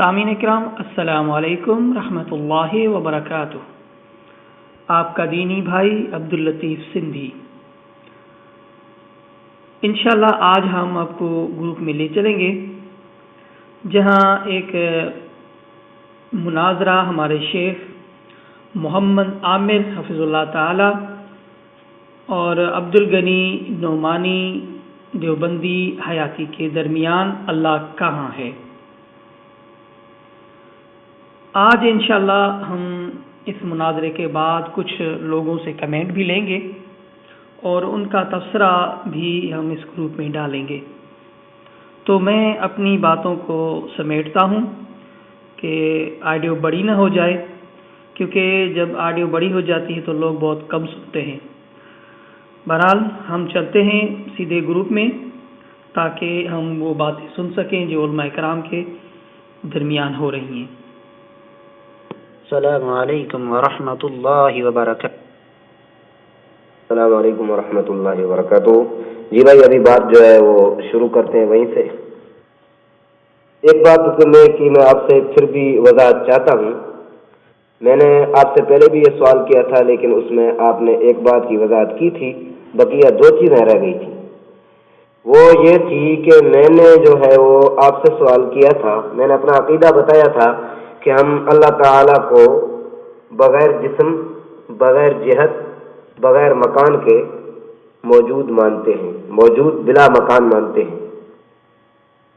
سامعین اکرام السلام علیکم رحمۃ اللہ وبرکاتہ۔ آپ کا دینی بھائی عبداللطیف سندھی۔ انشاءاللہ آج ہم آپ کو گروپ میں لے چلیں گے جہاں ایک مناظرہ ہمارے شیخ محمد عامر حفظ اللہ تعالی اور عبدالغنی نعمانی دیوبندی حیاتی کے درمیان اللہ کہاں ہے۔ آج انشاءاللہ ہم اس مناظرے کے بعد کچھ لوگوں سے کمنٹ بھی لیں گے اور ان کا تبصرہ بھی ہم اس گروپ میں ڈالیں گے۔ تو میں اپنی باتوں کو سمیٹتا ہوں کہ آڈیو بڑی نہ ہو جائے، کیونکہ جب آڈیو بڑی ہو جاتی ہے تو لوگ بہت کم سنتے ہیں۔ بہرحال ہم چلتے ہیں سیدھے گروپ میں تاکہ ہم وہ باتیں سن سکیں جو علماء کرام کے درمیان ہو رہی ہیں۔ السلام علیکم ورحمۃ اللہ وبرکاتہ۔ السلام علیکم ورحمۃ اللہ وبرکاتہ۔ جی بھائی، ابھی بات جو ہے وہ شروع کرتے ہیں وہیں سے۔ ایک بات میں آپ سے پھر بھی وضاحت چاہتا ہوں۔ میں نے آپ سے پہلے بھی یہ سوال کیا تھا، لیکن اس میں آپ نے ایک بات کی وضاحت کی تھی، بقیہ دو چیزیں رہ گئی تھی۔ وہ یہ تھی کہ میں نے جو ہے وہ آپ سے سوال کیا تھا، میں نے اپنا عقیدہ بتایا تھا کہ ہم اللہ تعالیٰ کو بغیر جسم، بغیر جہت، بغیر مکان کے موجود مانتے ہیں، موجود بلا مکان مانتے ہیں۔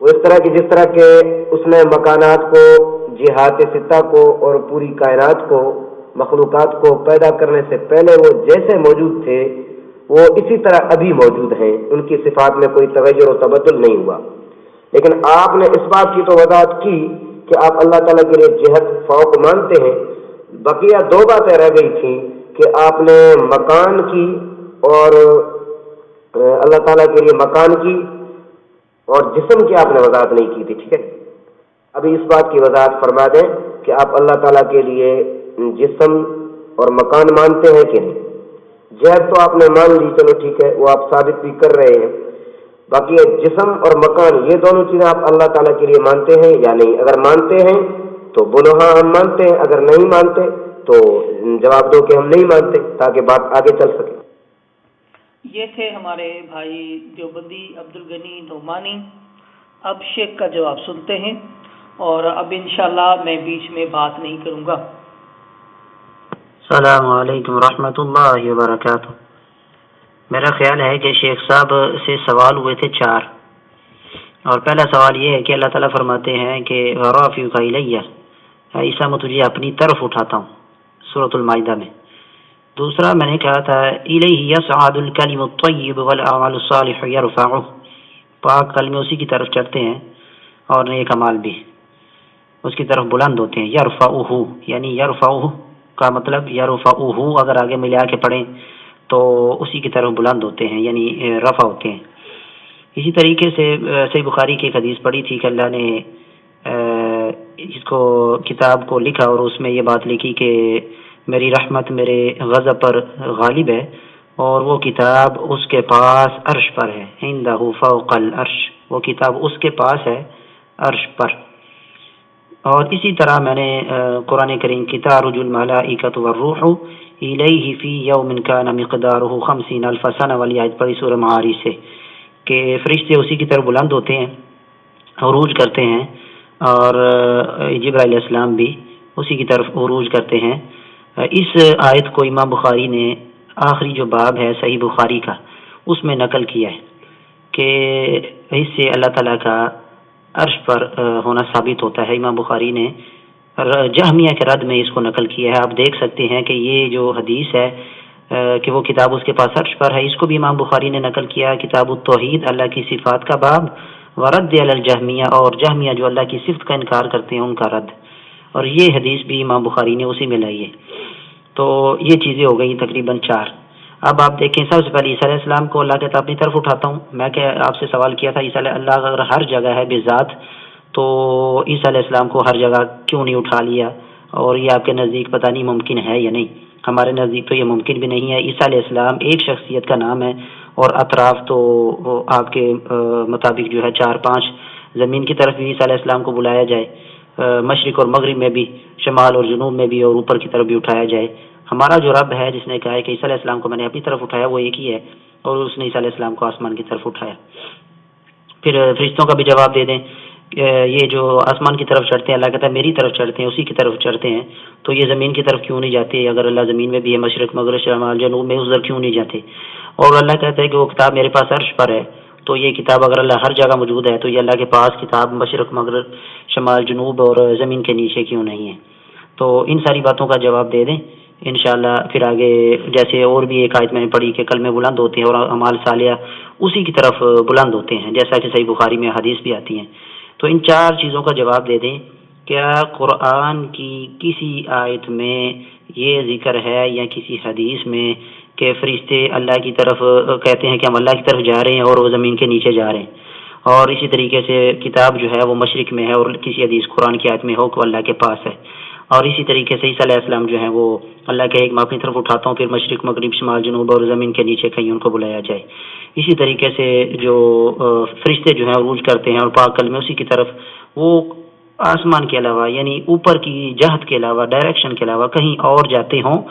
وہ اس طرح کی جس طرح کہ اس نے مکانات کو، جہات ستہ کو اور پوری کائنات کو، مخلوقات کو پیدا کرنے سے پہلے وہ جیسے موجود تھے وہ اسی طرح ابھی موجود ہیں، ان کی صفات میں کوئی تغیر و تبدل نہیں ہوا۔ لیکن آپ نے اس بات کی تو وضاحت کی کہ آپ اللہ تعالیٰ کے لیے جہت فوق مانتے ہیں۔ بقیہ دو باتیں رہ گئی تھیں کہ آپ نے مکان کی اور اللہ تعالیٰ کے لیے مکان کی اور جسم کی آپ نے وضاحت نہیں کی تھی، ٹھیک ہے؟ ابھی اس بات کی وضاحت فرما دیں کہ آپ اللہ تعالیٰ کے لیے جسم اور مکان مانتے ہیں کہ نہیں؟ جہت تو آپ نے مان لی، چلو ٹھیک ہے، وہ آپ ثابت بھی کر رہے ہیں۔ باقی جسم اور مکان، یہ دونوں چیزیں آپ اللہ تعالیٰ کے لیے مانتے ہیں یا نہیں؟ اگر مانتے ہیں تو بولو ہاں ہم مانتے ہیں، اگر نہیں مانتے تو جواب دو کہ ہم نہیں مانتے، تاکہ بات آگے چل سکے۔ یہ تھے ہمارے بھائی دیوبندی عبدالغنی نعمانی۔ اب شیخ کا جواب سنتے ہیں اور اب انشاءاللہ میں بیچ میں بات نہیں کروں گا۔ السلام علیکم ورحمۃ اللہ وبرکاتہ۔ میرا خیال ہے کہ شیخ صاحب سے سوال ہوئے تھے 4، اور پہلا سوال یہ ہے کہ اللہ تعالیٰ فرماتے ہیں کہ وَرَافِعُكَ إِلَيَّ، عیسیٰ میں تجھے اپنی طرف اٹھاتا ہوں، سورۃ المائدہ میں۔ دوسرا میں نے کہا تھا إِلَيْهِ يَصْعَدُ الْكَلِمُ الطَّيِّبُ وَالْأَعْمَالُ الصَّالِحُ يَرْفَعُهُ، پاک کلمے اسی کی طرف چڑھتے ہیں اور نیک اعمال بھی اس کی طرف بلند ہوتے ہیں۔ يَرْفَعُهُ یعنی يَرْفَعُهُ کا مطلب يَرْفَعُهُ اگر آگے ملا کے پڑھیں تو اسی کی طرف بلند ہوتے ہیں، یعنی رفع ہوتے ہیں۔ اسی طریقے سے صحیح بخاری کی ایک حدیث پڑھی تھی کہ اللہ نے اس کو کتاب کو لکھا اور اس میں یہ بات لکھی کہ میری رحمت میرے غضب پر غالب ہے، اور وہ کتاب اس کے پاس عرش پر ہے، عنده فوق العرش، وہ کتاب اس کے پاس ہے عرش پر۔ اور اسی طرح میں نے قرآن کریم کی تعرج الملائکۃ والروح الیہ فی یوم کان مقدارہ 50,000 سنہ والی آیت پڑھی سورہ معارج سے، کہ فرشتے اسی کی طرف بلند ہوتے ہیں، عروج کرتے ہیں، اور جبرائیل علیہ السلام بھی اسی کی طرف عروج کرتے ہیں۔ اس آیت کو امام بخاری نے آخری جو باب ہے صحیح بخاری کا، اس میں نقل کیا ہے کہ اس سے اللہ تعالیٰ کا عرش پر ہونا ثابت ہوتا ہے۔ امام بخاری نے جہمیہ کے رد میں اس کو نقل کیا ہے۔ آپ دیکھ سکتے ہیں کہ یہ جو حدیث ہے کہ وہ کتاب اس کے پاس عرش پر ہے، اس کو بھی امام بخاری نے نقل کیا، کتاب التوحید اللہ کی صفات کا باب، ورد علی الجہمیہ، اور جہمیہ جو اللہ کی صفت کا انکار کرتے ہیں ان کا رد، اور یہ حدیث بھی امام بخاری نے اسی میں لائی ہے۔ تو یہ چیزیں ہو گئی تقریباً 4۔ اب آپ دیکھیں، سب سے پہلے عیسیٰ علیہ السلام کو اللہ کہتا اپنی طرف اٹھاتا ہوں۔ میں کہ آپ سے سوال کیا تھا اللہ اگر ہر جگہ ہے بذات تو عیسیٰ علیہ السلام کو ہر جگہ کیوں نہیں اٹھا لیا؟ اور یہ آپ کے نزدیک پتہ نہیں ممکن ہے یا نہیں؟ ہمارے نزدیک تو یہ ممکن بھی نہیں ہے۔ عیسیٰ علیہ السلام ایک شخصیت کا نام ہے، اور اطراف تو آپ کے مطابق جو ہے 4-5 زمین کی طرف بھی عیسیٰ علیہ السلام کو بلایا جائے، مشرق اور مغرب میں بھی، شمال اور جنوب میں بھی، اور اوپر کی طرف بھی اٹھایا جائے۔ ہمارا جو رب ہے جس نے کہا ہے کہ عیسیٰ علیہ السلام کو میں نے اپنی طرف اٹھایا، وہ ایک ہی ہے، اور اس نے عیسیٰ علیہ السلام کو آسمان کی طرف اٹھایا۔ پھر فرشتوں کا بھی جواب دے دیں کہ یہ جو آسمان کی طرف چڑھتے ہیں، اللہ کہتا ہے میری طرف چڑھتے ہیں، اسی کی طرف چڑھتے ہیں، تو یہ زمین کی طرف کیوں نہیں جاتے؟ اگر اللہ زمین میں بھی ہے، مشرق مغرب شمال جنوب میں، ادھر کیوں نہیں جاتے؟ اور اللہ کہتا ہے کہ وہ کتاب میرے پاس عرش پر ہے، تو یہ کتاب اگر اللہ ہر جگہ موجود ہے تو یہ اللہ کے پاس کتاب مشرق مغرب شمال جنوب اور زمین کے نیچے کیوں نہیں ہے؟ تو ان ساری باتوں کا جواب دے دیں انشاءاللہ۔ پھر آگے جیسے اور بھی ایک آیت میں نے پڑھی کہ کلمے بلند ہوتے ہیں اور اعمال صالحہ اسی کی طرف بلند ہوتے ہیں، جیسا کہ صحیح بخاری میں حدیث بھی آتی ہیں۔ تو ان چار چیزوں کا جواب دے دیں۔ کیا قرآن کی کسی آیت میں یہ ذکر ہے یا کسی حدیث میں کہ فرشتے اللہ کی طرف کہتے ہیں کہ ہم اللہ کی طرف جا رہے ہیں اور وہ زمین کے نیچے جا رہے ہیں؟ اور اسی طریقے سے کتاب جو ہے وہ مشرق میں ہے اور کسی حدیث قرآن کی آیت میں ہو کہ اللہ کے پاس ہے؟ اور اسی طریقے سے عیسیٰ علیہ السلام جو ہیں وہ اللہ کے ایک میں اپنی طرف اٹھاتا ہوں، پھر مشرق مغرب شمال جنوب اور زمین کے نیچے کہیں ان کو بلایا جائے۔ اسی طریقے سے جو فرشتے جو ہیں عروج کرتے ہیں اور پاک کلمے اسی کی طرف، وہ آسمان کے علاوہ یعنی اوپر کی جہت کے علاوہ، ڈائریکشن کے علاوہ کہیں اور جاتے ہوں،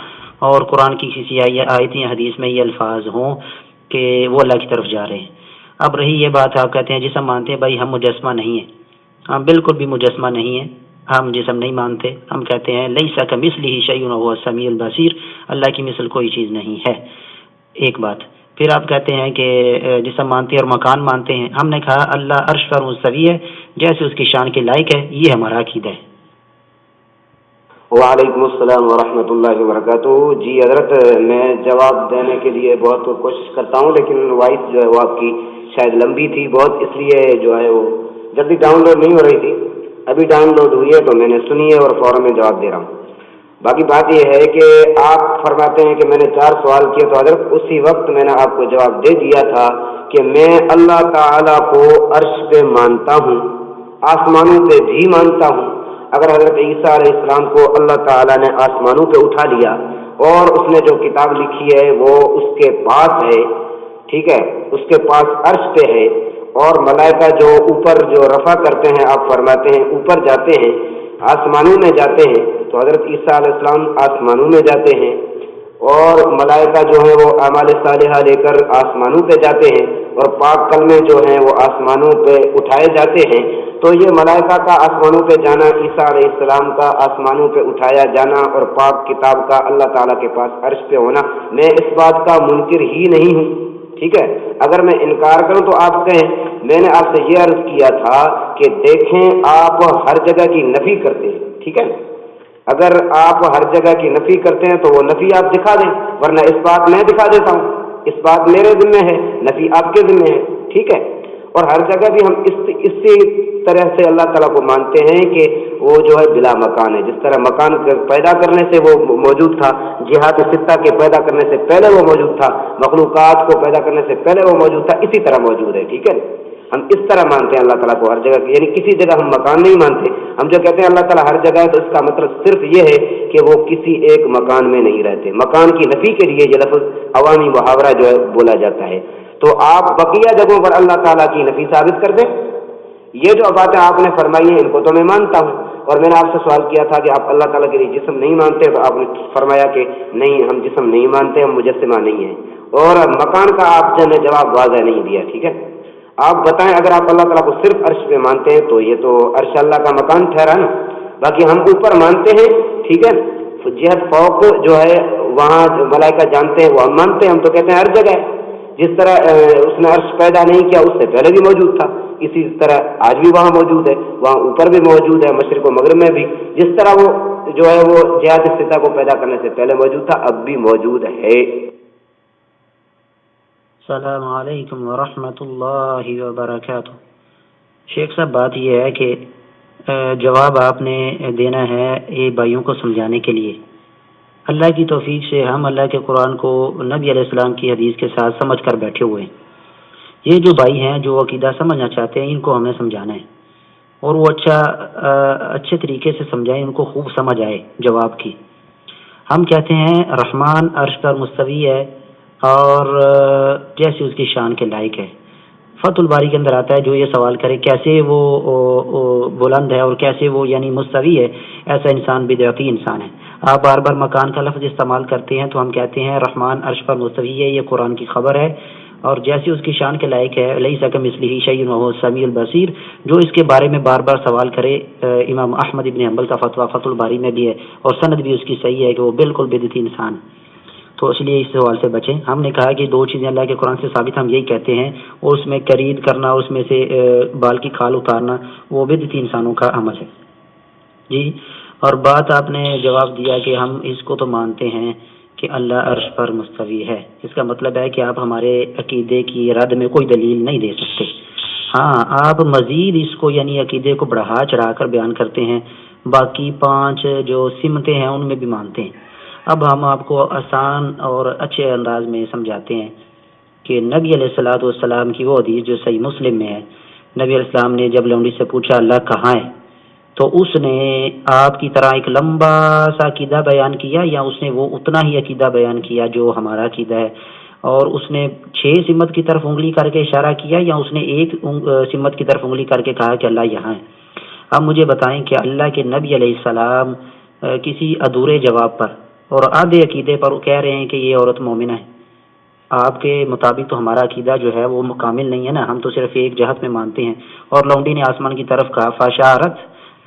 اور قرآن کی کسی آیت یا حدیث میں یہ الفاظ ہوں کہ وہ اللہ کی طرف جا رہے ہیں۔ اب رہی یہ بات، آپ کہتے ہیں جسم مانتے ہیں، بھائی ہم مجسمہ نہیں ہیں، ہم بالکل بھی مجسمہ نہیں ہیں، ہم جسم نہیں مانتے، ہم کہتے ہیں لیس کمثلہ شیء وہو السمیع البصیر، اللہ کی مثل کوئی چیز نہیں ہے، ایک بات۔ پھر آپ کہتے ہیں کہ جسم مانتے ہیں اور مکان مانتے ہیں، ہم نے کہا اللہ عرش پر مستوی ہے جیسے اس کی شان کے لائق ہے، یہ ہمارا عقیدہ ہے۔ وعلیکم السلام ورحمۃ اللہ وبرکاتہ۔ جی حضرت، میں جواب دینے کے لیے بہت کوشش کرتا ہوں، لیکن وائس جو ہے وہ آپ کی شاید لمبی تھی بہت، اس لیے جو ہے وہ جلدی ڈاؤن لوڈ نہیں ہو رہی تھی، ابھی ڈاؤن لوڈ ہوئی ہے تو میں نے سنی ہے اور فوراً میں جواب دے رہا ہوں۔ باقی بات یہ ہے کہ آپ فرماتے ہیں کہ میں نے 4 سوال کیے، تو حضرت اسی وقت میں نے آپ کو جواب دے دیا تھا کہ میں اللہ تعالیٰ کو عرش پہ مانتا ہوں، آسمانوں پہ بھی مانتا ہوں۔ اگر حضرت عیسیٰ علیہ السلام کو اللہ تعالیٰ نے آسمانوں پہ اٹھا لیا اور اس نے جو کتاب لکھی ہے وہ اس کے پاس ہے، ٹھیک ہے، اس کے پاس عرش پہ ہے، اور ملائکہ جو اوپر جو رفع کرتے ہیں، آپ فرماتے ہیں اوپر جاتے ہیں، آسمانوں میں جاتے ہیں، تو حضرت عیسیٰ علیہ السلام آسمانوں میں جاتے ہیں، اور ملائکہ جو ہیں وہ اعمال صالحہ لے کر آسمانوں پہ جاتے ہیں، اور پاک کلمے جو ہیں وہ آسمانوں پہ اٹھائے جاتے ہیں۔ تو یہ ملائکہ کا آسمانوں پہ جانا، عیسیٰ علیہ السلام کا آسمانوں پہ اٹھایا جانا، اور پاک کتاب کا اللہ تعالیٰ کے پاس عرش پہ ہونا، میں اس بات کا منکر ہی نہیں ہوں، ٹھیک ہے۔ اگر میں انکار کروں تو آپ کہیں، میں نے آپ سے یہ عرض کیا تھا کہ دیکھیں آپ ہر جگہ کی نفی کرتے ہیں، ٹھیک ہے، اگر آپ ہر جگہ کی نفی کرتے ہیں تو وہ نفی آپ دکھا دیں، ورنہ اس بات میں دکھا دیتا ہوں، اس بات میرے ذمہ ہے، نفی آپ کے ذمہ ہے، ٹھیک ہے۔ اور ہر جگہ بھی ہم اسی طرح سے اللہ تعالیٰ کو مانتے ہیں کہ وہ جو ہے بلا مکان ہے، جس طرح مکان پیدا کرنے سے وہ موجود تھا، جہات ستہ کے پیدا کرنے سے پہلے وہ موجود تھا، مخلوقات کو پیدا کرنے سے پہلے وہ موجود تھا، اسی طرح موجود ہے، ٹھیک ہے۔ ہم اس طرح مانتے ہیں اللہ تعالیٰ کو ہر جگہ، یعنی کسی جگہ ہم مکان نہیں مانتے۔ ہم جو کہتے ہیں اللہ تعالیٰ ہر جگہ ہے تو اس کا مطلب صرف یہ ہے کہ وہ کسی ایک مکان میں نہیں رہتے۔ مکان کی نفی کے لیے یہ لفظ عوامی محاورہ جو ہے بولا جاتا ہے۔ تو آپ بقیہ جگہوں پر اللہ تعالیٰ کی نفی ثابت کر دیں۔ یہ جو باتیں آپ نے فرمائی ہیں ان کو تو میں مانتا ہوں، اور میں نے آپ سے سوال کیا تھا کہ آپ اللہ تعالیٰ کے لیے جسم نہیں مانتے، تو آپ نے فرمایا کہ نہیں، ہم جسم نہیں مانتے، ہم مجسمہ نہیں ہیں، اور مکان کا آپ نے جواب واضح نہیں دیا، ٹھیک ہے۔ آپ بتائیں، اگر آپ اللہ تعالیٰ کو صرف عرش پہ مانتے ہیں تو یہ تو عرش اللہ کا مکان ٹھہرا نا، باقی ہم اوپر مانتے ہیں، ٹھیک ہے، جہت فوق جو ہے وہاں ملائکہ جانتے ہیں، وہ ہم مانتے ہیں، ہم تو کہتے ہیں ہر جگہ ہے۔ جس طرح اس نے عرش پیدا نہیں کیا، اس سے پہلے بھی موجود تھا، اسی طرح آج بھی وہاں موجود ہے، وہاں اوپر بھی موجود ہے، مشرق و مغرب میں بھی، جس طرح وہ جو ہے وہ جہات ستہ کو پیدا کرنے سے پہلے موجود تھا، اب بھی موجود ہے۔ السلام علیکم ورحمۃ اللہ وبرکاتہ۔ شیخ صاحب، بات یہ ہے کہ جواب آپ نے دینا ہے یہ بھائیوں کو سمجھانے کے لیے۔ اللہ کی توفیق سے ہم اللہ کے قرآن کو نبی علیہ السلام کی حدیث کے ساتھ سمجھ کر بیٹھے ہوئے ہیں۔ یہ جو بھائی ہیں جو عقیدہ سمجھنا چاہتے ہیں، ان کو ہمیں سمجھانا ہے، اور وہ اچھے طریقے سے سمجھائیں، ان کو خوب سمجھ آئے جواب کی۔ ہم کہتے ہیں رحمان عرش پر مستوی ہے اور جیسے اس کی شان کے لائق ہے۔ فتح الباری کے اندر آتا ہے جو یہ سوال کرے کیسے وہ بلند ہے اور کیسے وہ یعنی مستوی ہے، ایسا انسان بدعتی انسان ہے۔ آپ بار بار مکان کا لفظ استعمال کرتے ہیں تو ہم کہتے ہیں رحمان عرش پر مستوی ہے، یہ قرآن کی خبر ہے اور جیسی اس کی شان کے لائق ہے، لیس کمثلہ شیء وہو السمیع البصیر۔ جو اس کے بارے میں بار بار سوال کرے، امام احمد ابن حنبل کا فتویٰ فتح الباری میں بھی ہے اور سند بھی اس کی صحیح ہے کہ وہ بالکل بدعتی انسان، تو اس لیے اس سوال سے بچیں۔ ہم نے کہا کہ دو چیزیں اللہ کے قرآن سے ثابت ہم یہی کہتے ہیں، اور اس میں کرید کرنا، اس میں سے بال کی کھال اتارنا، وہ بدعتی انسانوں کا عمل ہے جی۔ اور بات آپ نے جواب دیا کہ ہم اس کو تو مانتے ہیں کہ اللہ عرش پر مستوی ہے، اس کا مطلب ہے کہ آپ ہمارے عقیدے کی رد میں کوئی دلیل نہیں دے سکتے۔ ہاں، آپ مزید اس کو یعنی عقیدے کو بڑھا چڑھا کر بیان کرتے ہیں، باقی 5 جو سمتیں ہیں ان میں بھی مانتے ہیں۔ اب ہم آپ کو آسان اور اچھے انداز میں سمجھاتے ہیں کہ نبی علیہ الصلوۃ والسلام کی وہ حدیث جو صحیح مسلم میں ہے، نبی علیہ السلام نے جب لونڈی سے پوچھا اللہ کہاں ہے، تو اس نے آپ کی طرح ایک لمبا سا عقیدہ بیان کیا، یا اس نے وہ اتنا ہی عقیدہ بیان کیا جو ہمارا عقیدہ ہے، اور اس نے 6 سمت کی طرف انگلی کر کے اشارہ کیا، یا اس نے ایک سمت کی طرف انگلی کر کے کہا کہ اللہ یہاں ہے؟ اب مجھے بتائیں کہ اللہ کے نبی علیہ السلام کسی ادھورے جواب پر اور آدھے عقیدے پر کہہ رہے ہیں کہ یہ عورت مومنہ ہے؟ آپ کے مطابق تو ہمارا عقیدہ جو ہے وہ مکمل نہیں ہے نا، ہم تو صرف ایک جہت میں مانتے ہیں۔ اور لونڈی نے آسمان کی طرف کہا فاشارت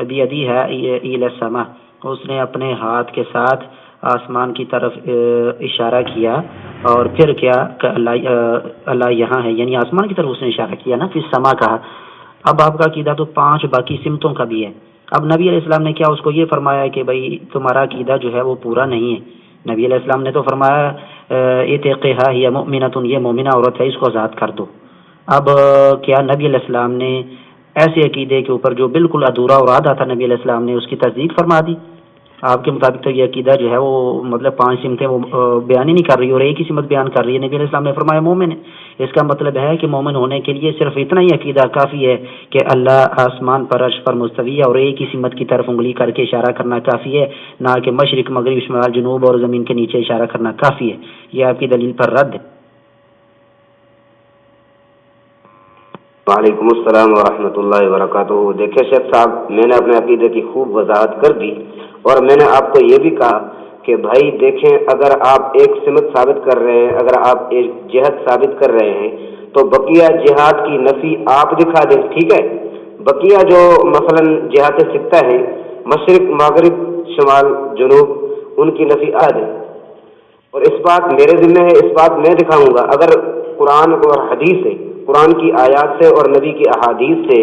بیدیہا الی السماء، اس نے اپنے ہاتھ کے ساتھ آسمان کی طرف اشارہ کیا، اور پھر کیا کہ اللہ یہاں ہے، یعنی آسمان کی طرف اس نے اشارہ کیا نا، پھر سما کہا۔ اب آپ کا عقیدہ تو 5 باقی سمتوں کا بھی ہے۔ اب نبی علیہ السلام نے کیا اس کو یہ فرمایا کہ بھائی تمہارا عقیدہ جو ہے وہ پورا نہیں ہے؟ نبی علیہ السلام نے تو فرمایا اتقیہا ہی مؤمنۃ، یہ مومنہ عورت ہے، اس کو آزاد کر دو۔ اب کیا نبی علیہ السلام نے ایسے عقیدے کے اوپر جو بالکل ادھورا اور آدھا تھا نبی علیہ السلام نے اس کی تصدیق فرما دی؟ آپ کے مطابق تو یہ عقیدہ جو ہے وہ مطلب 5 سمتیں وہ بیان ہی نہیں کر رہی اور ایک ہی سمت بیان کر رہی ہے۔ نبی علیہ السلام نے فرمایا مومن ہے، اس کا مطلب ہے کہ مومن ہونے کے لیے صرف اتنا ہی عقیدہ کافی ہے کہ اللہ آسمان پر عرش پر مستوی ہے، اور ایک ہی سمت کی طرف انگلی کر کے اشارہ کرنا کافی ہے، نہ کہ مشرق مغرب شمال جنوب اور زمین کے نیچے اشارہ کرنا کافی ہے۔ یہ آپ کی دلیل پر رد ہے۔ وعلیکم السلام ورحمۃ اللہ وبرکاتہ۔ دیکھیں شیخ صاحب، میں نے اپنے عقیدے کی خوب وضاحت کر دی، اور میں نے آپ کو یہ بھی کہا کہ بھائی دیکھیں، اگر آپ ایک سمت ثابت کر رہے ہیں، اگر آپ ایک جہت ثابت کر رہے ہیں، تو بقیہ جہات کی نفی آپ دکھا دیں، ٹھیک ہے؟ بقیہ جو مثلا جہات سکتہ ہیں، مشرق مغرب شمال جنوب، ان کی نفی آ دیں، اور اس بات میرے ذمہ ہے، اس بات میں دکھاؤں گا۔ اگر قرآن اور حدیث سے، قرآن کی آیات سے اور نبی کی احادیث سے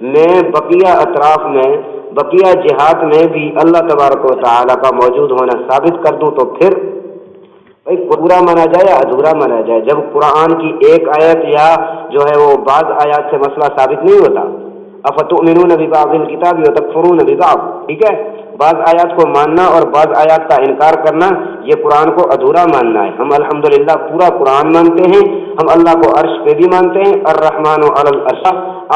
میں بقیہ اطراف میں، بقیہ جہات میں بھی اللہ تبارک و تعالیٰ کا موجود ہونا ثابت کر دوں، تو پھر بھائی پورا مانا جائے یا ادھورا مانا جائے؟ جب قرآن کی ایک آیت یا جو ہے وہ بعض آیات سے مسئلہ ثابت نہیں ہوتا۔ افتؤمنون ببعض الکتاب وتکفرون ببعض، ٹھیک ہے؟ بعض آیات کو ماننا اور بعض آیات کا انکار کرنا، یہ قرآن کو ادھورا ماننا ہے۔ ہم الحمدللہ پورا قرآن مانتے ہیں، ہم اللہ کو عرش پہ بھی مانتے ہیں، الرحمن علی العرش،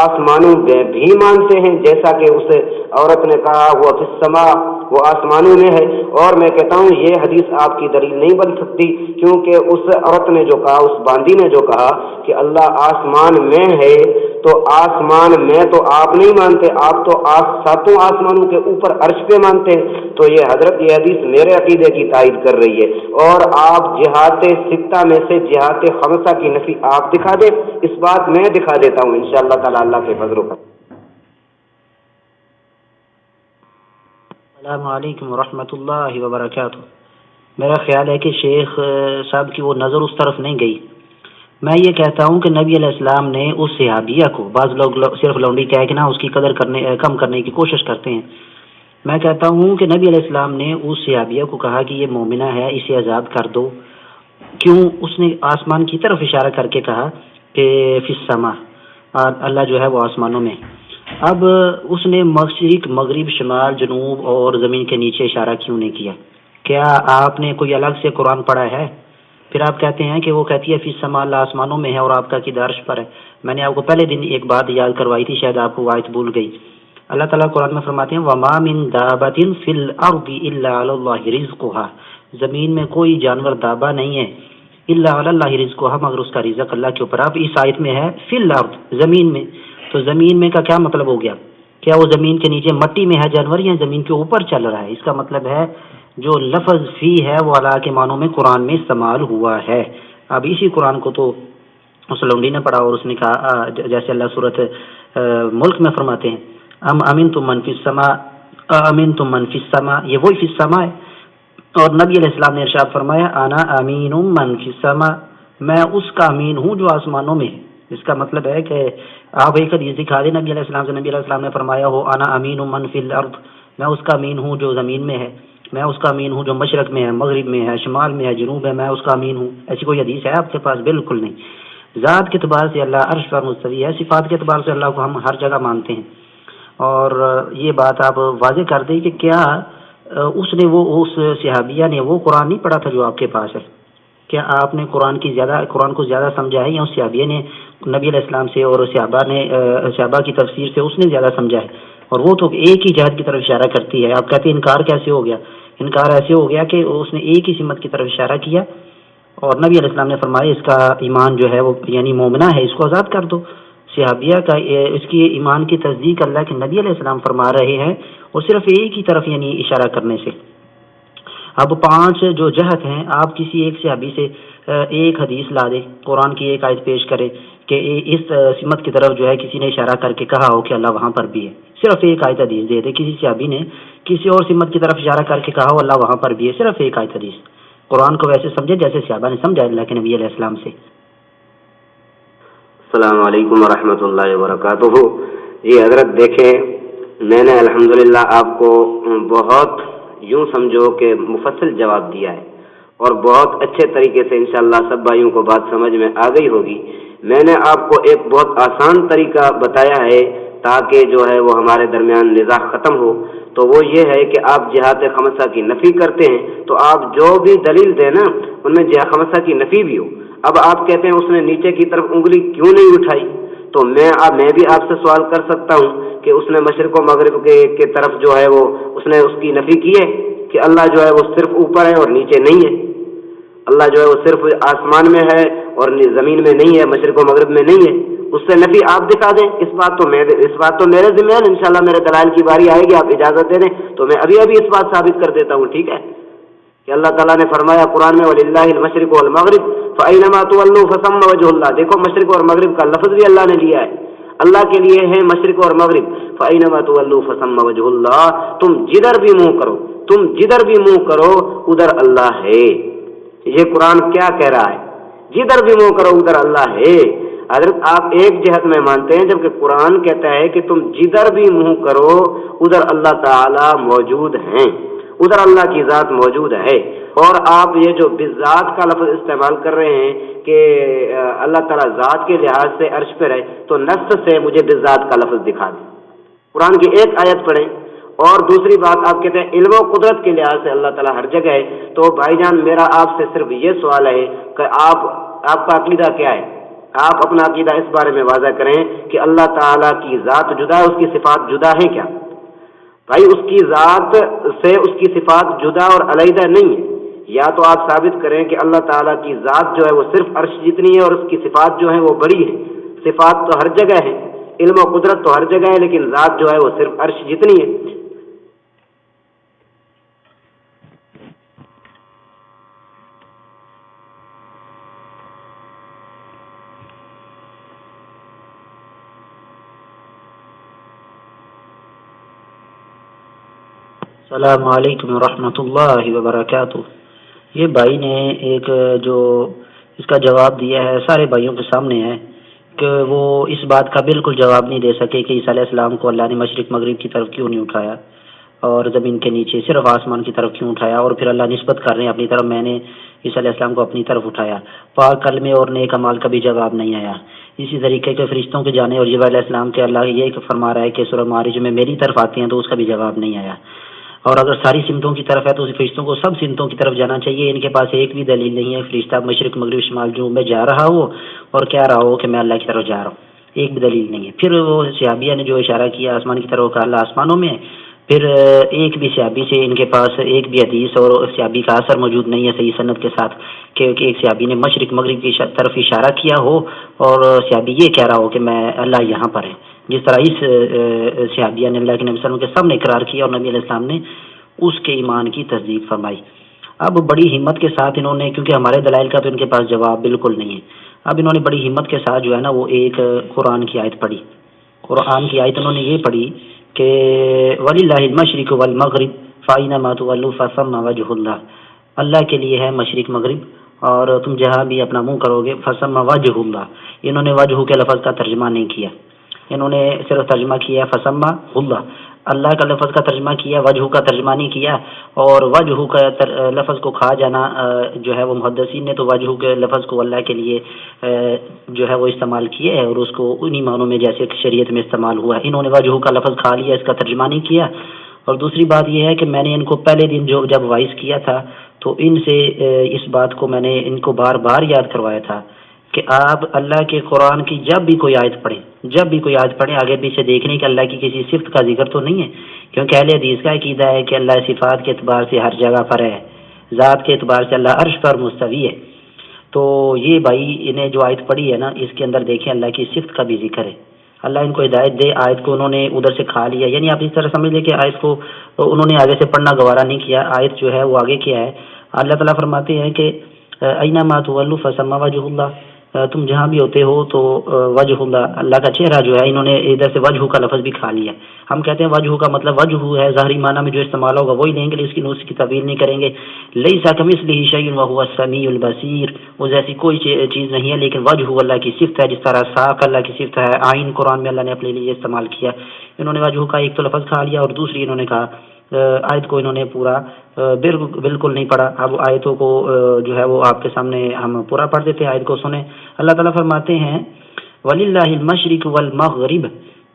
آسمانوں پہ بھی مانتے ہیں، جیسا کہ اس عورت نے کہا وہ فی السماء، وہ آسمانوں میں ہے۔ اور میں کہتا ہوں یہ حدیث آپ کی دلیل نہیں بن سکتی، کیونکہ اس عورت نے جو کہا، اس باندی نے جو کہا کہ اللہ آسمان میں ہے، تو آسمان میں تو آپ نہیں مانتے، آپ تو 7 آسمانوں کے اوپر عرش پہ مانتے ہیں۔ تو یہ حضرت یہ حدیث میرے عقیدے کی تائید کر رہی ہے، اور آپ جہات سکتہ میں سے جہات خمسہ کی نفی آپ دکھا دیں، اس بات میں دکھا دیتا ہوں انشاءاللہ تعالی اللہ کے فضل و کرم۔ السلام علیکم ورحمۃ اللہ وبرکاتہ۔ میرا خیال ہے کہ شیخ صاحب کی وہ نظر اس طرف نہیں گئی۔ میں یہ کہتا ہوں کہ نبی علیہ السلام نے اس صحابیہ کو، بعض لوگ صرف لونڈی کہہ کے نا اس کی قدر کم کرنے کی کوشش کرتے ہیں، میں کہتا ہوں کہ نبی علیہ السلام نے اس صحابیہ کو کہا کہ یہ مومنہ ہے، اسے آزاد کر دو۔ کیوں؟ اس نے آسمان کی طرف اشارہ کر کے کہا کہ فی السماء، اللہ جو ہے وہ آسمانوں میں۔ اب اس نے مشرق مغرب شمال جنوب اور زمین کے نیچے اشارہ کیوں نہیں کیا؟ کیا آپ نے کوئی الگ سے قرآن پڑھا ہے؟ پھر آپ کہتے ہیں کہ وہ کہتی ہے فی السماء، اللہ آسمانوں میں ہے، اور آپ کا عقیدہ عرش پر ہے۔ میں نے آپ کو پہلے دن ایک بات یاد کروائی تھی، شاید آپ کو آیت بھول گئی۔ اللہ تعالیٰ قرآن میں فرماتے ہیں وَمَا مِن دَابَّةٍ فِي الْأَرْضِ إِلَّا عَلَى اللَّهِ رِزْقُهَا، زمین میں کوئی جانور دابہ نہیں ہے الا علی اللہ رزقها، مگر اس کا رزق اللہ کے اوپر۔ اب اس آیت میں ہے فی الارض، زمین میں، تو زمین میں کا کیا مطلب ہو گیا؟ کیا وہ زمین کے نیچے مٹی میں ہے جانور یا زمین کے اوپر چل رہا ہے؟ اس کا مطلب ہے جو لفظ فی ہے وہ علی کے معنوں میں قرآن میں استعمال ہوا ہے۔ اب اسی قرآن کو تو اس لونڈی نے پڑھا اور اس نے کہا جیسے اللہ صورت ملک میں فرماتے ہیں ام امنتم من فی السماء امنتم من فی السماء، یہ وہی فی السماء ہے۔ اور نبی علیہ السلام نے ارشاد فرمایا انا امین من فی السماء، میں اس کا امین ہوں جو آسمانوں میں ہے۔ اس کا مطلب ہے کہ آپ ایک حدیث دکھا دیں نبی علیہ السلام سے، نبی علیہ السلام نے فرمایا ہو انا امین من فی الارض، میں اس کا امین ہوں جو زمین میں ہے، میں اس کا امین ہوں جو مشرق میں ہے، مغرب میں ہے، شمال میں ہے، جنوب ہے، میں اس کا امین ہوں۔ ایسی کوئی حدیث ہے آپ کے پاس؟ بالکل نہیں۔ ذات کے اعتبار سے اللہ عرش پر مستوی ہے، صفات کے اعتبار سے اللہ کو ہم ہر جگہ مانتے ہیں۔ اور یہ بات آپ واضح کر دیں کہ کیا اس نے وہ اس صحابیہ نے وہ قرآن نہیں پڑھا تھا جو آپ کے پاس ہے؟ کیا آپ نے قرآن کو زیادہ سمجھا ہے یا اس صحابیہ نے نبی علیہ السلام سے اور صحابہ کی تفسیر سے اس نے زیادہ سمجھا ہے؟ اور وہ تو ایک ہی جہت کی طرف اشارہ کرتی ہے۔ آپ کہتے ہیں انکار کیسے ہو گیا؟ انکار ایسے ہو گیا کہ اس نے ایک ہی سمت کی طرف اشارہ کیا اور نبی علیہ السلام نے فرمایا اس کا ایمان جو ہے وہ یعنی مومنہ ہے، اس کو آزاد کر دو۔ صحابیہ کا اس کی ایمان کی تصدیق اللہ کے نبی علیہ السلام فرما رہے ہیں اور صرف ایک ہی طرف یعنی اشارہ کرنے سے۔ اب 5 جو جہت ہیں، آپ کسی ایک صحابی سے ایک حدیث لا دیں، قرآن کی ایک آیت پیش کریں کہ اس سمت کی طرف جو ہے کسی نے اشارہ کر کے کہا ہو کہ اللہ وہاں پر بھی ہے، صرف ایک آیت حدیث دے دے۔ کسی صحابی نے کسی اور سمت کی طرف اشارہ کر کے کہا ہو اللہ وہاں پر بھی ہے، صرف ایک آیت حدیث۔ قرآن کو ویسے سمجھے جیسے صحابہ نے سمجھا اللہ کے نبی علیہ السلام سے۔ السلام علیکم ورحمۃ اللہ وبرکاتہ۔ جی حضرت دیکھیں، میں نے الحمدللہ آپ کو بہت یوں سمجھو کہ مفصل جواب دیا ہے اور بہت اچھے طریقے سے انشاءاللہ سب بھائیوں کو بات سمجھ میں آ گئی ہوگی۔ میں نے آپ کو ایک بہت آسان طریقہ بتایا ہے تاکہ جو ہے وہ ہمارے درمیان نزاع ختم ہو، تو وہ یہ ہے کہ آپ جہات خمسہ کی نفی کرتے ہیں تو آپ جو بھی دلیل دیں نا ان میں جہات خمسہ کی نفی بھی ہو۔ اب آپ کہتے ہیں اس نے نیچے کی طرف انگلی کیوں نہیں اٹھائی، تو میں بھی آپ سے سوال کر سکتا ہوں کہ اس نے مشرق و مغرب کے طرف جو ہے وہ اس نے اس کی نفی کی ہے کہ اللہ جو ہے وہ صرف اوپر ہے اور نیچے نہیں ہے؟ اللہ جو ہے وہ صرف آسمان میں ہے اور زمین میں نہیں ہے، مشرق و مغرب میں نہیں ہے؟ اس سے نفی آپ دکھا دیں۔ اس بات تو میرے ذمہ ہے، انشاءاللہ میرے دلائل کی باری آئے گی، آپ اجازت دے دیں تو میں ابھی اس بات ثابت کر دیتا ہوں، ٹھیک ہے؟ کہ اللہ تعالیٰ نے فرمایا قرآن میں وَلِلَّهِ الْمَشْرِقُ وَالْمَغْرِبُ فَأَيْنَمَا تُوَلُّوا فَثَمَّ وَجْهُ اللَّهِ۔ دیکھو مشرق اور مغرب کا لفظ بھی اللہ نے لیا ہے، اللہ کے لیے ہے مشرق اور مغرب۔ فَأَيْنَمَا تُوَلُّوا فَثَمَّ وَجْهُ اللَّهِ، تم جدھر بھی منہ کرو ادھر اللہ ہے۔ یہ قرآن کیا کہہ رہا ہے؟ جدھر بھی منہ کرو ادھر اللہ ہے۔ حضرت آپ ایک جہت میں مانتے ہیں جبکہ قرآن کہتا ہے کہ تم جدھر بھی منہ کرو ادھر اللہ تعالی موجود ہیں، ادھر اللہ کی ذات موجود ہے۔ اور آپ یہ جو بالذات کا لفظ استعمال کر رہے ہیں کہ اللہ تعالیٰ ذات کے لحاظ سے عرش پر ہے، تو نص سے مجھے بالذات کا لفظ دکھا دیں، قرآن کی ایک آیت پڑھیں۔ اور دوسری بات آپ کہتے ہیں علم و قدرت کے لحاظ سے اللہ تعالیٰ ہر جگہ ہے، تو بھائی جان میرا آپ سے صرف یہ سوال ہے کہ آپ کا عقیدہ کیا ہے؟ آپ اپنا عقیدہ اس بارے میں واضح کریں کہ اللہ تعالیٰ کی ذات جدا ہے، اس کی صفات جدا ہیں کیا؟ بھائی اس کی ذات سے اس کی صفات جدا اور علیحدہ نہیں ہے۔ یا تو آپ ثابت کریں کہ اللہ تعالیٰ کی ذات جو ہے وہ صرف عرش جتنی ہے اور اس کی صفات جو ہیں وہ بڑی ہیں۔ صفات تو ہر جگہ ہے، علم و قدرت تو ہر جگہ ہے، لیکن ذات جو ہے وہ صرف عرش جتنی ہے۔ السلام علیکم ورحمۃ اللہ وبرکاتہ۔ یہ بھائی نے ایک جو اس کا جواب دیا ہے سارے بھائیوں کے سامنے ہے کہ وہ اس بات کا بالکل جواب نہیں دے سکے کہ عیسیٰ علیہ السلام کو اللہ نے مشرق مغرب کی طرف کیوں نہیں اٹھایا اور زمین کے نیچے صرف آسمان کی طرف کیوں اٹھایا، اور پھر اللہ نسبت کر رہے ہیں اپنی طرف، میں نے عیسیٰ علیہ السلام کو اپنی طرف اٹھایا۔ پاک کلمے اور نیک اعمال کا بھی جواب نہیں آیا۔ اسی طریقے کے فرشتوں کے جانے اور جبرائیل علیہ السلام کے اللہ یہ فرما رہا ہے کہ سورہ معارج میں میری طرف آتے ہیں، تو اس کا بھی جواب نہیں آیا۔ اور اگر ساری سمتوں کی طرف ہے تو فرشتوں کو سب سمتوں کی طرف جانا چاہیے۔ ان کے پاس ایک بھی دلیل نہیں ہے فرشتہ مشرق مغرب شمال جنوب میں جا رہا ہو اور کہہ رہا ہو کہ میں اللہ کی طرف جا رہا ہوں، ایک بھی دلیل نہیں ہے۔ پھر وہ صحابیہ نے جو اشارہ کیا آسمان کی طرف، کہا اللہ آسمانوں میں ہے، پھر ایک بھی صحابی سے ان کے پاس ایک بھی حدیث اور صحابی کا اثر موجود نہیں ہے صحیح سند کے ساتھ کہ ایک صحابی نے مشرق مغرب کی طرف اشارہ کیا ہو اور صحابی یہ کہہ رہا ہو کہ میں اللہ یہاں پر ہے، جس طرح اس صحابیہ نے اللہ کے نبی صلی اللہ علیہ وسلم کے سامنے اقرار کیا اور نبی علیہ السلام نے اس کے ایمان کی تصدیق فرمائی۔ اب بڑی ہمت کے ساتھ انہوں نے، کیونکہ ہمارے دلائل کا تو ان کے پاس جواب بالکل نہیں ہے، اب انہوں نے بڑی ہمت کے ساتھ جو ہے نا وہ ایک قرآن کی آیت پڑھی۔ قرآن کی آیت انہوں نے یہ پڑھی کہ وَلِلَّهِ الْمَشْرِقُ وَالْمَغْرِبُ فَأَيْنَمَا تُوَلُّوا فَثَمَّ وَجْهُ اللَّهِ، اللہ کے لیے ہے مشرق مغرب اور تم جہاں بھی اپنا منہ کرو گے فَثَمَّ وَجْهُ اللَّهِ، انہوں نے وجہ کے لفظ کا ترجمہ نہیں کیا، انہوں نے صرف ترجمہ کیا فَثَمَّ اللَّهِ، اللہ کا لفظ کا ترجمہ کیا، وجہ کا ترجمہ نہیں کیا، اور وجہ کا لفظ کو کھا جانا جو ہے وہ محدثین نے تو وجہ کے لفظ کو اللہ کے لیے جو ہے وہ استعمال کیے ہے اور اس کو انہی معنوں میں جیسے شریعت میں استعمال ہوا ہے، انہوں نے وجہ کا لفظ کھا لیا، اس کا ترجمہ نہیں کیا۔ اور دوسری بات یہ ہے کہ میں نے ان کو پہلے دن جب وائس کیا تھا تو ان سے اس بات کو میں نے ان کو بار بار یاد کروایا تھا کہ آپ اللہ کے قرآن کی جب بھی کوئی آیت پڑھیں آگے پیچھے دیکھنے کہ اللہ کی کسی صفت کا ذکر تو نہیں ہے، کیونکہ اہل حدیث کا عقیدہ ہے کہ اللہ صفات کے اعتبار سے ہر جگہ پر ہے، ذات کے اعتبار سے اللہ عرش پر مستوی ہے۔ تو یہ بھائی انہیں جو آیت پڑھی ہے نا اس کے اندر دیکھیں اللہ کی صفت کا بھی ذکر ہے، اللہ ان کو ہدایت دے، آیت کو انہوں نے ادھر سے کھا لیا، یعنی آپ اس طرح سمجھ لیں کہ آیت کو انہوں نے آگے سے پڑھنا گوارا نہیں کیا، آیت جو ہے وہ آگے کیا ہے۔ اللہ تعالیٰ فرماتے ہیں کہ اینما تولوا فثم وجہ اللہ، تم جہاں بھی ہوتے ہو تو وجہ اللہ کا چہرہ جو ہے انہوں نے ادھر سے وجہ کا لفظ بھی کھا لیا۔ ہم کہتے ہیں وجہ کا مطلب وجہ ہے، ظاہری معنی میں جو استعمال ہوگا وہی لیں گے، لیکن اس کی تعبیر نہیں کریں گے۔ لیس کمثلہ شیء وہو السمیع البصیر، وہ جیسی کوئی چیز نہیں ہے، لیکن وجہ اللہ کی صفت ہے، جس طرح ساق اللہ کی صفت ہے، عین قرآن میں اللہ نے اپنے لیے استعمال کیا۔ انہوں نے وجہ کا ایک تو لفظ کھا لیا اور دوسری انہوں نے کہا آیت کو انہوں نے پورا بالکل نہیں پڑھا۔ اب آیتوں کو جو ہے وہ آپ کے سامنے ہم پورا پڑھ دیتے ہیں، آیت کو سنیں۔ اللہ تعالیٰ فرماتے ہیں وَلِلَّهِ الْمَشْرِقُ وَالْمَغْرِبُ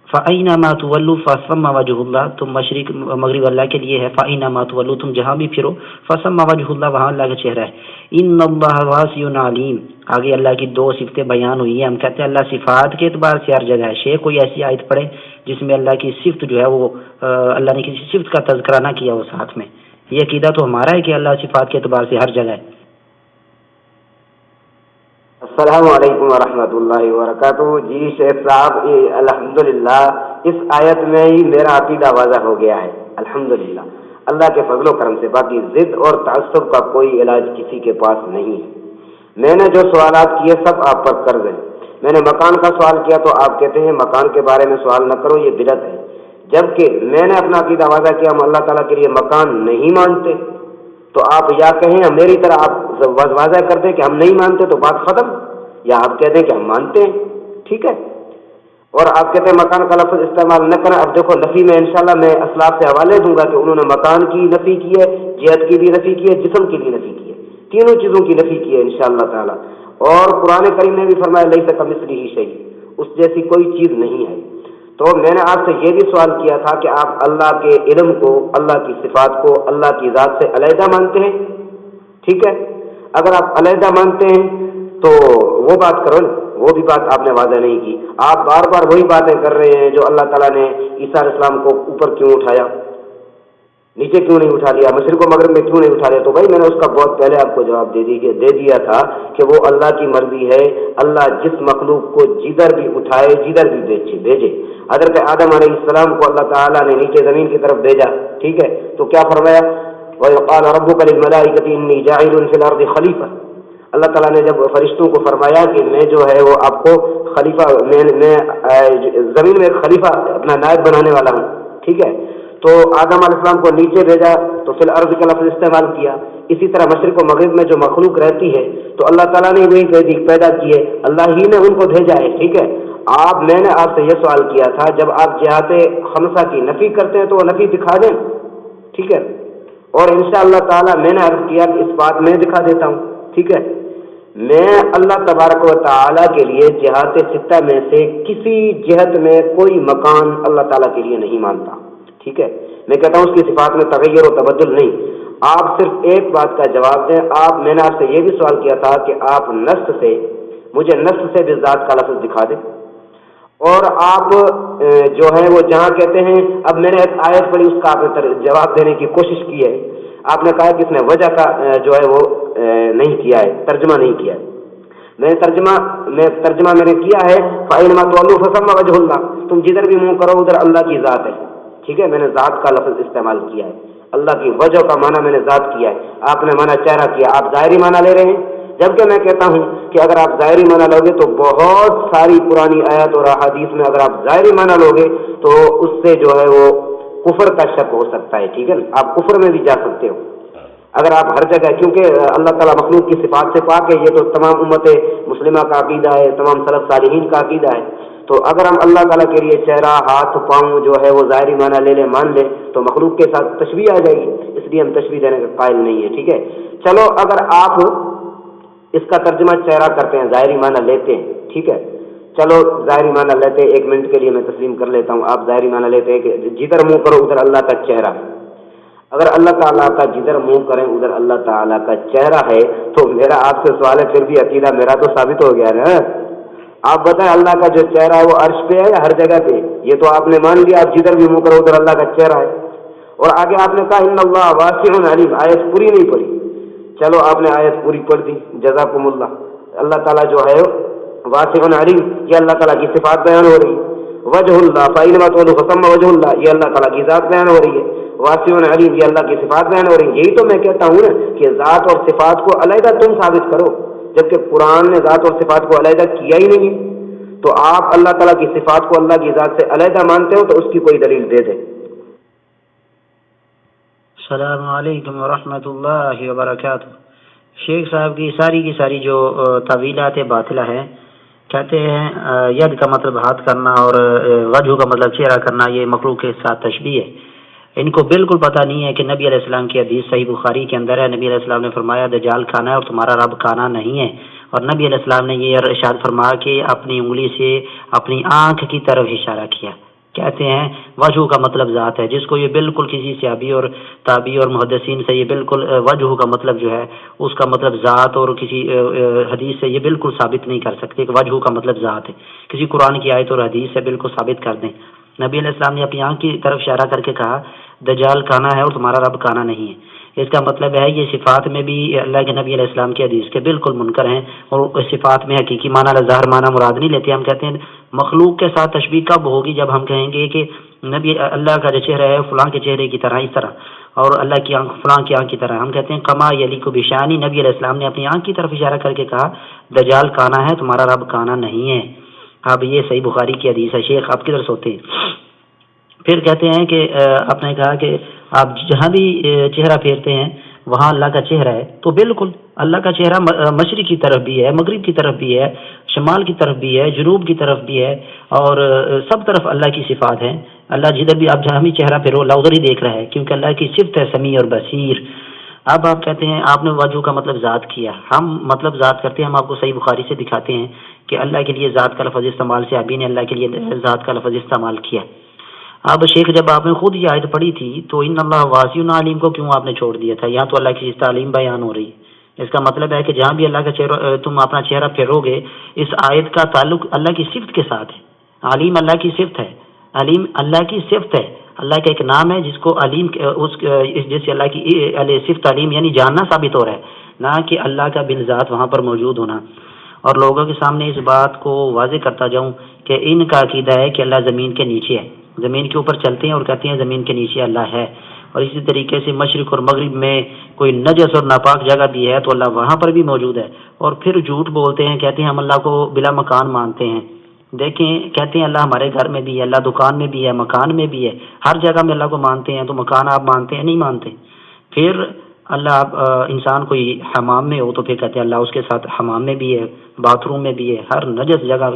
فَأَيْنَمَا تُوَلُّوا فَثَمَّ وَجْهُ اللَّهِ، تم مشرق مغرب اللہ کے لیے ہے، فَأَيْنَمَا تُوَلُّوا، تم جہاں بھی پھرو، فَثَمَّ وَجْهُ اللَّهِ، وہاں اللہ کا چہرہ ہے۔ إِنَّ اللَّهَ وَاسِعٌ عَلِيمٌ، آگے اللہ کی دو صفتیں بیان ہوئی ہیں۔ ہم کہتے ہیں اللہ صفات کے اعتبار سے ہر جگہ ہے، شیخ کوئی ایسی آیت پڑھے جس میں اللہ کی صفت جو ہے وہ اللہ نے کسی صفت کا تذکرہ نہ کیا ہو ساتھ میں۔ یہ عقیدہ تو ہمارا ہے کہ اللہ صفات کے اعتبار سے ہر جگہ ہے۔ السلام علیکم ورحمۃ اللہ وبرکاتہ۔ جی شیخ صاحب، الحمدللہ اس آیت میں ہی میرا عقیدہ واضح ہو گیا ہے، الحمدللہ اللہ کے فضل و کرم سے۔ باقی ضد اور تعصب کا کوئی علاج کسی کے پاس نہیں ہے۔ میں نے جو سوالات کیے سب آپ پر قرض ہیں۔ میں نے مکان کا سوال کیا تو آپ کہتے ہیں مکان کے بارے میں سوال نہ کرو، یہ بدعت ہے، جبکہ میں نے اپنا عقیدہ واضح کیا ہم اللہ تعالیٰ کے لیے مکان نہیں مانتے، تو آپ یا کہیں میری طرح آپ واضح کر دیں کہ ہم نہیں مانتے تو بات ختم، یا آپ کہہ دیں کہ ہم مانتے ہیں، ٹھیک ہے۔ اور آپ کہتے ہیں مکان کا لفظ استعمال نہ کریں۔ اب دیکھو نفی میں انشاءاللہ میں اسلاف سے حوالے دوں گا کہ انہوں نے مکان کی نفی کی ہے، جہت کی بھی نفی کی ہے، جسم کی بھی نفی کی ہے، تینوں چیزوں کی نفی کی ہے انشاءاللہ تعالی۔ اور قرآن کریم نے بھی فرمایا لیس کمثلہ شیء، اس جیسی کوئی چیز نہیں ہے۔ تو میں نے آپ سے یہ بھی سوال کیا تھا کہ آپ اللہ کے علم کو، اللہ کی صفات کو اللہ کی ذات سے علیحدہ مانتے ہیں، ٹھیک ہے۔ اگر آپ علیحدہ مانتے ہیں تو وہ بات کرو، وہ بھی بات آپ نے واضح نہیں کی۔ آپ بار بار وہی باتیں کر رہے ہیں جو اللہ تعالیٰ نے عیسیٰ علیہ السلام کو اوپر کیوں اٹھایا، نیچے کیوں نہیں اٹھا لیا، مشرق و مغرب میں کیوں نہیں اٹھا لیا؟ تو بھائی میں نے اس کا بہت پہلے آپ کو جواب دے دیا تھا کہ وہ اللہ کی مرضی ہے، اللہ جس مخلوق کو جدھر بھی اٹھائے جدھر بھی بھیجے۔ حضرت آدم علیہ السلام کو اللہ تعالیٰ نے نیچے زمین کی طرف بھیجا، ٹھیک ہے، تو کیا فرمایا وَقَالَ رَبُّكَ لِلْمَلَائِكَةِ إِنِّي جَاعِلٌ فِي الْأَرْضِ خَلِيفَةً، اللہ تعالیٰ نے جب فرشتوں کو فرمایا کہ میں جو ہے وہ آپ کو خلیفہ، میں زمین میں خلیفہ اپنا نائب بنانے والا ہوں، ٹھیک ہے، تو آدم علیہ السلام کو نیچے بھیجا تو فی الارض کا لفظ استعمال کیا۔ اسی طرح مشرق و مغرب میں جو مخلوق رہتی ہے تو اللہ تعالیٰ نے وہی پیدا کی ہے، اللہ ہی نے ان کو بھیجا ہے، ٹھیک ہے۔ میں نے آپ سے یہ سوال کیا تھا جب آپ جہات خمسہ کی نفی کرتے ہیں تو وہ نفی دکھا دیں، ٹھیک ہے، اور انشاءاللہ تعالیٰ میں نے عرض کیا کہ اس بات میں دکھا دیتا ہوں، ٹھیک ہے۔ میں اللہ تبارک و تعالیٰ کے لیے جہات ستہ میں سے کسی جہت میں کوئی مکان اللہ تعالیٰ کے لیے نہیں مانتا، ٹھیک ہے۔ میں کہتا ہوں اس کی صفات میں تغیر و تبدل نہیں۔ آپ صرف ایک بات کا جواب دیں۔ میں نے آپ سے یہ بھی سوال کیا تھا کہ آپ نص سے مجھے نص سے بھی ذات کا لفظ دکھا دیں، اور آپ جو ہے وہ جہاں کہتے ہیں، اب میں نے ایک آیت پڑھی، اس کا آپ نے جواب دینے کی کوشش کی ہے، آپ نے کہا کہ اس نے وجہ کا جو ہے وہ نہیں کیا ہے، ترجمہ نہیں کیا ہے۔ میں ترجمہ میں نے کیا ہے فَإِنَّمَا تُوَلُّوا فَثَمَّ وَجْهُ اللَّهِ، تم جدھر بھی منہ کرو ادھر اللہ کی ذات ہے، ٹھیک ہے، میں نے ذات کا لفظ استعمال کیا ہے، اللہ کی وجہ کا معنی میں نے ذات کیا ہے، آپ نے معنی چہرہ کیا، آپ ظاہری معنی لے رہے ہیں، جبکہ میں کہتا ہوں کہ اگر آپ ظاہری معنی لوگے تو بہت ساری پرانی آیات اور احادیث میں اگر آپ ظاہری معنی لوگے تو اس سے جو ہے وہ کفر کا شک ہو سکتا ہے، ٹھیک ہے، آپ کفر میں بھی جا سکتے ہو اگر آپ ہر جگہ، کیونکہ اللہ تعالیٰ مخلوق کی صفات سے پاک ہے، یہ تو تمام امت مسلمہ کا عقیدہ ہے، تمام سلف صالحین کا عقیدہ ہے، تو اگر ہم اللہ تعالیٰ کے لیے چہرہ، ہاتھ، پاؤں جو ہے وہ ظاہری معنی لے لیں، مان لیں، تو مخلوق کے ساتھ تشبیہ آ جائے گی، اس لیے ہم تشبیہ دینے کا قائل نہیں ہے، ٹھیک ہے۔ چلو اگر آپ اس کا ترجمہ چہرہ کرتے ہیں، ظاہری معنی لیتے ہیں، ٹھیک ہے، چلو ظاہری معنی لیتے ہیں، 1 منٹ کے لیے میں تسلیم کر لیتا ہوں، آپ ظاہری معنی لیتے ہیں کہ جدھر منہ کرو ادھر اللہ کا چہرہ ہے، اگر اللہ تعالیٰ کا جدھر منہ کریں ادھر اللہ تعالیٰ کا چہرہ ہے، تو میرا آپ سے سوال ہے، پھر بھی عقیدہ میرا تو ثابت ہو گیا نا، آپ بتائیں اللہ کا جو چہرہ ہے وہ عرش پہ ہے یا ہر جگہ پہ؟ یہ تو آپ نے مان لیا، آپ جدھر بھی منہ کرو ادھر اللہ کا چہرہ ہے، اور آگے آپ نے کہا ان اللہ واسع علیم، آیت پوری نہیں پڑھی، چلو آپ نے آیت پوری پڑھ دی، جزاکم اللہ، اللہ تعالیٰ جو ہے واسع علیم، یہ اللہ تعالیٰ کی صفات بیان ہو رہی ہے، وجہ اللہ فإنما تولوا فثم وجہ اللہ، یہ اللہ تعالیٰ کی ذات بیان ہو رہی ہے، واسع علیم یہ اللہ کی صفات بیان ہو رہی ہے، یہی تو میں کہتا ہوں نا کہ ذات اور صفات کو علیحدہ تم ثابت کرو، جبکہ قرآن نے ذات اور صفات کو علیحدہ کیا ہی نہیں ہے، تو آپ اللہ تعالیٰ کی صفات کو اللہ کی ذات سے علیحدہ مانتے ہو تو اس کی کوئی دلیل دے دیں۔ السلام علیکم ورحمۃ اللہ وبرکاتہ۔ شیخ صاحب کی ساری جو تعویلات باطلہ ہیں، کہتے ہیں ید کا مطلب ہاتھ کرنا اور وجہ کا مطلب چہرہ کرنا، یہ مخلوق کے ساتھ تشبیہ ہے۔ ان کو بالکل پتہ نہیں ہے کہ نبی علیہ السلام کی حدیث صحیح بخاری کے اندر ہے، نبی علیہ السلام نے فرمایا دجال کھانا ہے اور تمہارا رب کھانا نہیں ہے، اور نبی علیہ السلام نے یہ ارشاد فرمایا کہ اپنی انگلی سے اپنی آنکھ کی طرف اشارہ کیا۔ کہتے ہیں وجہ کا مطلب ذات ہے، جس کو یہ بالکل کسی صحابی اور تابعی اور محدثین سے یہ بالکل وجہ کا مطلب جو ہے اس کا مطلب ذات، اور کسی حدیث سے یہ بالکل ثابت نہیں کر سکتے کہ وجہ کا مطلب ذات ہے، کسی قرآن کی آیت اور حدیث سے بالکل ثابت کر دیں۔ نبی علیہ السلام نے اپنی آنکھ کی طرف اشارہ کر کے کہا دجال کھانا ہے اور تمہارا رب کھانا نہیں ہے۔ اس کا مطلب ہے یہ صفات میں بھی اللہ کے نبی علیہ السلام کی حدیث کے بالکل منکر ہیں، اور صفات میں حقیقی معنی ظاہر معنی مراد نہیں لیتے۔ ہم کہتے ہیں مخلوق کے ساتھ تشبیہ کب ہوگی؟ جب ہم کہیں گے کہ نبی اللہ کا جو چہرہ ہے فلاں کے چہرے کی طرح اس طرح، اور اللہ کی آنکھ فلاں کی آنکھ کی طرح۔ ہم کہتے ہیں کما یلیق بشانی، نبی علیہ السلام نے اپنی آنکھ کی طرف اشارہ کر کے کہا دجال کھانا ہے تمہارا رب کھانا نہیں ہے۔ اب یہ صحیح بخاری کی حدیث ہے۔ شیخ آپ کدھر سوتے ہیں؟ پھر کہتے ہیں کہ آپ نے کہا کہ آپ جہاں بھی چہرہ پھیرتے ہیں وہاں اللہ کا چہرہ ہے، تو بالکل اللہ کا چہرہ مشرق کی طرف بھی ہے، مغرب کی طرف بھی ہے، شمال کی طرف بھی ہے، جنوب کی طرف بھی ہے، اور سب طرف اللہ کی صفات ہیں۔ اللہ جدھر بھی آپ جہاں بھی چہرہ پھیرو اللہ ادھر ہی دیکھ رہا ہے، کیونکہ اللہ کی صفت ہے سمیع اور بصیر۔ اب آپ کہتے ہیں آپ نے وجہ کا مطلب ذات کیا، ہم مطلب ذات کرتے ہیں، ہم آپ کو صحیح بخاری سے دکھاتے ہیں کہ اللہ کے لیے ذات کا لفظ استعمال سے ابھی نے اللہ کے لیے ذات کا لفظ استعمال کیا۔ اب شیخ جب آپ نے خود یہ آیت پڑھی تھی تو ان اللہ واسع علیم کو کیوں آپ نے چھوڑ دیا تھا؟ یہاں تو اللہ کی تعلیم بیان ہو رہی ہے۔ اس کا مطلب ہے کہ جہاں بھی اللہ کا چہرہ تم اپنا چہرہ پھیرو گے، اس آیت کا تعلق اللہ کی صفت کے ساتھ ہے۔ علیم اللہ کی صفت ہے، علیم اللہ کی صفت ہے، اللہ کا ایک نام ہے جس کو علیم جیسے اللہ کی صفت علیم یعنی جاننا ثابت ہو رہا ہے، نہ کہ اللہ کا بالذات وہاں پر موجود ہونا۔ اور لوگوں کے سامنے اس بات کو واضح کرتا جاؤں کہ ان کا عقیدہ ہے کہ اللہ زمین کے نیچے ہے، زمین کے اوپر چلتے ہیں اور کہتے ہیں زمین کے نیچے اللہ ہے، اور اسی طریقے سے مشرق اور مغرب میں کوئی نجس اور ناپاک جگہ بھی ہے تو اللہ وہاں پر بھی موجود ہے، اور پھر جھوٹ بولتے ہیں، کہتے ہیں ہم اللہ کو بلا مکان مانتے ہیں۔ دیکھیں کہتے ہیں اللہ ہمارے گھر میں بھی ہے، اللہ دکان میں بھی ہے، مکان میں بھی ہے، ہر جگہ میں اللہ کو مانتے ہیں، تو مکان آپ مانتے ہیں؟ نہیں مانتے۔ پھر اللہ انسان کوئی حمام میں ہو تو پھر کہتے ہیں اللہ اس کے ساتھ حمام میں بھی ہے، باتھ روم میں بھی ہے، ہر نجس جگہ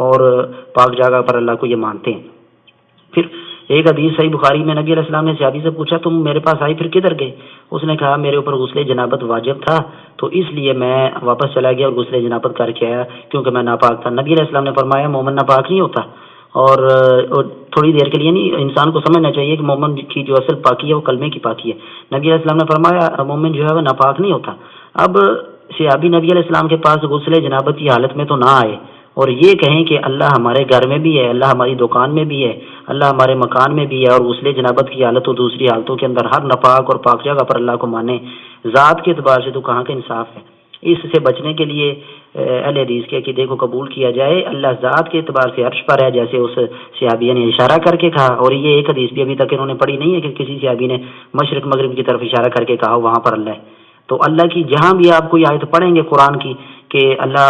اور پاک جگہ پر اللہ کو یہ مانتے ہیں۔ پھر ایک حدیث صحیح بخاری میں نبی علیہ السلام نے صحابی سے پوچھا تم میرے پاس آئی پھر کدھر گئے؟ اس نے کہا میرے اوپر غسل جنابت واجب تھا تو اس لیے میں واپس چلا گیا اور غسل جنابت کر کے آیا کیونکہ میں ناپاک تھا۔ نبی علیہ السلام نے فرمایا مومن ناپاک نہیں ہوتا، اور تھوڑی دیر کے لیے نہیں، انسان کو سمجھنا چاہیے کہ مومن کی جو اصل پاکی ہے وہ کلمے کی پاکی ہے۔ نبی علیہ السلام نے فرمایا مومن جو ہے وہ ناپاک نہیں ہوتا۔ اب صحابی نبی علیہ السلام کے پاس غسل جنابت کی حالت میں تو نہ آئے، اور یہ کہیں کہ اللہ ہمارے گھر میں بھی ہے، اللہ ہماری دکان میں بھی ہے، اللہ ہمارے مکان میں بھی ہے، اور غسل جنابت کی حالت اور دوسری حالتوں کے اندر ہر ناپاک اور پاک جگہ پر اللہ کو مانے، ذات کے اعتبار سے تو کہاں کا انصاف ہے؟ اس سے بچنے کے لیے اہل حدیث کے عقیدے کو قبول کیا جائے، اللہ ذات کے اعتبار سے عرش پر ہے، جیسے اس صحابیہ نے اشارہ کر کے کہا، اور یہ ایک حدیث بھی ابھی تک انہوں نے پڑھی نہیں ہے کہ کسی صحابی نے مشرق مغرب کی طرف اشارہ کر کے کہا وہاں پر اللہ ہے۔ تو اللہ کی جہاں بھی آپ کوئی آیت پڑھیں گے قرآن کی کہ اللہ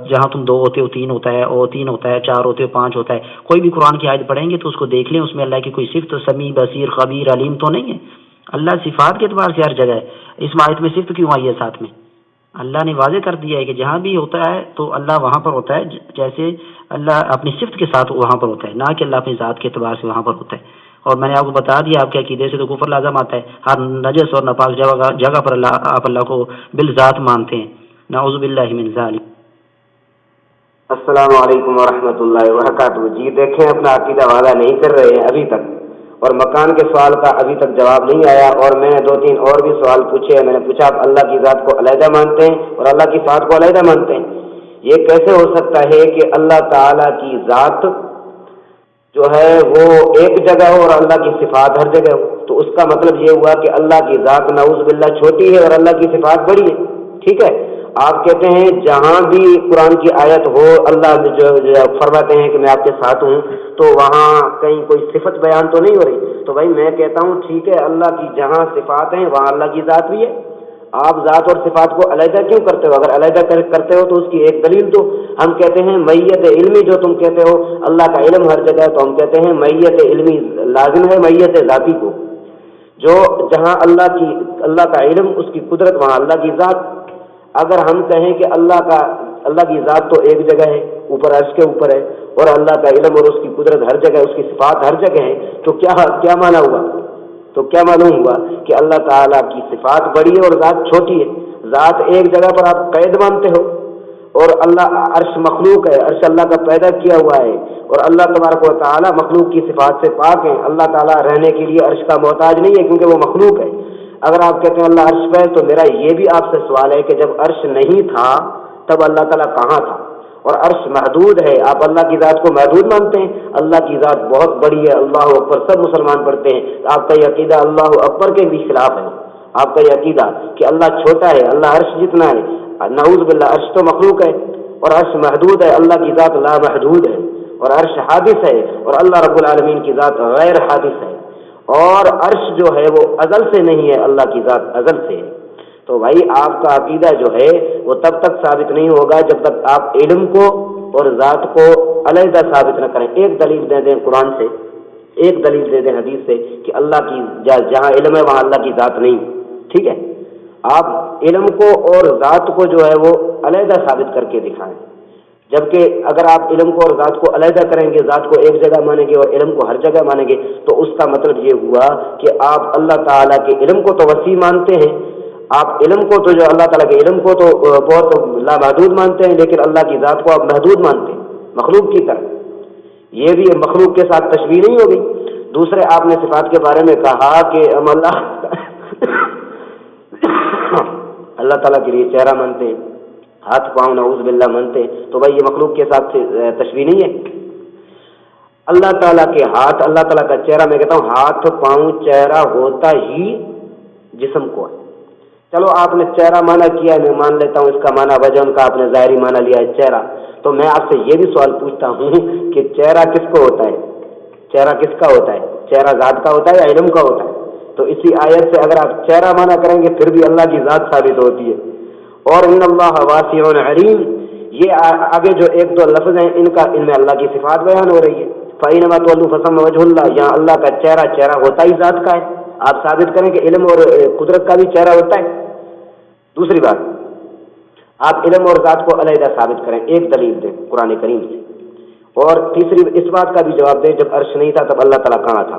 جہاں تم دو ہوتے ہو تین ہوتا ہے، اور تین ہوتا ہے، چار ہوتے ہو پانچ ہوتا ہے، کوئی بھی قرآن کی آیت پڑھیں گے تو اس کو دیکھ لیں، اس میں اللہ کی کوئی صفت سمیع بصیر خبیر علیم تو نہیں ہے۔ اللہ صفات کے اعتبار سے ہر جگہ ہے، اس آیت میں صفت کیوں آئی ہے ساتھ میں؟ اللہ نے واضح کر دیا ہے کہ جہاں بھی ہوتا ہے تو اللہ وہاں پر ہوتا ہے، جیسے اللہ اپنی صفت کے ساتھ وہاں پر ہوتا ہے، نہ کہ اللہ اپنی ذات کے اعتبار سے وہاں پر ہوتا ہے۔ اور میں نے آپ کو بتا دیا آپ کے عقیدے سے تو کفر لازم آتا ہے، ہر نجس اور ناپاک جگہ پر آپ اللہ کو بالذات مانتے ہیں، نعوذ باللہ من ذالک۔ السلام علیکم ورحمۃ اللہ وبرکاتہ۔ جی دیکھیں اپنا عقیدہ وعدہ نہیں کر رہے ہیں ابھی تک، اور مکان کے سوال کا ابھی تک جواب نہیں آیا، اور میں نے 2-3 اور بھی سوال پوچھے ہیں۔ میں نے پوچھا آپ اللہ کی ذات کو علیحدہ مانتے ہیں اور اللہ کی صفات کو علیحدہ مانتے ہیں، یہ کیسے ہو سکتا ہے کہ اللہ تعالیٰ کی ذات جو ہے وہ ایک جگہ ہو اور اللہ کی صفات ہر جگہ ہو؟ تو اس کا مطلب یہ ہوا کہ اللہ کی ذات نعوذ باللہ چھوٹی ہے اور اللہ کی صفات بڑی ہے، ٹھیک ہے؟ آپ کہتے ہیں جہاں بھی قرآن کی آیت ہو اللہ جو فرماتے ہیں کہ میں آپ کے ساتھ ہوں، تو وہاں کہیں کوئی صفت بیان تو نہیں ہو رہی؟ تو بھائی میں کہتا ہوں ٹھیک ہے، اللہ کی جہاں صفات ہیں وہاں اللہ کی ذات بھی ہے، آپ ذات اور صفات کو علیحدہ کیوں کرتے ہو؟ اگر علیحدہ کرتے ہو تو اس کی ایک دلیل دو۔ ہم کہتے ہیں میت علمی، جو تم کہتے ہو اللہ کا علم ہر جگہ ہے، تو ہم کہتے ہیں میت علمی لازم ہے میت ذاتی کو، جو جہاں اللہ کا علم اس کی قدرت وہاں اللہ کی ذات۔ اگر ہم کہیں کہ اللہ کی ذات تو ایک جگہ ہے، اوپر عرش کے اوپر ہے، اور اللہ کا علم اور اس کی قدرت ہر جگہ، اس کی صفات ہر جگہ ہے، تو کیا مانا ہوا؟ تو کیا معلوم ہوا کہ اللہ تعالیٰ کی صفات بڑی ہے اور ذات چھوٹی ہے؟ ذات ایک جگہ پر آپ قید مانتے ہو، اور اللہ عرش مخلوق ہے، عرش اللہ کا پیدا کیا ہوا ہے، اور اللہ تبارک و تعالیٰ مخلوق کی صفات سے پاک ہیں۔ اللہ تعالیٰ رہنے کے لیے عرش کا محتاج نہیں ہے کیونکہ وہ مخلوق ہے۔ اگر آپ کہتے ہیں اللہ عرش پہ ہے، تو میرا یہ بھی آپ سے سوال ہے کہ جب عرش نہیں تھا تب اللہ تعالیٰ کہاں تھا؟ اور عرش محدود ہے، آپ اللہ کی ذات کو محدود مانتے ہیں؟ اللہ کی ذات بہت بڑی ہے، اللہ اکبر سب مسلمان پڑھتے ہیں۔ آپ کا یہ عقیدہ اللہ اکبر کے بھی خلاف ہے، آپ کا یہ عقیدہ کہ اللہ چھوٹا ہے، اللہ عرش جتنا ہے، نعوذ باللہ، عرش تو مخلوق ہے اور عرش محدود ہے، اللہ کی ذات لا محدود ہے، اور عرش حادث ہے، اور اللہ رب العالمین کی ذات غیر حادث ہے، اور عرش جو ہے وہ ازل سے نہیں ہے، اللہ کی ذات ازل سے ہے۔ تو بھائی آپ کا عقیدہ جو ہے وہ تب تک ثابت نہیں ہوگا جب تک آپ علم کو اور ذات کو علیحدہ ثابت نہ کریں۔ ایک دلیل دے دیں قرآن سے، ایک دلیل دے دیں حدیث سے کہ اللہ کی جہاں علم ہے وہاں اللہ کی ذات نہیں، ٹھیک ہے؟ آپ علم کو اور ذات کو جو ہے وہ علیحدہ ثابت کر کے دکھائیں، جبکہ اگر آپ علم کو اور ذات کو علیحدہ کریں گے، ذات کو ایک جگہ مانیں گے اور علم کو ہر جگہ مانیں گے، تو اس کا مطلب یہ ہوا کہ آپ اللہ تعالیٰ کے علم کو تو وسیع مانتے ہیں، آپ علم کو تو جو اللہ تعالیٰ کے علم کو تو بہت لامحدود مانتے ہیں، لیکن اللہ کی ذات کو آپ محدود مانتے ہیں مخلوق کی طرح۔ یہ بھی مخلوق کے ساتھ تشبیہ نہیں ہوگی؟ دوسرے آپ نے صفات کے بارے میں کہا کہ ہم اللہ تعالیٰ کے لیے چہرہ مانتے ہیں، ہاتھ پاؤں نعوذ باللہ مانتے ہیں، تو بھائی یہ مخلوق کے ساتھ تشبیہ نہیں ہے؟ اللہ تعالیٰ کے ہاتھ، اللہ تعالیٰ کا چہرہ، میں کہتا ہوں ہاتھ پاؤں چہرہ ہوتا ہی جسم کو ہے۔ چلو آپ نے چہرہ مانا کیا ہے، میں مان لیتا ہوں اس کا مانا وجن کا آپ نے ظاہری مانا لیا ہے چہرہ، تو میں آپ سے یہ بھی سوال پوچھتا ہوں کہ چہرہ کس کو ہوتا ہے؟ چہرہ کس کا ہوتا ہے؟ چہرہ ذات کا ہوتا ہے یا علم کا ہوتا ہے؟ تو اسی آیت سے اگر آپ چہرہ مانا کریں گے پھر بھی اللہ کی ذات ثابت ہوتی ہے۔ اور ان اللہ واسع علیم، یہ آگے جو ایک دو لفظ ہیں ان میں اللہ کی صفات بیان ہو رہی ہے۔ فَإِنَّمَا تُوَلُّوا فَثَمَّ وَجْهُ اللَّهِ، یہاں اللہ کا چہرہ ہوتا ہی ذات کا ہے، آپ ثابت کریں کہ علم اور قدرت کا بھی چہرہ ہوتا ہے۔ دوسری بات، آپ علم اور ذات کو علیحدہ ثابت کریں، ایک دلیل دیں قرآن کریم سے۔ اور تیسری اس بات کا بھی جواب دیں جب عرش نہیں تھا تب اللہ تعالیٰ کہاں تھا۔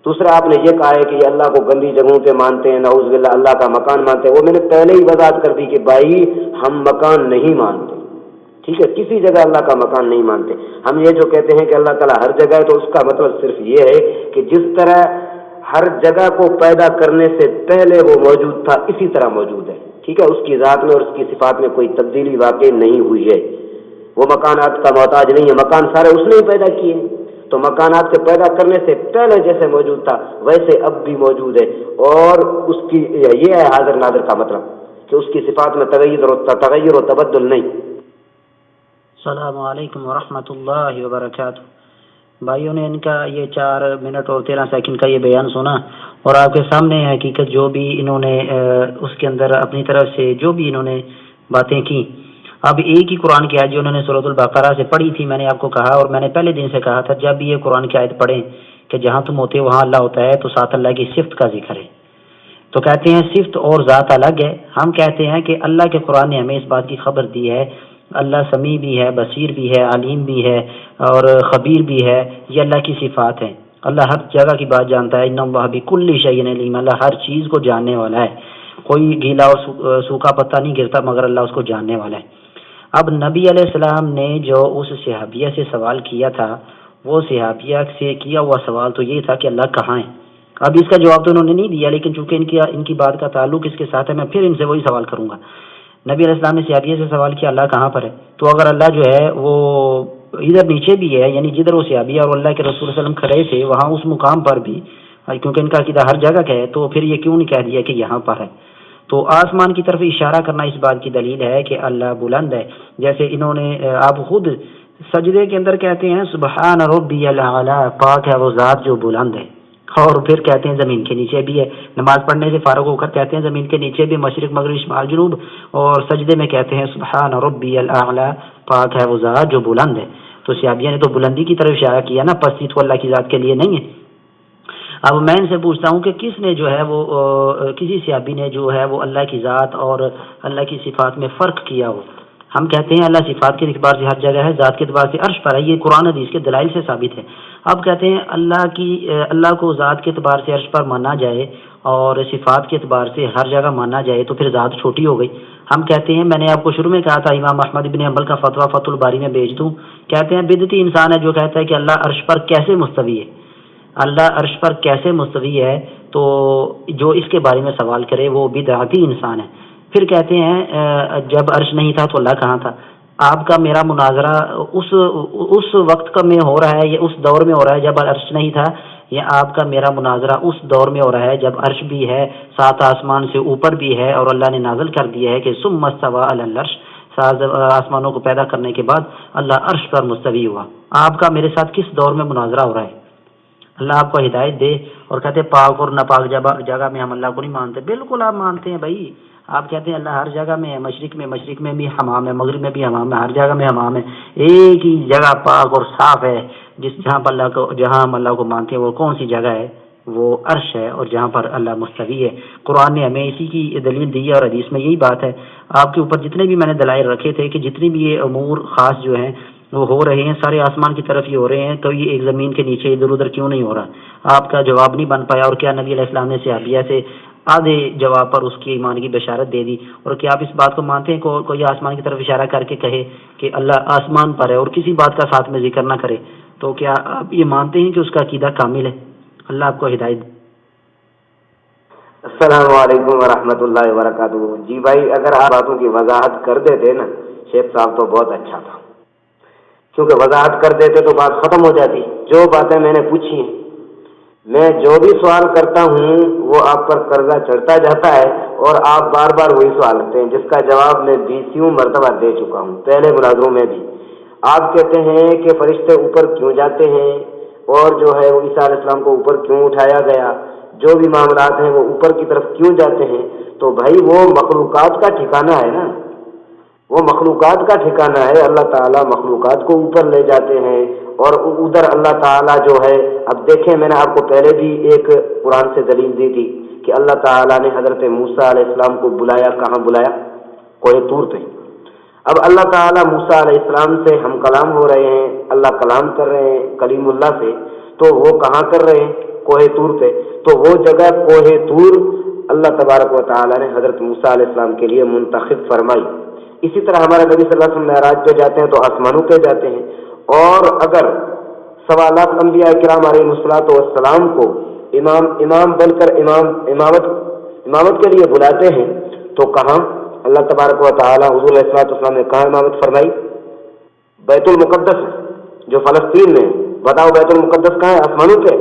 دوسرا آپ نے یہ کہا ہے کہ یہ اللہ کو گندی جگہوں پہ مانتے ہیں، نعوذ باللہ اللہ کا مکان مانتے ہیں، وہ میں نے پہلے ہی وضاحت کر دی کہ بھائی ہم مکان نہیں مانتے، ٹھیک ہے؟ کسی جگہ اللہ کا مکان نہیں مانتے۔ ہم یہ جو کہتے ہیں کہ اللہ تعالیٰ ہر جگہ ہے، تو اس کا مطلب صرف یہ ہے کہ جس طرح ہر جگہ کو پیدا کرنے سے پہلے وہ موجود تھا اسی طرح موجود ہے، ٹھیک ہے؟ اس کی ذات میں اور اس کی صفات میں کوئی تبدیلی واقع نہیں ہوئی ہے۔ وہ مکانات کا محتاج نہیں ہے، مکان سارے اس نے ہی پیدا کیے ہیں، تو مکانات کے پیدا کرنے سے پہلے جیسے موجود تھا ویسے اب بھی موجود ہے، اور اس کی یہ ہے حاضر ناظر کا مطلب کہ اس کی صفات میں تغیر و تبدل نہیں۔ السلام علیکم ورحمۃ اللہ وبرکاتہ۔ بھائیوں نے ان کا یہ 4 منٹ اور 13 سیکنڈ کا یہ بیان سنا، اور آپ کے سامنے حقیقت جو بھی انہوں نے اس کے اندر اپنی طرف سے جو بھی انہوں نے باتیں کی، اب ایک ہی قرآن کی آیت جو انہوں نے سورۃ البقرہ سے پڑھی تھی، میں نے آپ کو کہا اور میں نے پہلے دن سے کہا تھا جب بھی یہ قرآن کی آیت پڑھیں کہ جہاں تم ہوتے وہاں اللہ ہوتا ہے تو ساتھ اللہ کی صفت کا ذکر ہے، تو کہتے ہیں صفت اور ذات الگ ہے۔ ہم کہتے ہیں کہ اللہ کے قرآن نے ہمیں اس بات کی خبر دی ہے، اللہ سمیع بھی ہے، بصیر بھی ہے، علیم بھی ہے اور خبیر بھی ہے، یہ اللہ کی صفات ہیں۔ اللہ ہر جگہ کی بات جانتا ہے، ان اللہ بکل شیء علیم، اللہ ہر چیز کو جاننے والا ہے، کوئی گیلا اور سوکھا پتا نہیں گرتا مگر اللہ اس کو جاننے والا ہے۔ اب نبی علیہ السلام نے جو اس صحابیہ سے سوال کیا تھا، وہ صحابیہ سے کیا ہوا سوال تو یہ تھا کہ اللہ کہاں ہے۔ اب اس کا جواب تو انہوں نے نہیں دیا، لیکن چونکہ ان کی بات کا تعلق اس کے ساتھ ہے، میں پھر ان سے وہی سوال کروں گا۔ نبی علیہ السلام نے صحابیہ سے سوال کیا اللہ کہاں پر ہے، تو اگر اللہ جو ہے وہ ادھر نیچے بھی ہے، یعنی جدھر وہ صحابیہ اور اللہ کے رسول صلی اللہ علیہ وسلم کھڑے تھے وہاں اس مقام پر بھی، کیونکہ ان کا عقیدہ ہر جگہ کا ہے، تو پھر یہ کیوں نہیں کہہ دیا کہ یہاں پر ہے۔ تو آسمان کی طرف اشارہ کرنا اس بات کی دلیل ہے کہ اللہ بلند ہے، جیسے انہوں نے آپ خود سجدے کے اندر کہتے ہیں سبحان ربی الاعلی، پاک ہے وہ ذات جو بلند ہے، اور پھر کہتے ہیں زمین کے نیچے بھی ہے، نماز پڑھنے سے فارغ ہو کر کہتے ہیں زمین کے نیچے بھی، مشرق مغرب شمال جنوب، اور سجدے میں کہتے ہیں سبحان ربی الاعلی، پاک ہے وہ ذات جو بلند ہے۔ تو صحابیہ نے تو بلندی کی طرف اشارہ کیا نا، پستی تو اللہ کی ذات کے لیے نہیں ہے۔ اب میں ان سے پوچھتا ہوں کہ کس نے جو ہے وہ کسی صحابی نے جو ہے وہ اللہ کی ذات اور اللہ کی صفات میں فرق کیا ہو۔ ہم کہتے ہیں اللہ صفات کے اعتبار سے ہر جگہ ہے، ذات کے اعتبار سے عرش پر ہے، یہ قرآن حدیث کے دلائل سے ثابت ہے۔ اب کہتے ہیں اللہ کو ذات کے اعتبار سے عرش پر مانا جائے اور صفات کے اعتبار سے ہر جگہ مانا جائے تو پھر ذات چھوٹی ہو گئی۔ ہم کہتے ہیں، میں نے آپ کو شروع میں کہا تھا امام احمد بن حنبل کا فتویٰ فتح الباری میں بھیج دوں، کہتے ہیں بدعتی انسان ہے جو کہتا ہے کہ اللہ عرش پر کیسے مستوی ہے، اللہ عرش پر کیسے مستوی ہے، تو جو اس کے بارے میں سوال کرے وہ بدعتی انسان ہے۔ پھر کہتے ہیں جب عرش نہیں تھا تو اللہ کہاں تھا۔ آپ کا میرا مناظرہ اس وقت کا میں ہو رہا ہے یا اس دور میں ہو رہا ہے جب عرش نہیں تھا، یا آپ کا میرا مناظرہ اس دور میں ہو رہا ہے جب عرش بھی ہے، 7 آسمان سے اوپر بھی ہے، اور اللہ نے نازل کر دیا ہے کہ ثم استوى علی العرش، 7 آسمانوں کو پیدا کرنے کے بعد اللہ عرش پر مستوی ہوا۔ آپ کا میرے ساتھ کس دور میں مناظرہ ہو رہا ہے؟ اللہ آپ کو ہدایت دے۔ اور کہتے ہیں پاک اور ناپاک جگہ میں ہم اللہ کو نہیں مانتے۔ بالکل آپ مانتے ہیں بھائی، آپ کہتے ہیں اللہ ہر جگہ میں ہے، مشرق میں بھی حمام ہے، مغرب میں بھی حمام ہے، ہر جگہ میں حمام ہے، ایک ہی جگہ پاک اور صاف ہے جہاں ہم اللہ کو مانتے ہیں، وہ کون سی جگہ ہے؟ وہ عرش ہے، اور جہاں پر اللہ مستوی ہے۔ قرآن نے ہمیں اسی کی دلیل دی ہے، اور حدیث میں یہی بات ہے۔ آپ کے اوپر جتنے بھی میں نے دلائل رکھے تھے کہ جتنی بھی یہ امور خاص جو ہیں وہ ہو رہے ہیں سارے آسمان کی طرف ہی ہو رہے ہیں، تو یہ ایک زمین کے نیچے ادھر ادھر کیوں نہیں ہو رہا؟ آپ کا جواب نہیں بن پایا، اور کیا نبی علیہ السلام نے صحابیہ سے آدھے جواب پر اس کی ایمان کی بشارت دے دی؟ اور کیا آپ اس بات کو مانتے ہیں کوئی آسمان کی طرف اشارہ کر کے کہے کہ اللہ آسمان پر ہے اور کسی بات کا ساتھ میں ذکر نہ کرے، تو کیا آپ یہ مانتے ہیں کہ اس کا عقیدہ کامل ہے؟ اللہ آپ کو ہدایت دے۔ السلام علیکم ورحمۃ اللہ وبرکاتہ۔ جی بھائی، اگر آپ باتوں کی وضاحت کر دیتے نا شیخ صاحب تو بہت اچھا تھا، کیونکہ وضاحت کر دیتے تو بات ختم ہو جاتی۔ جو باتیں میں نے پوچھی ہیں، میں جو بھی سوال کرتا ہوں وہ آپ پر قرضہ چڑھتا جاتا ہے، اور آپ بار بار وہی سوال کرتے ہیں جس کا جواب میں 20 مرتبہ دے چکا ہوں پہلے مناظروں میں بھی۔ آپ کہتے ہیں کہ فرشتے اوپر کیوں جاتے ہیں، اور جو ہے وہ عیسیٰ علیہ السلام کو اوپر کیوں اٹھایا گیا، جو بھی معاملات ہیں وہ اوپر کی طرف کیوں جاتے ہیں؟ تو بھائی وہ مخلوقات کا ٹھکانہ ہے نا، وہ مخلوقات کا ٹھکانہ ہے۔ اللہ تعالیٰ مخلوقات کو اوپر لے جاتے ہیں، اور ادھر اللہ تعالیٰ جو ہے، اب دیکھیں میں نے آپ کو پہلے بھی ایک قرآن سے دلیل دی تھی کہ اللہ تعالیٰ نے حضرت موسیٰ علیہ السلام کو بلایا، کہاں بلایا؟ کوہ طور پہ۔ اب اللہ تعالیٰ موسیٰ علیہ السلام سے ہم کلام ہو رہے ہیں، اللہ کلام کر رہے ہیں کلیم اللہ سے، تو وہ کہاں کر رہے ہیں؟ کوہ طور پہ۔ تو وہ جگہ کوہ طور اللہ تبارک و تعالیٰ نے حضرت موسیٰ علیہ السلام کے لیے منتخب فرمائی۔ اسی طرح ہمارے نبی صلی اللہ علیہ وسلم معراج پہ جاتے ہیں تو آسمانوں پہ جاتے ہیں، اور اگر 1.25 لاکھ انبیاء کرام علیہ الصلوۃ والسلام کو امام بن کر امامت کے لیے بلاتے ہیں تو کہاں اللہ تبارک و تعالیٰ حضور علیہ الصلوۃ والسلام نے کہاں امامت فرمائی؟ بیت المقدس جو فلسطین میں، بتاؤ بیت المقدس کہاں ہے؟ آسمانوں پہ۔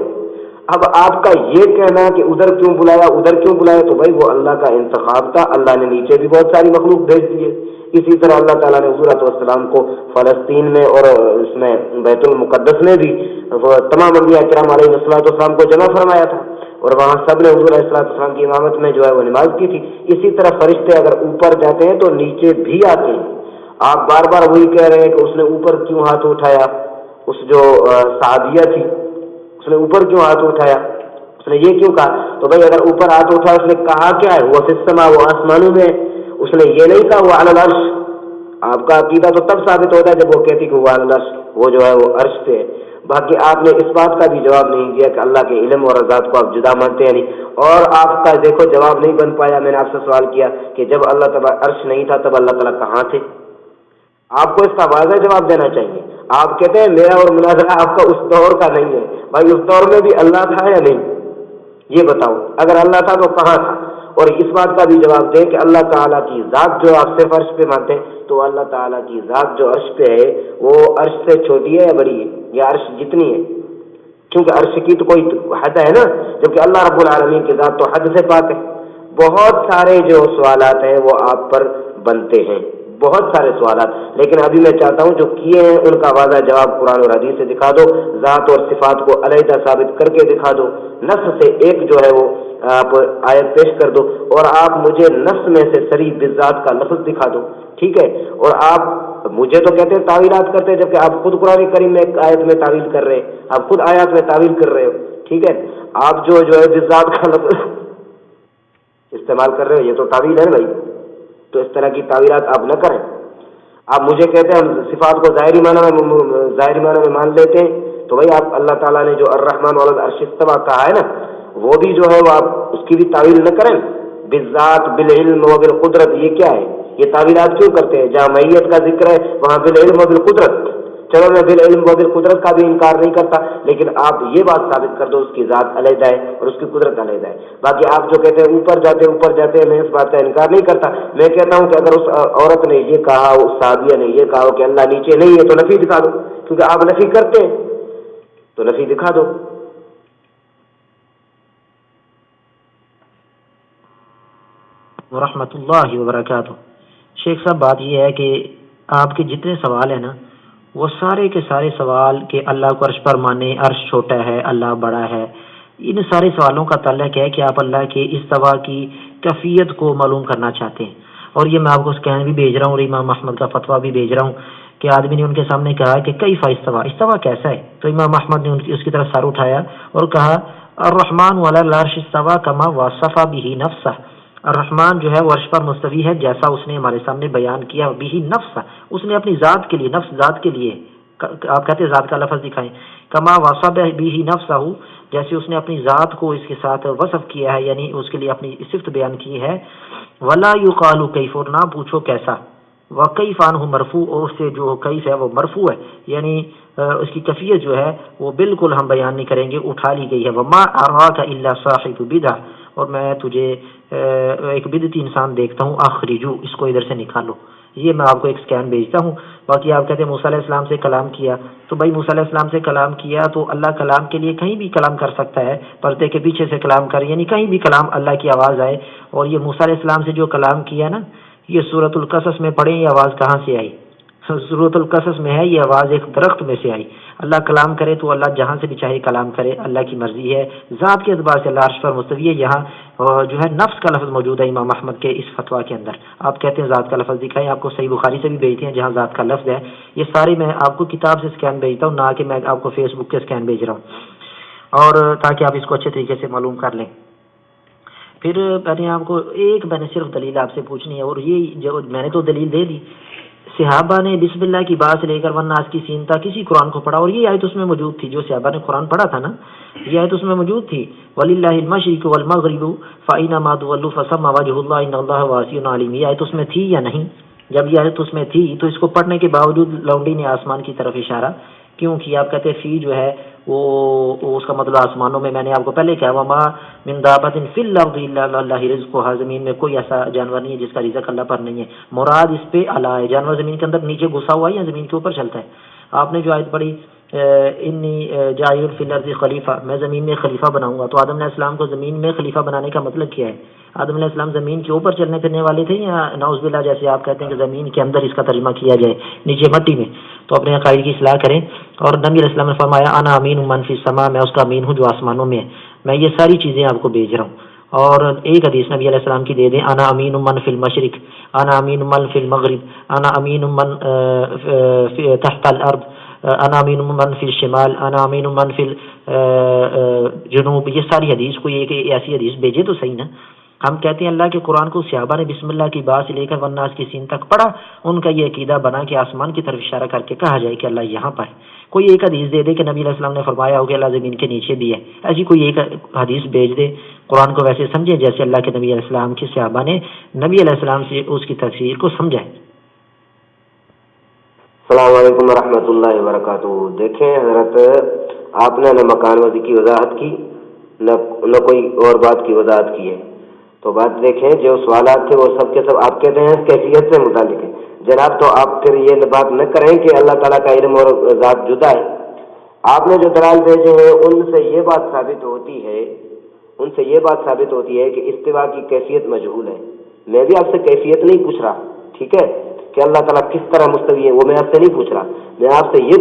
اب آپ کا یہ کہنا کہ ادھر کیوں بلایا ادھر کیوں بلایا، تو بھائی وہ اللہ کا انتخاب تھا، اللہ نے نیچے بھی بہت ساری مخلوق بھیج دیے۔ اسی طرح اللہ تعالیٰ نے حضور علیہ السلام کو فلسطین میں اور اس میں بیت المقدس میں بھی تمام انبیاء کرام علیہ السلام کو جمع فرمایا تھا، اور وہاں سب نے حضور علیہ السلام کی امامت میں جو ہے وہ نماز کی تھی۔ اسی طرح فرشتے اگر اوپر جاتے ہیں تو نیچے بھی آتے ہیں۔ آپ بار بار وہی کہہ رہے ہیں کہ اس نے اوپر کیوں ہاتھ اٹھایا، اس جو صحابیہ تھی اس نے اوپر کیوں ہاتھ اٹھایا، اس نے یہ کیوں کہا؟ تو بھائی اگر اوپر ہاتھ اٹھایا اس نے کہا کیا ہے؟ وہ فی السماء، وہ آسمانوں میں، اس نے یہ نہیں کہا وہ علی العرش۔ آپ کا عقیدہ تو تب ثابت ہوتا ہے جب وہ کہتی کہ وہ علی العرش، وہ جو ہے وہ عرش پہ ہے۔ باقی آپ نے اس بات کا بھی جواب نہیں دیا کہ اللہ کے علم اور ذات کو آپ جدا مانتے ہیں نہیں، اور آپ کا دیکھو جواب نہیں بن پایا۔ میں نے آپ سے سوال کیا کہ جب اللہ تعالیٰ عرش نہیں تھا تب اللہ تعالیٰ کہاں تھے؟ آپ کو اس کا واضح جواب دینا چاہیے۔ آپ کہتے ہیں میرا اور مناظرہ آپ کا اس دور کا نہیں ہے، بھائی اس دور میں بھی اللہ تھا یا نہیں؟ یہ بتاؤ، اگر اللہ تھا تو کہاں تھا؟ اور اس بات کا بھی جواب دیں کہ اللہ تعالیٰ کی ذات جو آپ صرف عرش پہ مانتے ہیں، تو اللہ تعالیٰ کی ذات جو عرش پہ ہے وہ عرش سے چھوٹی ہے یا بڑی ہے، یا عرش جتنی ہے؟ کیونکہ عرش کی تو کوئی حد ہے نا، جبکہ اللہ رب العالمین کی ذات تو حد سے پاک ہے۔ بہت سارے جو سوالات ہیں وہ آپ پر بنتے ہیں، بہت سارے سوالات، لیکن ابھی میں چاہتا ہوں جو کیے ہیں ان کا واضح جواب قرآن اور حدیث سے دکھا دو، ذات اور صفات کو علیحدہ ثابت کر کے دکھا دو، نص سے ایک جو ہے وہ آپ آیت پیش کر دو، اور آپ مجھے نص میں سے صریح بالذات کا لفظ دکھا دو، ٹھیک ہے؟ اور آپ مجھے تو کہتے ہیں تعویلات کرتے ہیں، جبکہ آپ خود قرآن کریم میں ایک آیت میں تعویل کر رہے ہیں، آپ خود آیات میں تعویل کر رہے ہو، ٹھیک ہے؟ آپ جو ہے بالذات کا لفظ استعمال کر رہے ہو، یہ تو تعویل ہے بھائی، تو اس طرح کی تعویلات آپ نہ کریں۔ آپ مجھے کہتے ہیں ہم صفات کو ظاہری معنی میں مان لیتے ہیں، تو بھائی آپ اللہ تعالیٰ نے جو الرحمن علی العرش استویٰ کہا ہے نا، وہ بھی جو ہے وہ آپ اس کی بھی تعویل نہ کریں۔ بالذات، بالعلم و بالقدرت، یہ کیا ہے؟ یہ تعویلات کیوں کرتے ہیں؟ جہاں میت کا ذکر ہے وہاں بالعلم و بالقدرت، چلو میں بالعلم و بالقدرت کا بھی انکار نہیں کرتا، لیکن آپ یہ بات ثابت کر دو اس کی ذات علیحدہ ہے اور اس کی قدرت علیحدہ ہے۔ باقی آپ جو کہتے ہیں اوپر جاتے ہیں، میں اس بات کا انکار نہیں کرتا، میں کہتا ہوں کہ اگر اس عورت نے یہ کہا، اس صحابیہ نے یہ کہا کہ اللہ نیچے نہیں ہے، تو نفی دکھا دو، کیونکہ آپ نفی کرتے ہیں تو نفی دکھا دو۔ ورحمۃ اللہ وبرکاتہ۔ شیخ صاحب بات یہ ہے کہ آپ کے جتنے سوال ہیں نا وہ سارے کے سارے سوال کہ اللہ کو عرش پر مانے، عرش چھوٹا ہے، اللہ بڑا ہے، ان سارے سوالوں کا تعلق ہے کہ آپ اللہ کے استوا کی کیفیت کو معلوم کرنا چاہتے ہیں۔ اور یہ میں آپ کو اسکین بھی بھیج رہا ہوں اور امام احمد کا فتویٰ بھی بھیج رہا ہوں کہ آدمی نے ان کے سامنے کہا کہ کیف استوا کیسا ہے، تو امام احمد نے اس کی طرف سر اٹھایا اور کہا الرحمن علی العرش استوى کما وصف به نفسہ، الرحمن جو ہے وہ عرش پر مستوی ہے جیسا اس نے ہمارے سامنے بیان کیا، بھی نفس، اس نے اپنی ذات کے لیے، نفس ذات کے لیے، آپ کہتے ہیں ذات کا لفظ دکھائیں، کما وصف به نفسہ، جیسے اس نے اپنی ذات کو اس کے ساتھ وصف کیا ہے، یعنی اس کے لیے اپنی صفت بیان کی ہے۔ ولا یقال کیف، اور نہ پوچھو کیسا، وکیف عنہ مرفوع، اور اس سے جو کیف ہے وہ مرفوع ہے، یعنی اس کی کیفیت جو ہے وہ بالکل ہم بیان نہیں کریں گے، اٹھا لی گئی ہے۔ وما اراک الا صاحب بدعہ، اور میں تجھے ایک بدعتی انسان دیکھتا ہوں، اخرجو، اس کو ادھر سے نکالو۔ یہ میں آپ کو ایک اسکین بھیجتا ہوں۔ باقی آپ کہتے ہیں موسیٰ علیہ السلام سے کلام کیا، تو بھائی موسیٰ علیہ السلام سے کلام کیا تو اللہ کلام کے لیے کہیں بھی کلام کر سکتا ہے، پردے کے پیچھے سے کلام کر، یعنی کہیں بھی کلام اللہ کی آواز آئے۔ اور یہ موسیٰ علیہ السلام سے جو کلام کیا نا، یہ سورۃ القصص میں پڑھیں یہ آواز کہاں سے آئی؟ سورۃ القصص میں ہے، یہ آواز ایک درخت میں سے آئی۔ اللہ کلام کرے تو اللہ جہاں سے بھی چاہے کلام کرے، اللہ کی مرضی ہے۔ ذات کے اعتبار سے اللہ عرش پر مستوی ہے، یہاں جو ہے نفس کا لفظ موجود ہے امام احمد کے اس فتویٰ کے اندر۔ آپ کہتے ہیں ذات کا لفظ دکھائیں، آپ کو صحیح بخاری سے بھی بھیجتے ہیں جہاں ذات کا لفظ ہے۔ یہ سارے میں آپ کو کتاب سے اسکین بھیجتا ہوں، نہ کہ میں آپ کو فیس بک کے اسکین بھیج رہا ہوں، اور تاکہ آپ اس کو اچھے طریقے سے معلوم کر لیں۔ پھر میں نے صرف دلیل آپ سے پوچھنی ہے، اور یہ جو میں نے تو دلیل دے دی، صحابہ نے بسم اللہ کی بات سے لے کر والناس کی سین تک کسی قرآن کو پڑھا، اور یہ آیت اس میں موجود تھی، جو صحابہ نے قرآن پڑھا تھا نا، یہ آیت اس میں موجود تھی، وَلِلَّهِ الْمَشْرِقُ وَالْمَغْرِبُ فَأَيْنَمَا تُوَلُّوا فَثَمَّ وَجْهُ اللَّهِ إِنَّ اللَّهَ وَاسِعٌ عَلِيمٌ۔ یہ آیت اس میں تھی یا نہیں؟ جب یہ آیت اس میں تھی تو اس کو پڑھنے کے باوجود لونڈی نے آسمان کی طرف اشارہ کیوں کیا؟ آپ کہتے فی جو ہے وہ اس کا مطلب آسمانوں میں، میں نے آپ کو پہلے کہا وما من دابۃ فی الارض الا علی اللہ رزقها، زمین میں کوئی ایسا جانور نہیں ہے جس کا رزق اللہ پر نہیں ہے، مراد اس پہ اعلیٰ ہے، جانور زمین کے اندر نیچے گھسا ہوا ہے یا زمین کے اوپر چلتا ہے؟ آپ نے جو آیت پڑھی انی جاعل فی الارض خلیفہ، میں زمین میں خلیفہ بناؤں گا، تو آدم علیہ السلام کو زمین میں خلیفہ بنانے کا مطلب کیا ہے؟ آدم علیہ السلام زمین کے اوپر چلنے پھرنے والے تھے یا نعوذ باللہ جیسے آپ کہتے ہیں کہ زمین کے اندر اس کا ترجمہ کیا جائے نیچے مٹی میں؟ تو اپنے عقائد کی اصلاح کریں۔ اور نبی علیہ السلام نے فرمایا انا امین من فی السماء، میں اس کا امین ہوں جو آسمانوں میں ہے، میں یہ ساری چیزیں آپ کو بھیج رہا ہوں۔ اور ایک حدیث نبی علیہ السلام کی دے دیں، انا امین من فی المشرق، انا امین من فی المغرب، انا امین من تحت الارض، انا امین من فی الشمال، انا امین من فی الجنوب۔ یہ ساری حدیث کوئی ایک ایسی حدیث بھیجے تو صحیح نا۔ ہم کہتے ہیں اللہ کے قرآن کو صحابہ نے بسم اللہ کی بات سے لے کر والناس کی سین تک پڑھا، ان کا یہ عقیدہ بنا کہ آسمان کی طرف اشارہ کر کے کہا جائے کہ اللہ یہاں پر ہے۔ کوئی ایک حدیث دے دے کہ نبی علیہ السلام نے فرمایا ہو کہ اللہ زمین کے نیچے بھی ہے، ایسی کوئی ایک حدیث بھیج دے۔ قرآن کو ویسے سمجھے جیسے اللہ کے نبی علیہ السلام کے صحابہ نے نبی علیہ السلام سے اس کی تفسیر کو سمجھا ہے۔ السلام علیکم ورحمۃ اللہ وبرکاتہ۔ دیکھیں حضرت، آپ نے نہ مکان وزی کی وضاحت کی نہ کوئی اور بات کی وضاحت کی ہے، تو بات دیکھیں جو سوالات تھے وہ سب کے سب آپ کہتے ہیں کیفیت سے متعلق ہے جناب، تو آپ پھر یہ بات نہ کریں کہ اللہ تعالیٰ کا علم اور ذات جدا ہے۔ آپ نے جو دلائل بھیجے ہیں ان سے یہ بات ثابت ہوتی ہے کہ استوا کی کیفیت مجہول ہے۔ میں بھی آپ سے کیفیت نہیں پوچھ رہا، ٹھیک ہے، کہ اللہ تعالیٰ کس طرح مستوی ہے، وہ میں آپ سے نہیں پوچھ رہا۔ میں آپ سے یہ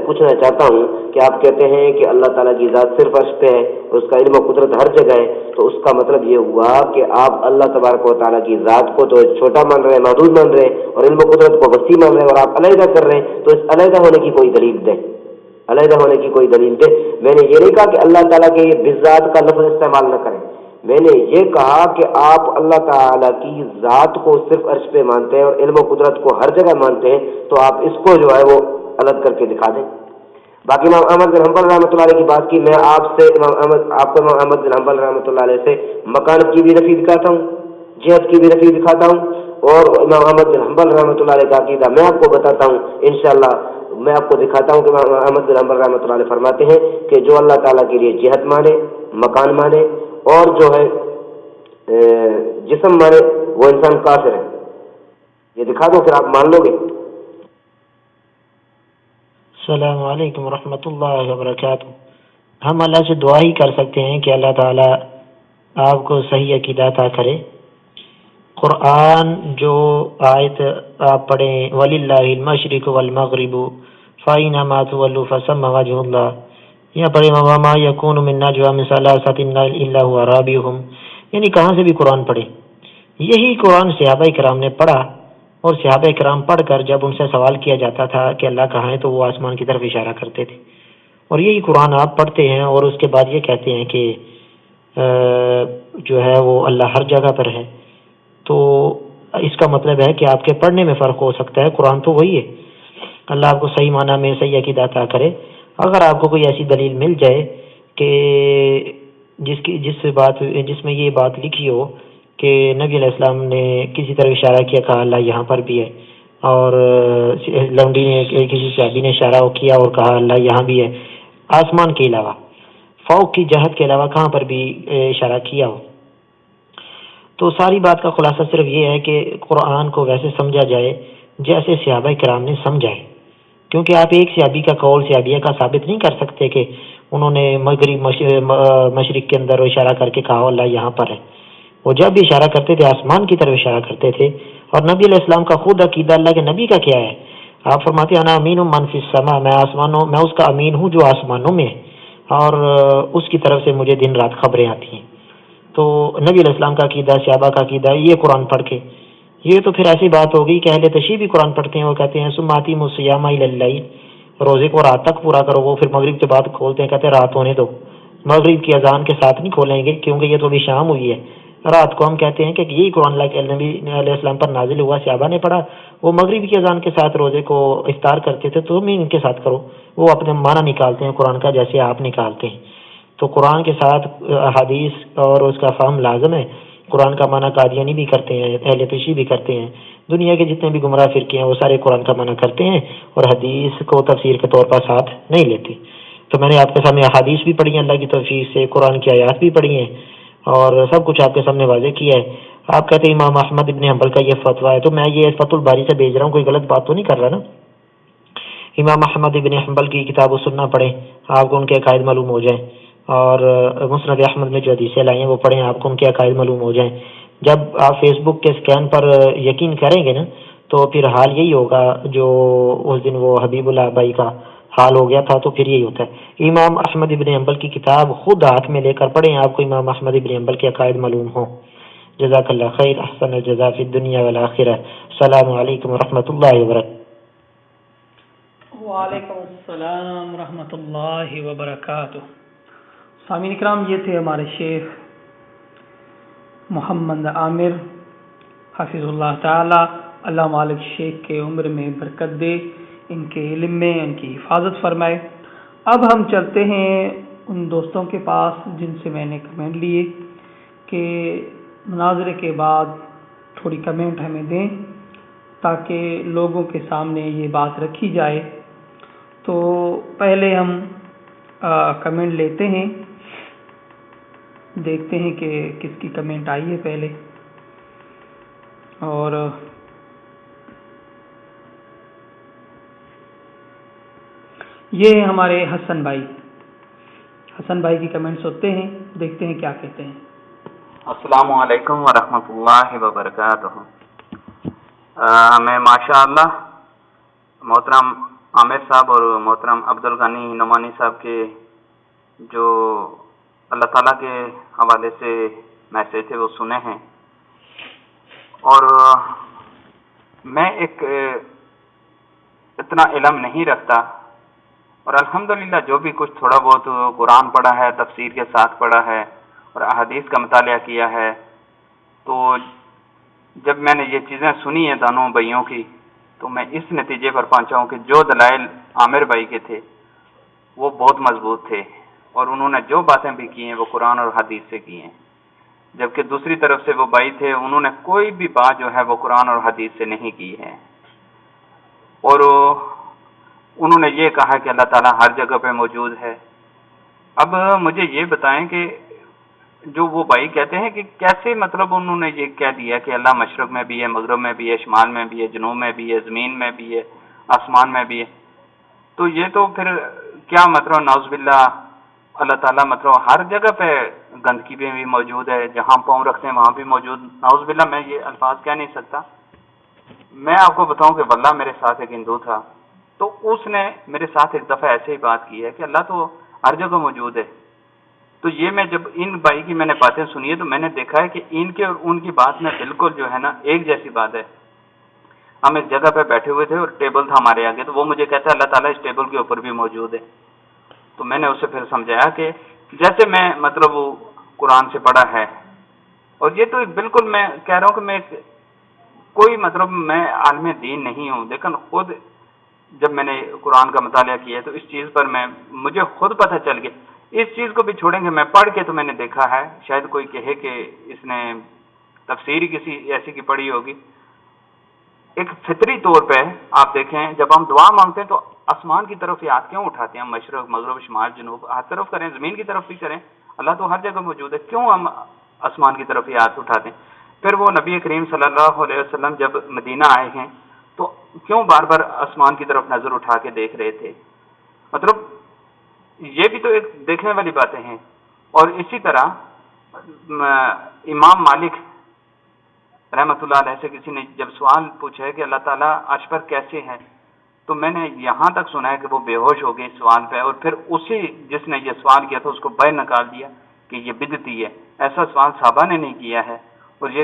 پوچھنا چاہتا ہوں کہ آپ کہتے ہیں کہ اللہ تعالیٰ کی ذات صرف عرش پہ ہے، اس کا علم و قدرت ہر جگہ ہے، تو اس کا مطلب یہ ہوا کہ آپ اللہ تبارک و تعالیٰ کی ذات کو تو چھوٹا مان رہے ہیں، محدود مان رہے ہیں، اور علم و قدرت کو وسیع مان رہے ہیں، اور آپ علیحدہ کر رہے ہیں۔ تو اس علیحدہ ہونے کی کوئی دلیل دیں، میں نے یہ نہیں کہا کہ اللہ تعالیٰ کے بالذات کا لفظ استعمال نہ کریں، میں نے یہ کہا کہ آپ اللہ تعالیٰ کی ذات کو صرف عرش پہ مانتے ہیں اور علم و قدرت کو ہر جگہ مانتے ہیں، تو آپ اس کو جو ہے وہ الگ کر کے دکھا دیں۔ باقی امام احمد بن حنبل رحمۃ اللہ علیہ کی بات کی، میں آپ کو امام احمد بن حنبل رحمۃ اللہ علیہ سے مکان کی بھی نفی دکھاتا ہوں، جہت کی بھی نفی دکھاتا ہوں، اور امام احمد بن حنبل رحمۃ اللہ علیہ کا عقیدہ میں آپ کو بتاتا ہوں انشاءاللہ۔ میں آپ کو دکھاتا ہوں کہ امام احمد بن حنبل رحمۃ اللہ علیہ فرماتے ہیں کہ جو اللہ تعالیٰ کے لیے جہت مانے، مکان مانے، اور جو ہے جسم مانے، وہ انسان کافر ہے۔ یہ دکھا دو پھر آپ مان لو گے۔ السلام علیکم ورحمۃ اللہ وبرکاتہ۔ ہم اللہ سے دعا ہی کر سکتے ہیں کہ اللہ تعالیٰ آپ کو صحیح عقیدہ عطا کرے۔ قرآن جو آیت آپ پڑھیں وَلِلَّهِ الْمَشْرِقُ وَالْمَغْرِبُ فَأَيْنَمَا تُوَلُّوا فَثَمَّ وَجْهُ اللَّهِ، یا پڑھیں وَمَا يَكُونُ مِن نَجْوَىٰ مِن ثَلَاثَةٍ إِلَّا هُوَ رَابِعُهُمْ، یعنی کہاں سے بھی قرآن پڑھیں۔ یہی قرآن صحابہ کرام نے پڑھا، اور صحابہ کرام پڑھ کر جب ان سے سوال کیا جاتا تھا کہ اللہ کہاں ہے تو وہ آسمان کی طرف اشارہ کرتے تھے، اور یہی قرآن آپ پڑھتے ہیں اور اس کے بعد یہ کہتے ہیں کہ جو ہے وہ اللہ ہر جگہ پر ہے۔ تو اس کا مطلب ہے کہ آپ کے پڑھنے میں فرق ہو سکتا ہے، قرآن تو وہی ہے۔ اللہ آپ کو صحیح معنی میں صحیح عقیدہ عطا کرے۔ اگر آپ کو کوئی ایسی دلیل مل جائے کہ جس میں یہ بات لکھی ہو کہ نبی علیہ السلام نے کسی طرح اشارہ کیا، کہا اللہ یہاں پر بھی ہے، اور لونڈی نے کسی صحابی نے اشارہ کیا اور کہا اللہ یہاں بھی ہے، آسمان کے علاوہ فوق کی جہت کے علاوہ کہاں پر بھی اشارہ کیا ہو، تو ساری بات کا خلاصہ صرف یہ ہے کہ قرآن کو ویسے سمجھا جائے جیسے صحابہ کرام نے سمجھا ہے، کیونکہ آپ ایک صحابی کا قول صحابیہ کا ثابت نہیں کر سکتے کہ انہوں نے مغرب مشرق کے اندر اشارہ کر کے کہا اللہ یہاں پر ہے۔ وہ جب بھی اشارہ کرتے تھے آسمان کی طرف اشارہ کرتے تھے، اور نبی علیہ السلام کا خود عقیدہ اللہ کے نبی کا کیا ہے؟ آپ فرماتے ہیں انا امین من فی السماء، میں اس کا امین ہوں جو آسمانوں میں ہے، اور اس کی طرف سے مجھے دن رات خبریں آتی ہیں۔ تو نبی علیہ السلام کا عقیدہ، صحابہ کا عقیدہ، یہ قرآن پڑھ کے یہ تو پھر ایسی بات ہوگی کہ اہل تشیع بھی قرآن پڑھتے ہیں، وہ کہتے ہیں ثم اتموا الصیام الی اللیل، روزے کو رات تک پورا کرو، وہ پھر مغرب کے بعد کھولتے ہیں، کہتے ہیں رات ہونے دو، مغرب کی اذان کے ساتھ نہیں کھولیں گے کیونکہ یہ تو ابھی شام ہوئی ہے، رات کو ہم کہتے ہیں کہ یہی قرآن اللہ کے نبی علیہ السلام پر نازل ہوا، صحابہ نے پڑھا، وہ مغرب کی اذان کے ساتھ روزے کو افطار کرتے تھے، تو تم ان کے ساتھ کرو، وہ اپنے معنی نکالتے ہیں قرآن کا جیسے آپ نکالتے ہیں۔ تو قرآن کے ساتھ احادیث اور اس کا فہم لازم ہے۔ قرآن کا معنی قادیانی بھی کرتے ہیں، اہل تشیع بھی کرتے ہیں، دنیا کے جتنے بھی گمراہ فرقے ہیں وہ سارے قرآن کا معنی کرتے ہیں اور حدیث کو تفسیر کے طور پر ساتھ نہیں لیتے۔ تو میں نے آپ کے سامنے احادیث بھی پڑھی ہیں اللہ کی توفیق سے، قرآن کی آیات بھی پڑھی ہیں اور سب کچھ آپ کے سامنے واضح کیا ہے. آپ کہتے ہیں امام احمد ابن حنبل کا یہ فتویٰ ہے، تو میں یہ فتح الباری سے بھیج رہا ہوں، کوئی غلط بات تو نہیں کر رہا نا؟ امام احمد ابن حنبل کی کتاب و سننا پڑھیں، آپ کو ان کے عقائد معلوم ہو جائیں، اور مسند احمد میں جو حدیثیں لائی ہیں وہ پڑھیں، آپ کو ان کے عقائد معلوم ہو جائیں. جب آپ فیس بک کے اسکین پر یقین کریں گے نا تو پھر حال یہی ہوگا جو اس دن وہ حبیب اللہ بھائی کا حال ہو گیا تھا، تو پھر یہی ہوتا ہے. امام احمد ابن حنبل کی کتاب خود ہاتھ میں لے کر پڑھیں، آپ کو امام احمد ابن حنبل کے عقائد معلوم ہوں. جزاک اللہ خیر، احسن الجزاء فی الدنیا والآخرہ. السلام علیکم ورحمۃ اللہ وبرکاتہ. وعلیکم السلام ورحمۃ اللہ وبرکاتہ. سامعین کرام، یہ تھے ہمارے شیخ محمد عامر حفظ اللہ تعالی. اللہ مالک شیخ کے عمر میں برکت دے، ان کے علم میں ان کی حفاظت فرمائے. اب ہم چلتے ہیں ان دوستوں کے پاس جن سے میں نے کمنٹ لیے کہ مناظرے کے بعد تھوڑی کمنٹ ہمیں دیں تاکہ لوگوں کے سامنے یہ بات رکھی جائے. تو پہلے ہم کمنٹ لیتے ہیں، دیکھتے ہیں کہ کس کی کمنٹ آئی ہے پہلے. اور یہ ہمارے حسن بھائی کی کمنٹس ہوتے ہیں، دیکھتے ہیں کیا کہتے ہیں. السلام علیکم ورحمۃ اللہ وبرکاتہ. میں ماشاء اللہ محترم عامر صاحب اور محترم عبدالغنی نعمانی صاحب کے جو اللہ تعالیٰ کے حوالے سے میسج تھے وہ سنے ہیں، اور میں ایک اتنا علم نہیں رکھتا، اور الحمدللہ جو بھی کچھ تھوڑا بہت قرآن پڑھا ہے، تفسیر کے ساتھ پڑھا ہے اور احادیث کا مطالعہ کیا ہے، تو جب میں نے یہ چیزیں سنی ہیں دونوں بھائیوں کی، تو میں اس نتیجے پر پہنچا ہوں کہ جو دلائل عامر بھائی کے تھے وہ بہت مضبوط تھے، اور انہوں نے جو باتیں بھی کی ہیں وہ قرآن اور حدیث سے کی ہیں. جبکہ دوسری طرف سے وہ بھائی تھے، انہوں نے کوئی بھی بات جو ہے وہ قرآن اور حدیث سے نہیں کی ہے، اور انہوں نے یہ کہا کہ اللہ تعالیٰ ہر جگہ پہ موجود ہے. اب مجھے یہ بتائیں کہ جو وہ بھائی کہتے ہیں کہ کیسے مطلب انہوں نے یہ کہہ دیا کہ اللہ مشرق میں بھی ہے، مغرب میں بھی ہے، شمال میں بھی ہے، جنوب میں بھی ہے، زمین میں بھی ہے، آسمان میں بھی ہے. تو یہ تو پھر کیا مطلب نعوذ باللہ اللہ تعالیٰ مطلب ہر جگہ پہ گندگی میں بھی موجود ہے، جہاں پاؤں رکھتے ہیں وہاں بھی موجود. نعوذ باللہ میں یہ الفاظ کہہ نہیں سکتا. میں آپ کو بتاؤں کہ واللہ میرے ساتھ ایک ہندو تھا، تو اس نے میرے ساتھ ایک دفعہ ایسے ہی بات کی ہے کہ اللہ تو ہر جگہ موجود ہے. تو یہ میں جب ان بھائی کی میں نے باتیں سنی ہے تو میں نے دیکھا ہے کہ ان کے اور ان کی بات میں بالکل جو ہے نا ایک جیسی بات ہے. ہم ایک جگہ پہ بیٹھے ہوئے تھے اور ٹیبل تھا ہمارے آگے، تو وہ مجھے کہتا ہے اللہ تعالیٰ اس ٹیبل کے اوپر بھی موجود ہے. تو میں نے اسے پھر سمجھایا کہ جیسے میں مطلب وہ قرآن سے پڑھا ہے، اور یہ تو بالکل میں کہہ رہا ہوں کہ میں کوئی مطلب میں عالم دین نہیں ہوں، لیکن خود جب میں نے قرآن کا مطالعہ کیا ہے تو اس چیز پر مجھے خود پتہ چل گیا. اس چیز کو بھی چھوڑیں گے، میں پڑھ کے تو میں نے دیکھا ہے، شاید کوئی کہے کہ اس نے تفسیر کسی ایسی کی پڑھی ہوگی. ایک فطری طور پہ آپ دیکھیں جب ہم دعا مانگتے ہیں تو آسمان کی طرف ہی ہاتھ کیوں اٹھاتے ہیں؟ ہم مشرق مغرب شمال جنوب ہر طرف کریں، زمین کی طرف بھی کریں، اللہ تو ہر جگہ موجود ہے، کیوں ہم آسمان کی طرف ہی ہاتھ اٹھاتے ہیں؟ پھر وہ نبی کریم صلی اللہ علیہ وسلم جب مدینہ آئے ہیں تو کیوں بار بار آسمان کی طرف نظر اٹھا کے دیکھ رہے تھے؟ مطلب یہ بھی تو ایک دیکھنے والی باتیں ہیں. اور اسی طرح امام مالک رحمۃ اللہ علیہ سے کسی نے جب سوال پوچھا ہے کہ اللہ تعالیٰ عرش پر کیسے ہے، تو میں نے یہاں تک سنا ہے کہ وہ بے ہوش ہو گئے اس سوال پہ، اور پھر اسی جس نے یہ سوال کیا تھا اس کو باہر نکال دیا کہ یہ بدعتی ہے. ایسا سوال صحابہ نے نہیں کیا ہے، اور یہ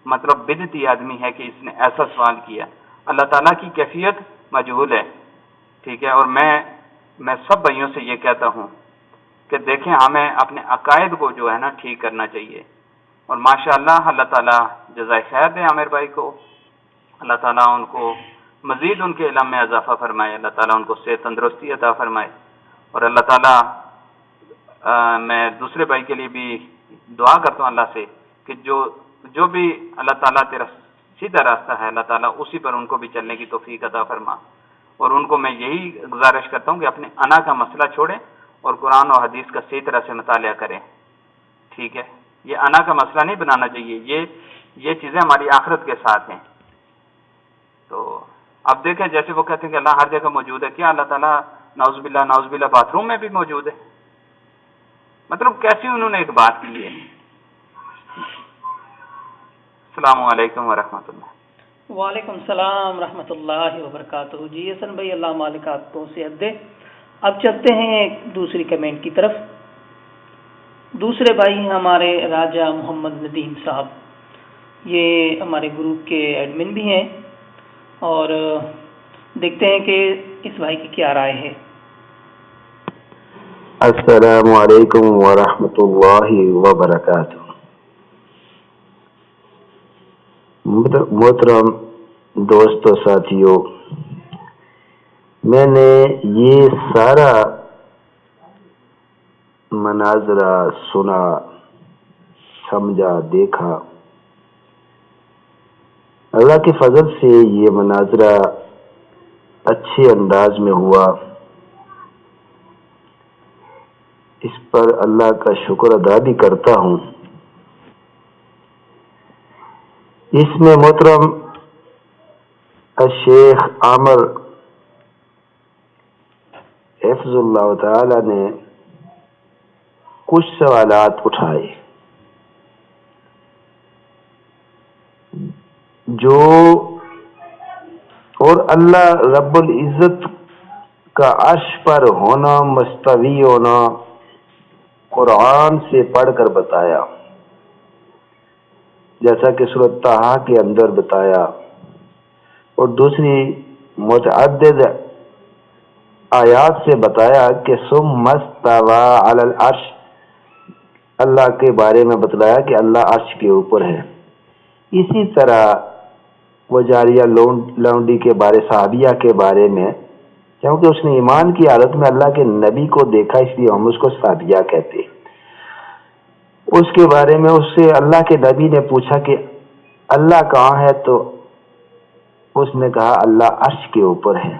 مطلب بدعتی آدمی ہے کہ اس نے ایسا سوال کیا. اللہ تعالیٰ کی کیفیت مجہول ہے، ٹھیک ہے. اور میں سب بھائیوں سے یہ کہتا ہوں کہ دیکھیں ہمیں اپنے عقائد کو جو ہے نا ٹھیک کرنا چاہیے. اور ماشاءاللہ اللہ تعالیٰ جزائے خیر دے عامر بھائی کو، اللہ تعالیٰ ان کو مزید ان کے علم میں اضافہ فرمائے، اللہ تعالیٰ ان کو صحت تندرستی عطا فرمائے. اور اللہ تعالیٰ میں دوسرے بھائی کے لیے بھی دعا کرتا ہوں اللہ سے کہ جو بھی اللہ تعالیٰ تیرا سیدھا راستہ ہے اللہ تعالیٰ اسی پر ان کو بھی چلنے کی توفیق عطا فرما. اور ان کو میں یہی گزارش کرتا ہوں کہ اپنے انا کا مسئلہ چھوڑیں اور قرآن اور حدیث کا صحیح طرح سے مطالعہ کریں. ٹھیک ہے، یہ انا کا مسئلہ نہیں بنانا چاہیے. یہ چیزیں ہماری آخرت کے ساتھ ہیں. تو اب دیکھیں، جیسے وہ کہتے ہیں کہ اللہ ہر جگہ موجود ہے، کیا اللہ تعالیٰ نعوذ باللہ باتھ روم میں بھی موجود ہے؟ مطلب کیسی انہوں نے ایک بات کی ہے. السلام علیکم ورحمۃ اللہ. وعلیکم السلام رحمۃ اللہ وبرکاتہ. جی حسن بھائی، اللہ مالک آپ کو صحت دے. اب چلتے ہیں ایک دوسری کمنٹ کی طرف. دوسرے بھائی ہمارے راجہ محمد ندیم صاحب، یہ ہمارے گروپ کے ایڈمن بھی ہیں، اور دیکھتے ہیں کہ اس بھائی کی کیا رائے ہے. السلام علیکم ورحمۃ اللہ وبرکاتہ. محترم دوستو ساتھیو، میں نے یہ سارا مناظرہ سنا، سمجھا، دیکھا. اللہ کے فضل سے یہ مناظرہ اچھے انداز میں ہوا. اس پر اللہ کا شکر ادا بھی کرتا ہوں. اس میں محترم الشیخ عامر حفظ اللہ تعالی نے کچھ سوالات اٹھائے جو، اور اللہ رب العزت کا عرش پر ہونا، مستوی ہونا قرآن سے پڑھ کر بتایا، جیسا کہ سورۃ طٰہٰ کے اندر بتایا، اور دوسری متعدد آیات سے بتایا کہ ثم استویٰ علی العرش، اللہ کے بارے میں بتلایا کہ اللہ عرش کے اوپر ہے. اسی طرح وہ جاریہ لونڈی کے بارے، صحابیہ کے بارے میں، کیونکہ اس نے ایمان کی حالت میں اللہ کے نبی کو دیکھا، اس لیے ہم اس کو صحابیہ کہتے. اس کے بارے میں اس سے اللہ کے نبی نے پوچھا کہ اللہ کہاں ہے، تو اس نے کہا اللہ عرش کے اوپر ہے.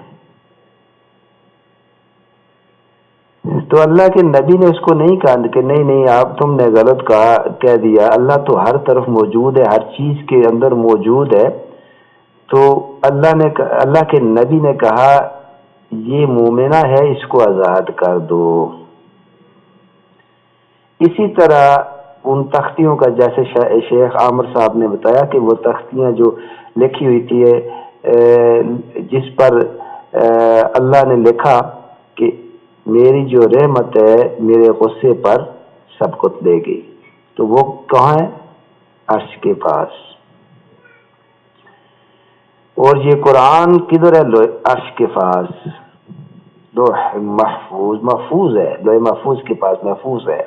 تو اللہ کے نبی نے اس کو نہیں کہا کہ نہیں آپ تم نے غلط کہہ دیا، اللہ تو ہر طرف موجود ہے، ہر چیز کے اندر موجود ہے. تو اللہ کے نبی نے کہا یہ مومنہ ہے، اس کو آزاد کر دو. اسی طرح ان تختیوں کا، جیسے شیخ عامر صاحب نے بتایا کہ وہ تختیاں جو لکھی ہوئی تھی، جس پر اللہ نے لکھا کہ میری جو رحمت ہے میرے غصے پر سبقت لے گئی، تو وہ کہاں ہے؟ عرش کے پاس. اور یہ قرآن کدھر ہے؟ عرش کے پاس، لوح محفوظ ہے، لوح محفوظ کے پاس محفوظ ہے.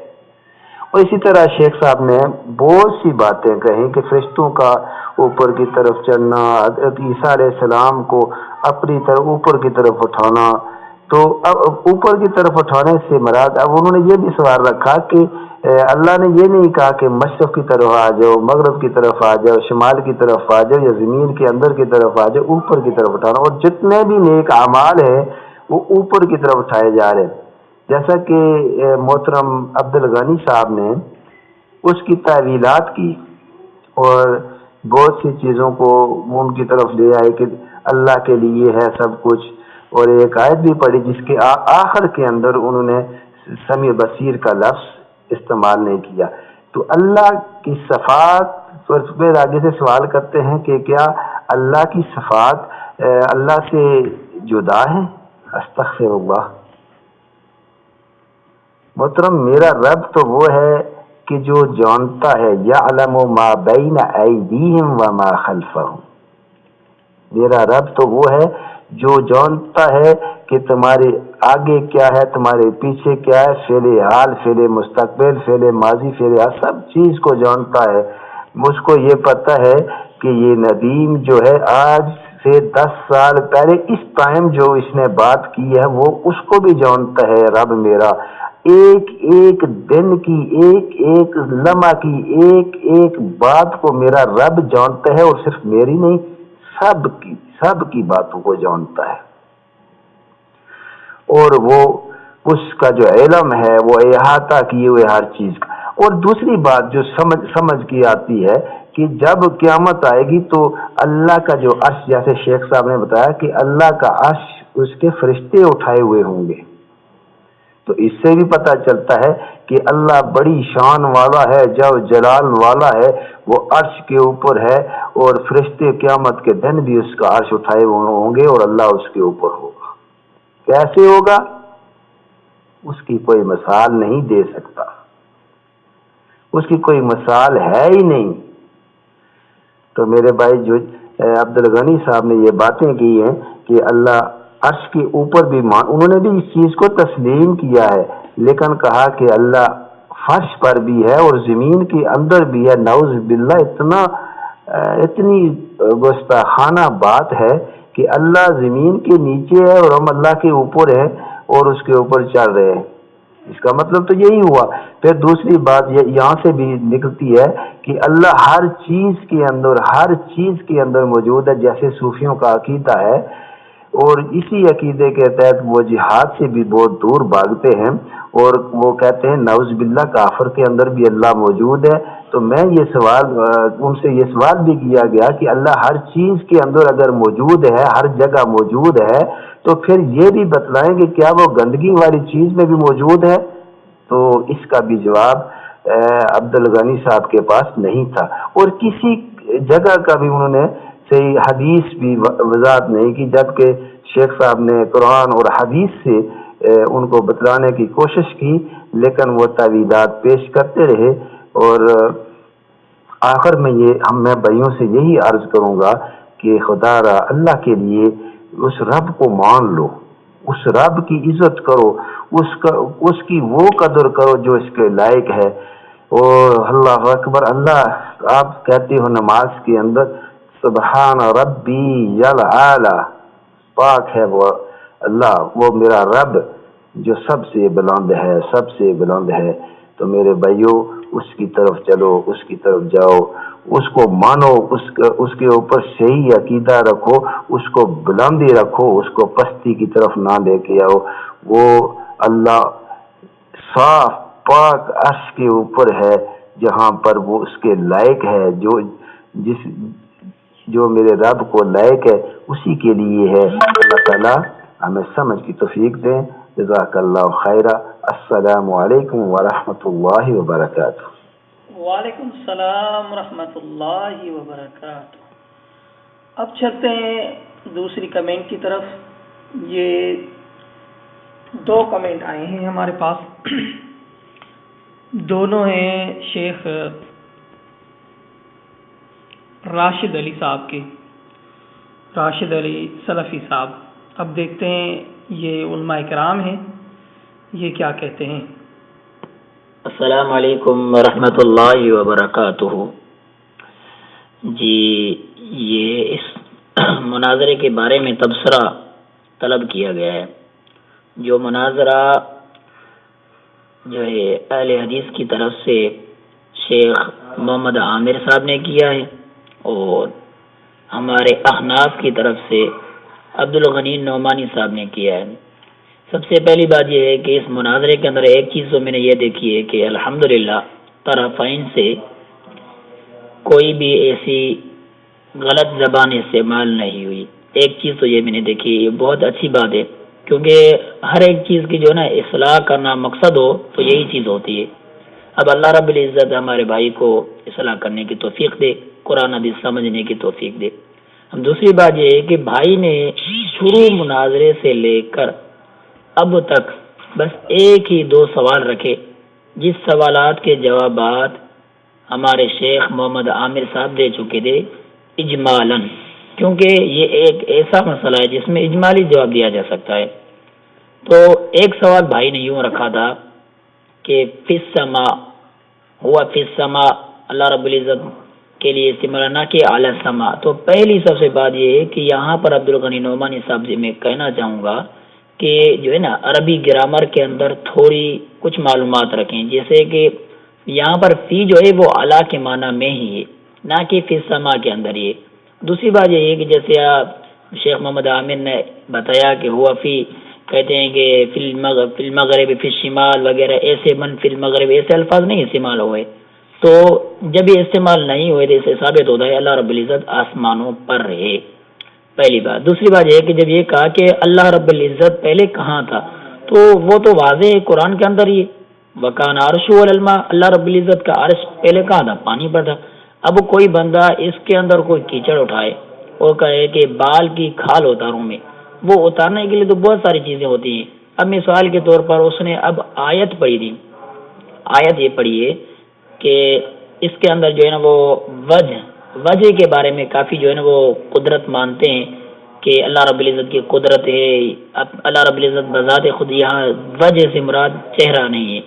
اور اسی طرح شیخ صاحب نے بہت سی باتیں کہیں کہ فرشتوں کا اوپر کی طرف چڑھنا، عیسیٰ علیہ السلام کو اپنی طرف اوپر کی طرف اٹھانا. تو اب اوپر کی طرف اٹھانے سے مراد، اب انہوں نے یہ بھی سوال رکھا کہ اللہ نے یہ نہیں کہا کہ مشرق کی طرف آ جاؤ، مغرب کی طرف آ جاؤ، شمال کی طرف آ جاؤ، یا زمین کے اندر کی طرف آ جاؤ، اوپر کی طرف اٹھانا. اور جتنے بھی نیک اعمال ہیں وہ اوپر کی طرف اٹھائے جا رہے ہیں. جیسا کہ محترم عبدالغنی صاحب نے اس کی تعویلات کی اور بہت سی چیزوں کو ان کی طرف لے آئے کہ اللہ کے لیے ہے سب کچھ. اور ایک آیت بھی پڑھی جس کے آخر کے اندر انہوں نے سمیع بصیر کا لفظ استعمال نہیں کیا. تو اللہ کی صفات پھر آگے سے سوال کرتے ہیں کہ کیا اللہ کی صفات اللہ سے جدا ہیں؟ استغفر اللہ. محترم میرا رب تو وہ ہے کہ جو جانتا ہے، یعلم ما بین ایدیہم وما خلفہم. میرا رب تو وہ ہے جو جانتا ہے کہ تمہارے آگے کیا ہے، تمہارے پیچھے کیا ہے، فعل حال، فعل مستقبل، فعل ماضی، فعل حال، سب چیز کو جانتا ہے. مجھ کو یہ پتہ ہے کہ یہ ندیم جو ہے آج سے 10 سال پہلے اس ٹائم جو اس نے بات کی ہے وہ اس کو بھی جانتا ہے. رب میرا ایک ایک دن کی، ایک ایک لمحہ کی، ایک ایک بات کو میرا رب جانتا ہے، اور صرف میری نہیں، سب کی باتوں کو جانتا ہے. اور وہ اس کا جو علم ہے وہ احاطہ کیے ہوئے ہر چیز کا. اور دوسری بات جو سمجھ کی آتی ہے کہ جب قیامت آئے گی تو اللہ کا جو عرش، جیسے شیخ صاحب نے بتایا کہ اللہ کا عرش اس کے فرشتے اٹھائے ہوئے ہوں گے، تو اس سے بھی پتہ چلتا ہے کہ اللہ بڑی شان والا ہے، جو جلال والا ہے، وہ عرش کے اوپر ہے، اور فرشتے قیامت کے دن بھی اس کا عرش اٹھائے ہوئے ہوں گے اور اللہ اس کے اوپر ہوگا. کیسے ہوگا اس کی کوئی مثال نہیں دے سکتا، اس کی کوئی مثال ہے ہی نہیں. تو میرے بھائی جو عبدالغنی صاحب نے یہ باتیں کی ہیں کہ اللہ عرش کے اوپر بھی انہوں نے بھی اس چیز کو تسلیم کیا ہے، لیکن کہا کہ اللہ فرش پر بھی ہے اور زمین کے اندر بھی ہے. نعوذ باللہ، اتنی گستاخانہ بات ہے کہ اللہ زمین کے نیچے ہے اور ہم اللہ کے اوپر ہیں اور اس کے اوپر چل رہے ہیں. اس کا مطلب تو یہی ہوا. پھر دوسری بات یہاں سے بھی نکلتی ہے کہ اللہ ہر چیز کے اندر موجود ہے، جیسے صوفیوں کا عقیدہ ہے، اور اسی عقیدے کے تحت وہ جہاد سے بھی بہت دور بھاگتے ہیں اور وہ کہتے ہیں نعوذ باللہ کافر کے اندر بھی اللہ موجود ہے. تو میں ان سے یہ سوال بھی کیا گیا کہ اللہ ہر چیز کے اندر اگر موجود ہے، ہر جگہ موجود ہے، تو پھر یہ بھی بتلائیں کہ کیا وہ گندگی والی چیز میں بھی موجود ہے؟ تو اس کا بھی جواب عبدالغنی صاحب کے پاس نہیں تھا، اور کسی جگہ کا بھی انہوں نے صحیح حدیث بھی وضاحت نہیں کی، جبکہ شیخ صاحب نے قرآن اور حدیث سے ان کو بتلانے کی کوشش کی، لیکن وہ تعویلات پیش کرتے رہے. اور آخر میں میں بھائیوں سے یہی عرض کروں گا کہ خدا را اللہ کے لیے اس رب کو مان لو، اس رب کی عزت کرو، اس کی وہ قدر کرو جو اس کے لائق ہے. اور اللہ اکبر، اللہ آپ کہتے ہو نماز کے اندر سبحان ربی الاعلی، پاک ہے وہ اللہ، وہ میرا رب جو سب سے بلند ہے، سب سے بلند ہے. تو میرے بھائیوں، اس کی طرف چلو، اس کی طرف جاؤ، اس کو مانو، اس کے اوپر صحیح عقیدہ رکھو، اس کو بلندی رکھو، اس کو پستی کی طرف نہ لے کے آؤ. وہ اللہ صاف پاک عرش کے اوپر ہے، جہاں پر وہ اس کے لائق ہے، جو میرے رب کو لائق ہے اسی کے لیے ہے. اللہ تعالیٰ ہمیں سمجھ کی توفیق دیں. جزاک اللہ خیرہ. السلام علیکم ورحمۃ اللہ وبرکاتہ. وعلیکم السلام ورحمۃ اللہ وبرکاتہ. اب چلتے ہیں دوسری کمنٹ کی طرف. یہ 2 کمنٹ آئے ہیں ہمارے پاس، دونوں ہیں شیخ راشد علی صاحب کے، راشد علی سلفی صاحب. اب دیکھتے ہیں یہ علماء کرام ہیں، یہ کیا کہتے ہیں. السلام علیکم ورحمۃ اللہ وبرکاتہ. جی، یہ اس مناظرے کے بارے میں تبصرہ طلب کیا گیا ہے. جو مناظرہ جو ہے اہل حدیث کی طرف سے شیخ محمد عامر صاحب نے کیا ہے، اور ہمارے احناف کی طرف سے عبدالغنی نعمانی صاحب نے کیا ہے. سب سے پہلی بات یہ ہے کہ اس مناظرے کے اندر ایک چیز تو میں نے یہ دیکھی ہے کہ الحمدللہ طرفین سے کوئی بھی ایسی غلط زبان استعمال نہیں ہوئی. ایک چیز تو یہ میں نے دیکھی، یہ بہت اچھی بات ہے، کیونکہ ہر ایک چیز کی جو نا اصلاح کرنا مقصد ہو تو یہی چیز ہوتی ہے. اب اللہ رب العزت ہمارے بھائی کو اصلاح کرنے کی توفیق دے، قرآن حدیث سمجھنے کی توفیق دے. دوسری بات یہ ہے کہ بھائی نے شروع مناظرے سے لے کر اب تک بس ایک ہی 2 سوال رکھے، جس سوالات کے جوابات ہمارے شیخ محمد عامر صاحب دے چکے تھے اجمالاً، کیونکہ یہ ایک ایسا مسئلہ ہے جس میں اجمالی جواب دیا جا سکتا ہے. تو ایک سوال بھائی نے یوں رکھا تھا کہ فی السماء، ہوا فی السماء اللہ رب العزت کے لیے استعمال نہ کہ اعلی السماء. تو پہلی سب سے بات یہ ہے کہ یہاں پر عبدالغنی نعمانی صاحب سے میں کہنا چاہوں گا کہ جو ہے نا عربی گرامر کے اندر تھوڑی کچھ معلومات رکھیں، جیسے کہ یہاں پر فی جو ہے وہ اعلیٰ کے معنی میں ہی ہے، نہ کہ فی السماء کے اندر ہی ہے. دوسری بات یہ ہے کہ جیسے آپ شیخ محمد عامر نے بتایا کہ ہوا فی کہتے ہیں کہ فی المغرب فی الشمال وغیرہ ایسے من فی المغرب ایسے الفاظ نہیں استعمال ہوئے، تو جب یہ استعمال نہیں ہوئے تو اسے ثابت ہوتا ہے اللہ رب العزت آسمانوں پر ہے، پہلی بات۔ دوسری بات یہ کہ جب یہ کہا کہ اللہ رب العزت پہلے کہاں تھا، تو وہ تو واضح ہے قرآن کے اندر ہی، وکان عرش علی الماء، اللہ رب العزت کا عرش پہلے کہاں تھا، پانی پر تھا۔ اب کوئی بندہ اس کے اندر کوئی کیچڑ اٹھائے اور کہے کہ بال کی کھال اتاروں میں، وہ اتارنے کے لیے تو بہت ساری چیزیں ہوتی ہیں۔ اب مثال کے طور پر اس نے اب آیت پڑھی تھی، آیت یہ پڑھی ہے کہ اس کے اندر جو ہے نا وہ وجہ کے بارے میں کافی جو ہے نا وہ قدرت مانتے ہیں کہ اللہ رب العزت کی قدرت ہے، اللہ رب العزت بذات خود، یہاں وجہ سے مراد چہرہ نہیں ہے۔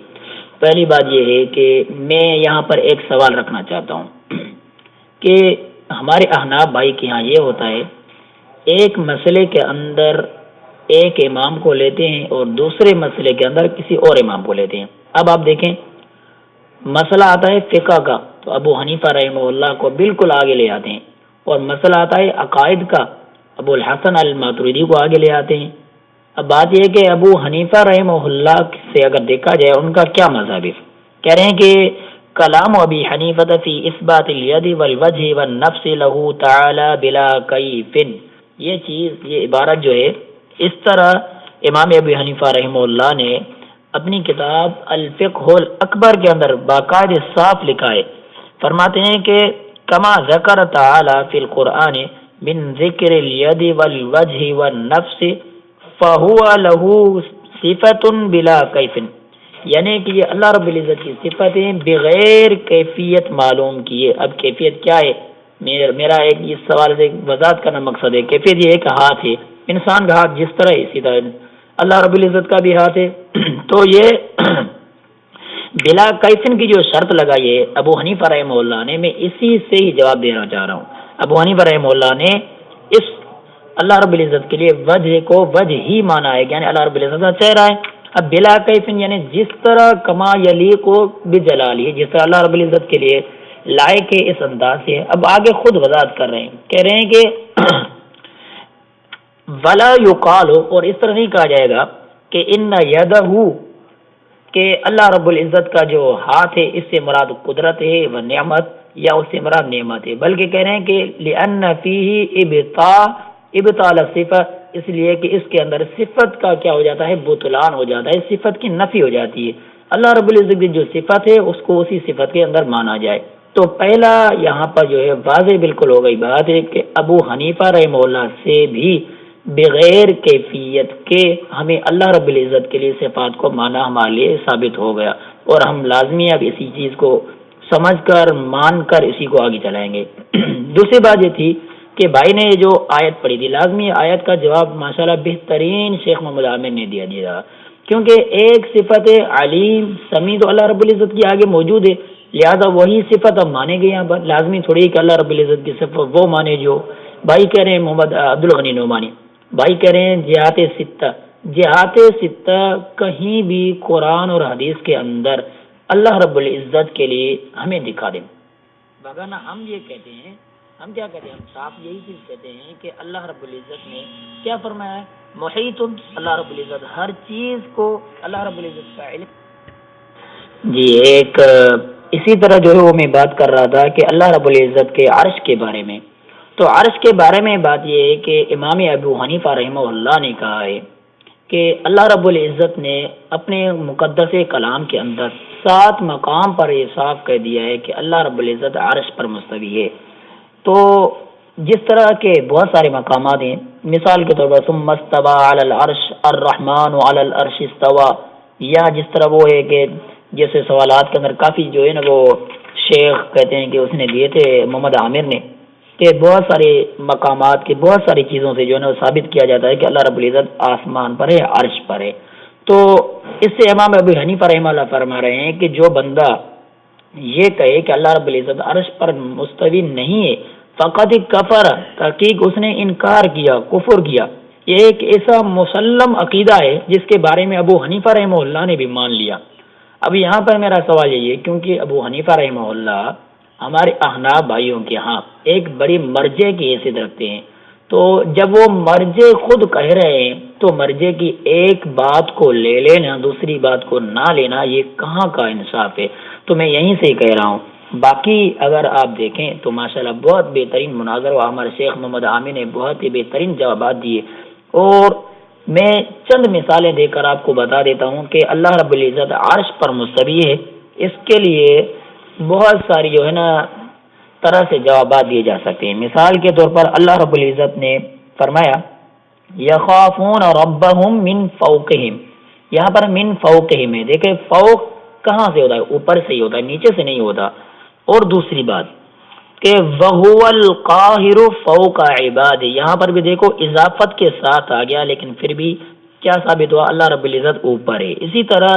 پہلی بات یہ ہے کہ میں یہاں پر ایک سوال رکھنا چاہتا ہوں کہ ہمارے احناف بھائی کے یہاں یہ ہوتا ہے، ایک مسئلے کے اندر ایک امام کو لیتے ہیں اور دوسرے مسئلے کے اندر کسی اور امام کو لیتے ہیں۔ اب آپ دیکھیں مسئلہ آتا ہے فقہ کا تو ابو حنیفہ رحمہ اللہ کو بالکل آگے لے آتے ہیں، اور مسئلہ آتا ہے عقائد کا ابو الحسن الماتریدی کو آگے لے آتے ہیں۔ اب بات یہ ہے کہ ابو حنیفہ رحمہ اللہ سے اگر دیکھا جائے ان کا کیا مذہب ہے، کہہ رہے ہیں کہ کلام ابی حنیفہ فی اثبات الید والوجہ والنفس له تعالی بلا کیف، یہ چیز، یہ عبارت جو ہے اس طرح امام ابی حنیفہ رحمہ اللہ نے اپنی کتاب الفقہ الاکبر کے اندر باقاعدہ صاف لکھا ہے۔ فرماتے ہیں کہ کما ذکر تعالی فی القرآن من ذکر الید والوجہ والنفس فہو لہ صفت بلا کیف، یعنی کہ یہ اللہ رب العزت کی صفتیں بغیر کیفیت معلوم کیے۔ اب کیفیت کیا ہے، میرا ایک اس سوال سے وضاحت کرنا مقصد ہے۔ کیفیت یہ ہے کہ ہاتھ ہے، انسان کا ہاتھ جس طرح اسی طرح اللہ رب العزت کا بھی ہاتھ ہے، تو یہ بلا کیفن کی جو شرط لگائی ہے ابو حنیفہ رحمہ اللہ نے، میں اسی سے ہی جواب دینا چاہ رہا ہوں۔ ابو حنیفہ رحمہ اللہ نے اس اللہ رب العزت کے لیے وجہ کو وجہ ہی مانا ہے، یعنی اللہ رب العزت کا چہرہ ہے۔ اب بلا کیفن یعنی جس طرح کما یلیق بجلالی، جس طرح اللہ رب العزت کے لیے لائق ہے اس انداز سے۔ اب آگے خود وضاحت کر رہے ہیں، کہہ رہے ہیں کہ ولا یقال، اور اس طرح نہیں کہا جائے گا کہ ان یدہ، کہ اللہ رب العزت کا جو ہاتھ ہے اس سے مراد قدرت ہے و نعمت، یا اس سے مراد نعمت ہے، بلکہ کہہ رہے ہیں کہ لأن فیہ ابطال صفہ، اس لیے کہ اس کے اندر صفت کا کیا ہو جاتا ہے، بطلان ہو جاتا ہے، صفت کی نفی ہو جاتی ہے۔ اللہ رب العزت کی جو صفت ہے اس کو اسی صفت کے اندر مانا جائے۔ تو پہلا یہاں پر جو ہے واضح بالکل ہو گئی بات ہے کہ ابو حنیفہ رحمہ اللہ سے بھی بغیر کیفیت کے ہمیں اللہ رب العزت کے لیے صفات کو مانا ہمارے لیے ثابت ہو گیا، اور ہم لازمی اب اسی چیز کو سمجھ کر مان کر اسی کو آگے چلائیں گے۔ دوسری بات یہ تھی کہ بھائی نے جو آیت پڑھی تھی، لازمی آیت کا جواب ماشاءاللہ بہترین شیخ محمد عامر نے دیا، کیونکہ ایک صفت علیم سمیع تو اللہ رب العزت کی آگے موجود ہے، لہذا وہی صفت اب مانے گئی۔ یہاں پر لازمی تھوڑی کہ اللہ رب العزت کی صفت وہ مانے جو بھائی کہہ رہے ہیں محمد عبدالغنی نعمانی بھائی کہہ رہے ہیں جہات ستہ، جہات ستہ کہیں بھی قرآن اور حدیث کے اندر اللہ رب العزت کے لیے ہمیں دکھا دیں، بگانا ہم یہ کہتے ہیں، ہم کیا کہتے ہیں، ہم صاف یہی چیز کہتے ہیں کہ اللہ رب العزت نے کیا فرمایا ہے، محیط، اللہ رب العزت ہر چیز کو اللہ رب العزت کا علم۔ جی ایک اسی طرح جو ہے وہ میں بات کر رہا تھا کہ اللہ رب العزت کے عرش کے بارے میں، تو عرش کے بارے میں بات یہ ہے کہ امام ابو حنیفہ رحمہ اللہ نے کہا ہے کہ اللہ رب العزت نے اپنے مقدس کلام کے اندر 7 مقام پر یہ صاف کہہ دیا ہے کہ اللہ رب العزت عرش پر مستوی ہے۔ تو جس طرح کے بہت سارے مقامات ہیں، مثال کے طور پر ثم استوى علی العرش الرحمن علی العرش استوى، یا جس طرح وہ ہے کہ جیسے سوالات کے اندر کافی جو ہے نا وہ شیخ کہتے ہیں کہ اس نے دیے تھے محمد عامر نے، کہ بہت سارے مقامات کے بہت ساری چیزوں سے جو ہے نا ثابت کیا جاتا ہے کہ اللہ رب العزت آسمان پر ہے، عرش پر ہے۔ تو اس سے امام ابو حنیفہ رحمہ اللہ فرما رہے ہیں کہ جو بندہ یہ کہے کہ اللہ رب العزت عرش پر مستوی نہیں ہے، فقط کفر، تحقیق اس نے انکار کیا، کفر کیا۔ یہ ایک ایسا مسلم عقیدہ ہے جس کے بارے میں ابو حنیفہ رحمہ اللہ نے بھی مان لیا۔ اب یہاں پر میرا سوال یہی ہے، کیونکہ ابو حنیفہ رحمہ اللہ ہمارے احناف بھائیوں کے ہاں ایک بڑی مرجع کی حیثیت رکھتے ہیں، تو جب وہ مرجع خود کہہ رہے ہیں تو مرجع کی ایک بات کو لے لینا دوسری بات کو نہ لینا یہ کہاں کا انصاف ہے؟ تو میں یہیں سے کہہ رہا ہوں. باقی اگر آپ دیکھیں تو ماشاءاللہ بہت بہترین مناظر ہوا. ہمارے شیخ محمد عامر نے بہت ہی بہترین جوابات دیے، اور میں چند مثالیں دے کر آپ کو بتا دیتا ہوں کہ اللہ رب العزت عرش پر مستوی ہے. اس کے لیے بہت ساری جو ہے نا طرح سے جوابات دیے جا سکتے ہیں. مثال کے طور پر اللہ رب العزت نے فرمایا یخافون ربهم من فوقهم، یہاں پر من فوقهم ہے. دیکھیں فوق کہاں سے ہوتا ہے؟ اوپر سے ہی ہوتا ہے، نیچے سے نہیں ہوتا. اور دوسری بات کہ وَهُوَ الْقَاهِرُ فَوْقَ عِبَادِهِ، یہاں پر بھی دیکھو اضافت کے ساتھ آ گیا، لیکن پھر بھی کیا ثابت ہوا؟ اللہ رب العزت اوپر ہے. اسی طرح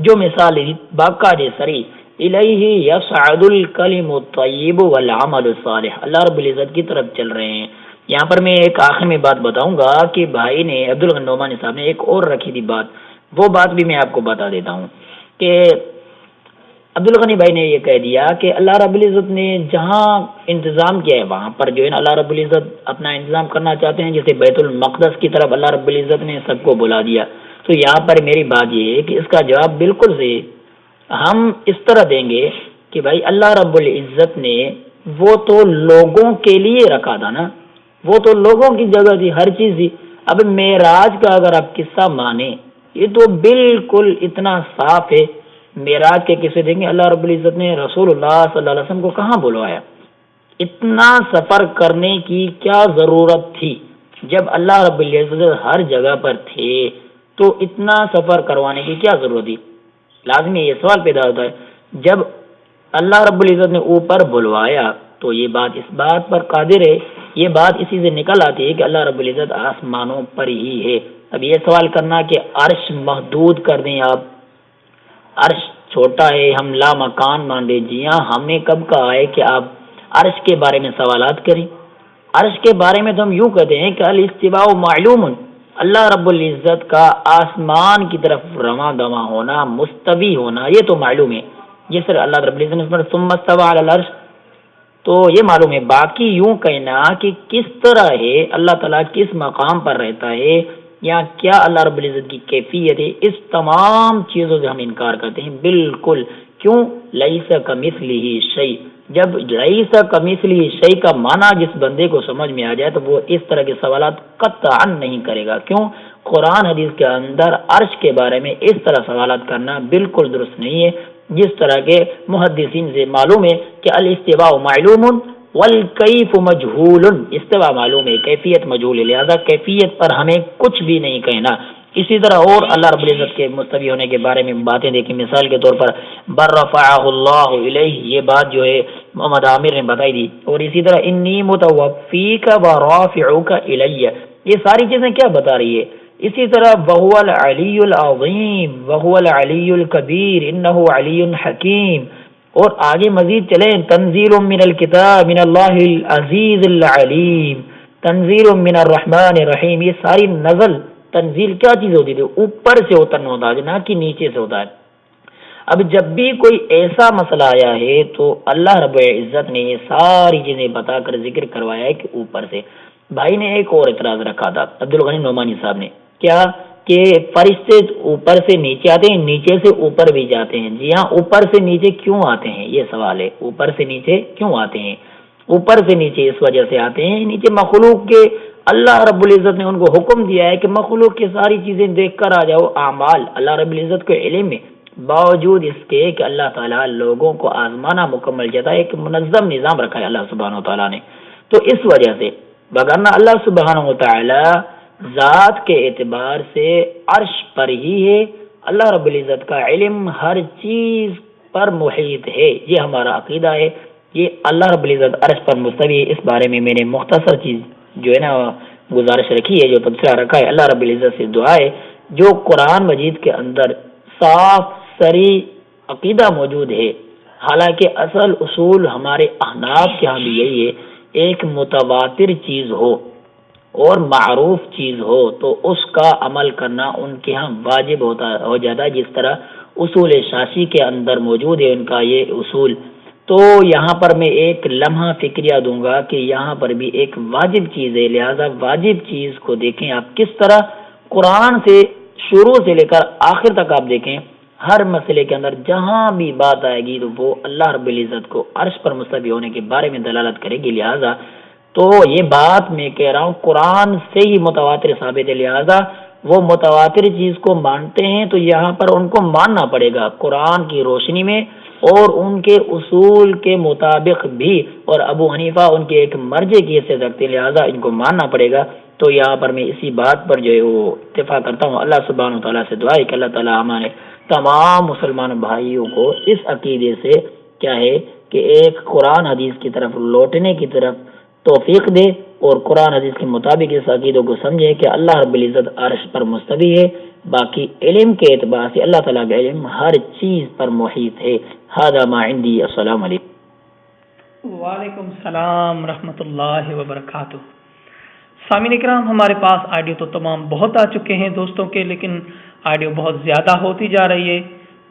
جو مثال باقا جیسری الیہ یصعد الکلم الطیب والعمل الصالح، اللہ رب العزت کی طرف چل رہے ہیں. یہاں پر میں ایک آخر میں بات بتاؤں گا کہ بھائی نے عبدالغنی نعمانی صاحب نے ایک اور رکھی تھی بات، وہ بات بھی میں آپ کو بتا دیتا ہوں کہ عبدالغنی بھائی نے یہ کہہ دیا کہ اللہ رب العزت نے جہاں انتظام کیا ہے وہاں پر جو ہے نا اللہ رب العزت اپنا انتظام کرنا چاہتے ہیں، جیسے بیت المقدس کی طرف اللہ رب العزت نے سب کو بلا دیا. تو یہاں پر میری بات یہ ہے کہ اس کا جواب بالکل سے ہم اس طرح دیں گے کہ بھائی اللہ رب العزت نے وہ تو لوگوں کے لیے رکھا تھا نا، وہ تو لوگوں کی جگہ تھی، ہر چیز تھی. اب معراج کا اگر آپ قصہ مانیں یہ تو بالکل اتنا صاف ہے. معراج کے قصے دیں گے اللہ رب العزت نے رسول اللہ صلی اللہ علیہ وسلم کو کہاں بلوایا؟ اتنا سفر کرنے کی کیا ضرورت تھی؟ جب اللہ رب العزت ہر جگہ پر تھے تو اتنا سفر کروانے کی کیا ضرورت تھی؟ لازمی یہ سوال پیدا ہوتا ہے. جب اللہ رب العزت نے اوپر بلوایا تو یہ بات اس بات پر قادر ہے، یہ بات اسی سے نکل آتی ہے کہ اللہ رب العزت آسمانوں پر ہی ہے. اب یہ سوال کرنا کہ عرش محدود کر دیں آپ، عرش چھوٹا ہے ہم لا مکان مان لیں، جی ہاں ہم نے کب کہا ہے کہ آپ عرش کے بارے میں سوالات کریں؟ عرش کے بارے میں تو ہم یوں کہتے ہیں کہ الاستواء معلوم، اللہ رب العزت کا آسمان کی طرف رواں دواں ہونا، مستوی ہونا، یہ تو معلوم ہے. جس طرح اللہ رب العزت نے ثم استوى علی العرش تو یہ معلوم ہے. باقی یوں کہنا کہ کس طرح ہے اللہ تعالیٰ کس مقام پر رہتا ہے یا کیا اللہ رب العزت کی کیفیت ہے، اس تمام چیزوں سے ہم انکار کرتے ہیں بالکل. کیوں؟ لیس کمثلہ شیء. جب لیس کمثلہ شیء کا معنی جس بندے کو سمجھ میں آ جائے تو وہ اس طرح کے سوالات قطعا نہیں کرے گا. کیوں؟ قرآن حدیث کے اندر عرش کے بارے میں اس طرح سوالات کرنا بالکل درست نہیں ہے. جس طرح کے محدثین سے معلوم ہے کہ الاستواء معلوم والکیف مجہول، استوا معلوم ہے کیفیت مجہول ہے، لہذا کیفیت پر ہمیں کچھ بھی نہیں کہنا. اسی طرح اور اللہ رب العزت کے مستوی ہونے کے بارے میں باتیں دیکھیں. مثال کے طور پر بر رفعہ اللہ الیہ، یہ بات جو ہے محمد عامر نے بتائی دی. اور اسی طرح انی متوفیک ورافعک الی، یہ ساری چیزیں کیا بتا رہی ہے؟ اسی طرح وہو العلی العظیم وہو العلی الکبیر انہ علی حکیم. اور آگے مزید چلیں تنزیل من الکتاب من اللہ العزیز العلیم تنزیل من الرحمن الرحیم. یہ ساری نزل تنزیل کیا چیز ہوتی تھی؟ اوپر سے اترنا ہوتا ہے نہ کہ نیچے سے ہوتا ہے. اب جب بھی کوئی ایسا مسئلہ آیا ہے تو اللہ رب العزت نے یہ ساری چیزیں بتا کر ذکر کروایا ہے کہ اوپر سے. بھائی نے ایک اور اعتراض رکھا تھا عبدالغنی نعمانی صاحب نے، کیا کہ فرشتے اوپر سے نیچے آتے ہیں، نیچے سے اوپر بھی جاتے ہیں. جی ہاں، اوپر سے نیچے کیوں آتے ہیں یہ سوال ہے. اوپر سے نیچے کیوں آتے ہیں؟ اوپر سے نیچے اس وجہ سے آتے ہیں، نیچے مخلوق کے اللہ رب العزت نے ان کو حکم دیا ہے کہ مخلوق کی ساری چیزیں دیکھ کر آ جاؤ. اعمال اللہ رب العزت کے علم میں، باوجود اس کے کہ اللہ تعالیٰ لوگوں کو آزمانا مکمل جاتا ہے، ایک منظم نظام رکھا ہے اللہ سبحانہ و تعالیٰ نے. تو اس وجہ سے وگرنہ اللہ سبحانہ و تعالیٰ ذات کے اعتبار سے عرش پر ہی ہے. اللہ رب العزت کا علم ہر چیز پر محیط ہے، یہ ہمارا عقیدہ ہے. یہ اللہ رب العزت عرش پر مستوی ہے. اس بارے میں میں نے مختصر چیز جو ہے نا گزارش رکھی ہے، جو تبصرہ رکھا ہے. اللہ رب العزت سے دعا ہے جو قرآن مجید کے اندر صاف سری عقیدہ موجود ہے، حالانکہ اصل اصول ہمارے احناف کے ہاں بھی یہی ہے، ایک متواتر چیز ہو اور معروف چیز ہو تو اس کا عمل کرنا ان کے ہاں واجب ہو جاتا ہے. جس طرح اصول شاشی کے اندر موجود ہے ان کا یہ اصول، تو یہاں پر میں ایک لمحہ فکریہ دوں گا کہ یہاں پر بھی ایک واجب چیز ہے، لہذا واجب چیز کو دیکھیں آپ کس طرح قرآن سے شروع سے لے کر آخر تک آپ دیکھیں، ہر مسئلے کے اندر جہاں بھی بات آئے گی تو وہ اللہ رب العزت کو عرش پر مستوی ہونے کے بارے میں دلالت کرے گی. لہذا تو یہ بات میں کہہ رہا ہوں قرآن سے ہی متواتر ثابت ہے، لہذا وہ متواتر چیز کو مانتے ہیں تو یہاں پر ان کو ماننا پڑے گا قرآن کی روشنی میں اور ان کے اصول کے مطابق بھی، اور ابو حنیفہ ان کے ایک مرجع کی حیثیت رکھتے ہیں، لہذا ان کو ماننا پڑے گا. تو یہاں پر میں اسی بات پر جو ہے وہ اتفاق کرتا ہوں. اللہ سبحانہ و تعالیٰ سے دعا ہے کہ اللہ تعالیٰ ہمارے تمام مسلمان بھائیوں کو اس عقیدے سے کیا ہے کہ ایک قرآن حدیث کی طرف لوٹنے کی طرف توفیق دے اور قرآن حدیث کے مطابق اس عقیدوں کو سمجھے کہ اللہ رب العزت عرش پر مستوی ہے. باقی علم کے اعتبار سے اللہ تعالیٰ کا علم ہر چیز پر محیط ہے. ھذا ما عندی. السلام علیکم. وعلیکم السلام رحمۃ اللہ وبرکاتہ. سامعین اکرام، ہمارے پاس آڈیو تو تمام بہت آ چکے ہیں دوستوں کے، لیکن آڈیو بہت زیادہ ہوتی جا رہی ہے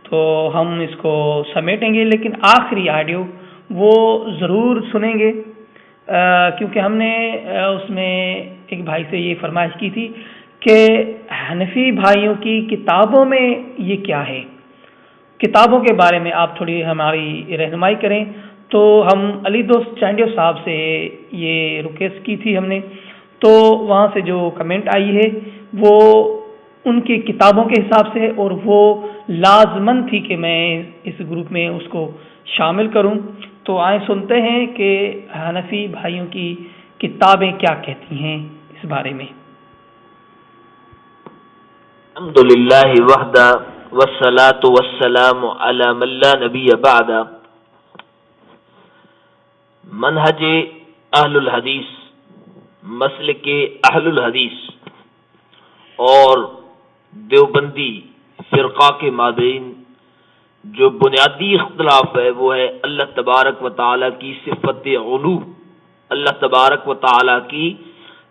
تو ہم اس کو سمیٹیں گے، لیکن آخری آڈیو وہ ضرور سنیں گے کیونکہ ہم نے اس میں ایک بھائی سے یہ فرمائش کی تھی کہ حنفی بھائیوں کی کتابوں میں یہ کیا ہے، کتابوں کے بارے میں آپ تھوڑی ہماری رہنمائی کریں. تو ہم علی دوست چانڈیو صاحب سے یہ ریکویسٹ کی تھی ہم نے، تو وہاں سے جو کمنٹ آئی ہے وہ ان کی کتابوں کے حساب سے، اور وہ لازمن تھی کہ میں اس گروپ میں اس کو شامل کروں. تو آئیں سنتے ہیں کہ حنفی بھائیوں کی کتابیں کیا کہتی ہیں اس بارے میں. الحمدللہ وحدہ والصلاة والسلام علی من لا نبی بعد. منہج اہل الحدیث، مسلک اہل الحدیث اور دیوبندی فرقہ کے مابین جو بنیادی اختلاف ہے وہ ہے اللہ تبارک و تعالیٰ کی صفت علو. اللہ تبارک و تعالیٰ کی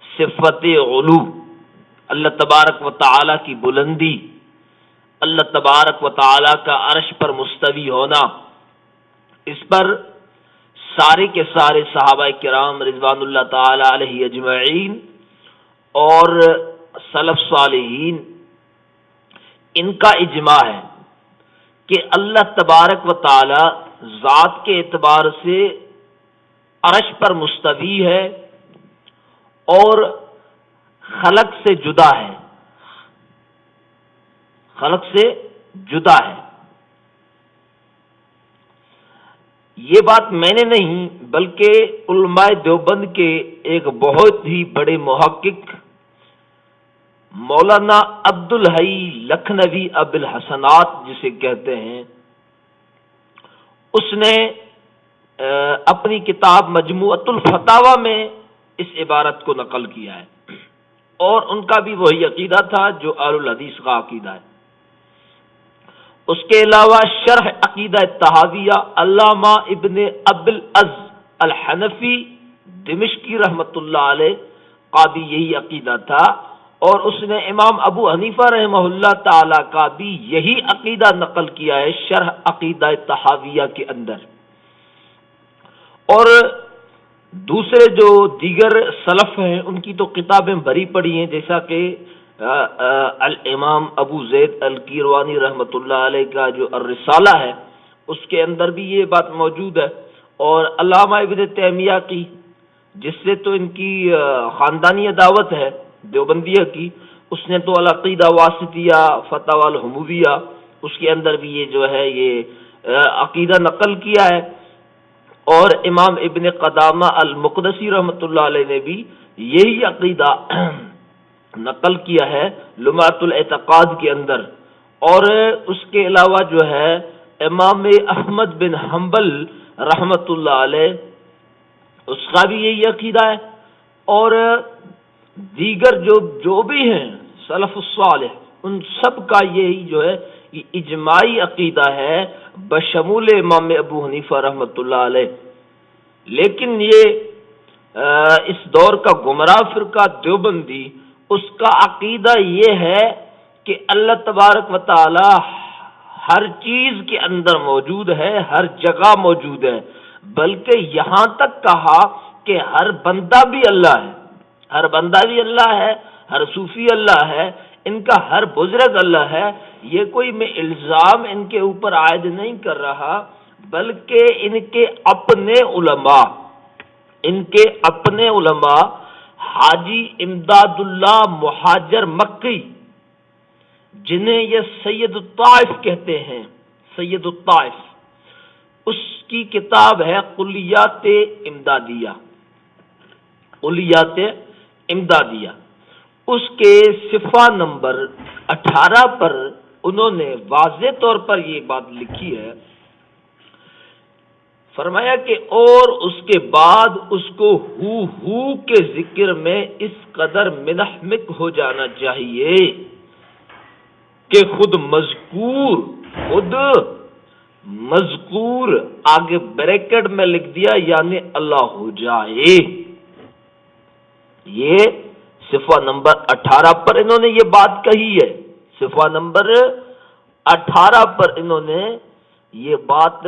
صفت علو، اللہ تبارک و تعالیٰ کی بلندی، اللہ تبارک و تعالیٰ کا عرش پر مستوی ہونا. اس پر سارے کے سارے صحابہ کرام رضوان اللہ تعالی علیہ اجمعین اور سلف صالحین ان کا اجماع ہے کہ اللہ تبارک و تعالی ذات کے اعتبار سے عرش پر مستوی ہے اور خلق سے جدا ہے، خلق سے جدا ہے. یہ بات میں نے نہیں بلکہ علماء دیوبند کے ایک بہت ہی بڑے محقق مولانا عبد الحی لکھنوی ابو الحسنات جسے کہتے ہیں، اس نے اپنی کتاب مجموعۃ الفتاوی میں اس عبارت کو نقل کیا ہے، اور ان کا بھی وہی عقیدہ تھا جو اہل الحدیث کا عقیدہ ہے. اس کے علاوہ شرح عقیدہ طحاویہ علامہ ابن ابی العز الحنفی دمشقی رحمۃ اللہ علیہ کا بھی یہی عقیدہ تھا، اور اس نے امام ابو حنیفہ رحمہ اللہ تعالی کا بھی یہی عقیدہ نقل کیا ہے شرح عقیدہ طحاویہ کے اندر. اور دوسرے جو دیگر سلف ہیں ان کی تو کتابیں بھری پڑی ہیں، جیسا کہ الامام ابو زید الکیروانی رحمۃ اللہ علیہ کا جو الرسالہ ہے اس کے اندر بھی یہ بات موجود ہے، اور علامہ ابن تیمیہ کی جس سے تو ان کی خاندانی عداوت ہے دیوبندیہ کی، اس نے تو العقیدہ واسطیہ فتاوی الحمویہ اس کے اندر بھی یہ جو ہے یہ عقیدہ نقل کیا ہے. اور امام ابن قدامہ المقدسی رحمۃ اللہ علیہ نے بھی یہی عقیدہ نقل کیا ہے لمعۃ الاعتقاد کے اندر. اور اس کے علاوہ جو ہے امام احمد بن حنبل رحمۃ اللہ علیہ اس کا بھی یہی عقیدہ ہے، اور دیگر جو بھی ہیں سلف الصالح ان سب کا یہی جو ہے یہ اجماعی عقیدہ ہے بشمول امام ابو حنیفہ رحمۃ اللہ علیہ. لیکن یہ اس دور کا گمراہ فرقہ دیوبندی اس کا عقیدہ یہ ہے کہ اللہ تبارک و تعالی ہر چیز کے اندر موجود ہے، ہر جگہ موجود ہے، بلکہ یہاں تک کہا کہ ہر بندہ بھی اللہ ہے، ہر بندہ بھی اللہ ہے، ہر صوفی اللہ ہے، ان کا ہر بزرگ اللہ ہے۔ یہ کوئی میں الزام ان کے اوپر عائد نہیں کر رہا، بلکہ ان کے اپنے علماء حاجی امداد اللہ مہاجر مکی، جنہیں یہ سید الطائف کہتے ہیں، سید الطائف، اس کی کتاب ہے کلیات امدادیہ، کلیات امدادیہ، اس کے صفحہ نمبر 18 پر انہوں نے واضح طور پر یہ بات لکھی ہے، فرمایا کہ اور اس کے بعد اس کو ہو کے ذکر میں اس قدر منہمک ہو جانا چاہیے کہ خود مذکور آگے بریکٹ میں لکھ دیا یعنی اللہ ہو جائے۔ یہ صفحہ نمبر 18 پر انہوں نے یہ بات کہی ہے، صفحہ نمبر 18 پر انہوں نے یہ بات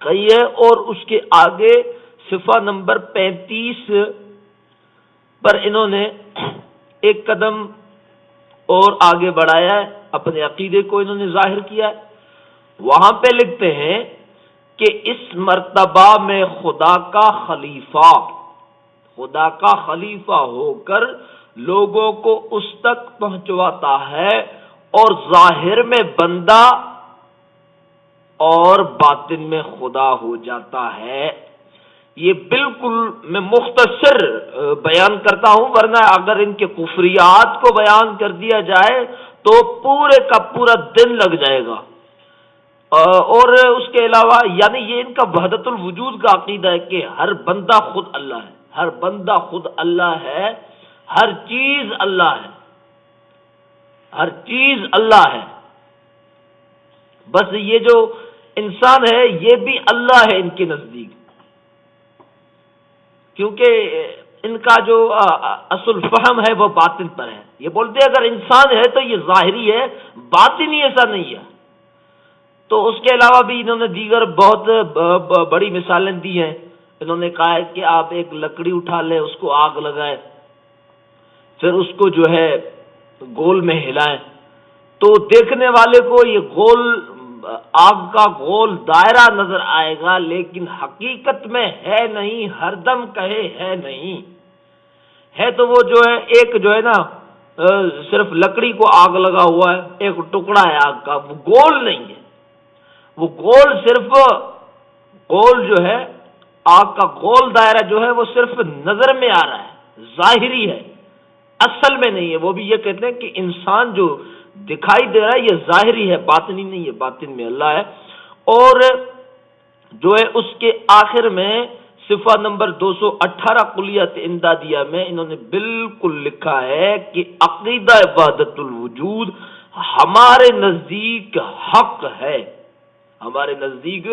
کہی ہے، اور اس کے آگے صفحہ نمبر 35 پر انہوں نے ایک قدم اور آگے بڑھایا ہے، اپنے عقیدے کو انہوں نے ظاہر کیا ہے۔ وہاں پہ لکھتے ہیں کہ اس مرتبہ میں خدا کا خلیفہ ہو کر لوگوں کو اس تک پہنچواتا ہے، اور ظاہر میں بندہ اور باطن میں خدا ہو جاتا ہے۔ یہ بالکل میں مختصر بیان کرتا ہوں، ورنہ اگر ان کے کفریات کو بیان کر دیا جائے تو پورے کا پورا دن لگ جائے گا۔ اور اس کے علاوہ یعنی یہ ان کا وحدت الوجود کا عقیدہ ہے کہ ہر بندہ خود اللہ ہے، ہر بندہ خود اللہ ہے، ہر چیز اللہ ہے، ہر چیز اللہ ہے، بس یہ جو انسان ہے یہ بھی اللہ ہے ان کے نزدیک، کیونکہ ان کا جو اصل فہم ہے وہ باطن پر ہے۔ یہ بولتے ہیں اگر انسان ہے تو یہ ظاہری ہے، باطنی ایسا نہیں ہے۔ تو اس کے علاوہ بھی انہوں نے دیگر بہت بڑی مثالیں دی ہیں۔ انہوں نے کہا ہے کہ آپ ایک لکڑی اٹھا لیں، اس کو آگ لگائیں، پھر اس کو جو ہے گول میں ہلائیں، تو دیکھنے والے کو یہ گول آگ کا گول دائرہ نظر آئے گا، لیکن حقیقت میں ہے نہیں، ہر دم کہے ہے نہیں ہے، تو وہ جو ہے ایک جو ہے نا صرف لکڑی کو آگ لگا ہوا ہے، ایک ٹکڑا ہے آگ کا، وہ گول نہیں ہے، وہ گول صرف گول جو ہے آگ کا گول دائرہ جو ہے وہ صرف نظر میں آ رہا ہے، ظاہری ہے، اصل میں نہیں ہے۔ وہ بھی یہ کہتے ہیں کہ انسان جو دکھائی دے رہا ہے یہ ظاہری ہے، باطنی نہیں ہے، باطن میں اللہ ہے۔ اور جو ہے اس کے آخر میں صفحہ نمبر 218 کلیات امدادیہ میں انہوں نے بالکل لکھا ہے کہ عقیدہ وحدت الوجود ہمارے نزدیک حق ہے، ہمارے نزدیک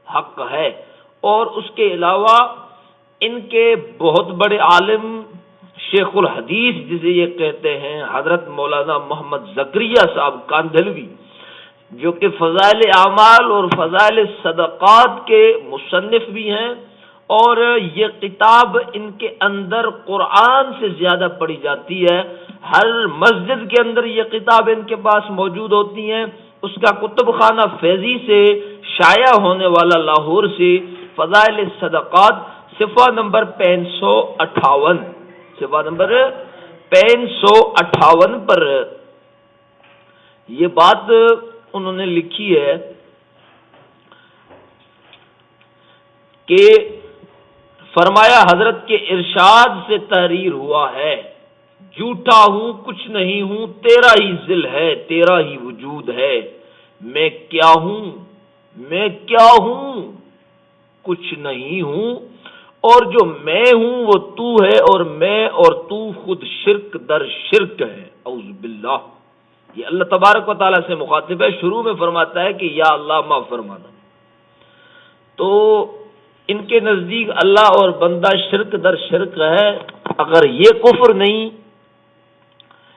حق ہے۔ اور اس کے علاوہ ان کے بہت بڑے عالم شیخ الحدیث جسے یہ کہتے ہیں حضرت مولانا محمد زکریا صاحب کاندھلوی، جو کہ فضائل اعمال اور فضائل صدقات کے مصنف بھی ہیں، اور یہ کتاب ان کے اندر قرآن سے زیادہ پڑھی جاتی ہے، ہر مسجد کے اندر یہ کتاب ان کے پاس موجود ہوتی ہیں۔ اس کا کتب خانہ فیضی سے شائع ہونے والا لاہور سے فضائل صدقات صفحہ نمبر 558 صفحہ نمبر 558 پر یہ بات انہوں نے لکھی ہے کہ فرمایا حضرت کے ارشاد سے تحریر ہوا ہے، جھوٹا ہوں کچھ نہیں ہوں، تیرا ہی ذل ہے، تیرا ہی وجود ہے، میں کیا ہوں کچھ نہیں ہوں، اور جو میں ہوں وہ تو ہے، اور میں اور تو خود شرک در شرک ہے، اعوذ باللہ۔ یہ اللہ تبارک و تعالیٰ سے مخاطب ہے، شروع میں فرماتا ہے کہ یا اللہ معاف فرمانا۔ تو ان کے نزدیک اللہ اور بندہ شرک در شرک ہے۔ اگر یہ کفر نہیں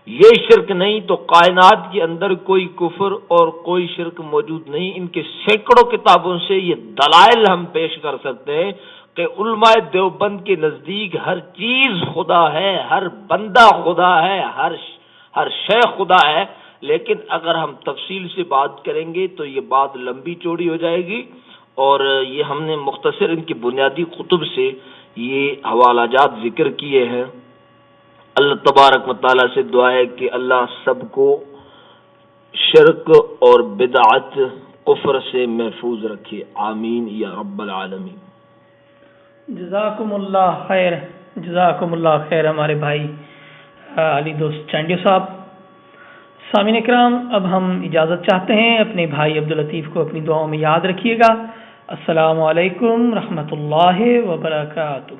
یہ شرک نہیں تو کائنات کے اندر کوئی کفر اور کوئی شرک موجود نہیں۔ ان کے سینکڑوں کتابوں سے یہ دلائل ہم پیش کر سکتے ہیں کہ علماء دیوبند کے نزدیک ہر چیز خدا ہے، ہر بندہ خدا ہے، ہر شے خدا ہے۔ لیکن اگر ہم تفصیل سے بات کریں گے تو یہ بات لمبی چوڑی ہو جائے گی، اور یہ ہم نے مختصر ان کی بنیادی کتب سے یہ حوالہ جات ذکر کیے ہیں۔ اللہ تبارک و تعالیٰ سے دعا ہے کہ اللہ سب کو شرک اور بدعت کفر سے محفوظ رکھے، آمین یا رب العالمین۔ جزاکم اللہ خیر، جزاکم اللہ خیر ہمارے بھائی علی دوست چانڈیو صاحب۔ سامعین اکرام، اب ہم اجازت چاہتے ہیں، اپنے بھائی عبداللطیف کو اپنی دعاؤں میں یاد رکھیے گا۔ السلام علیکم رحمۃ اللہ وبرکاتہ۔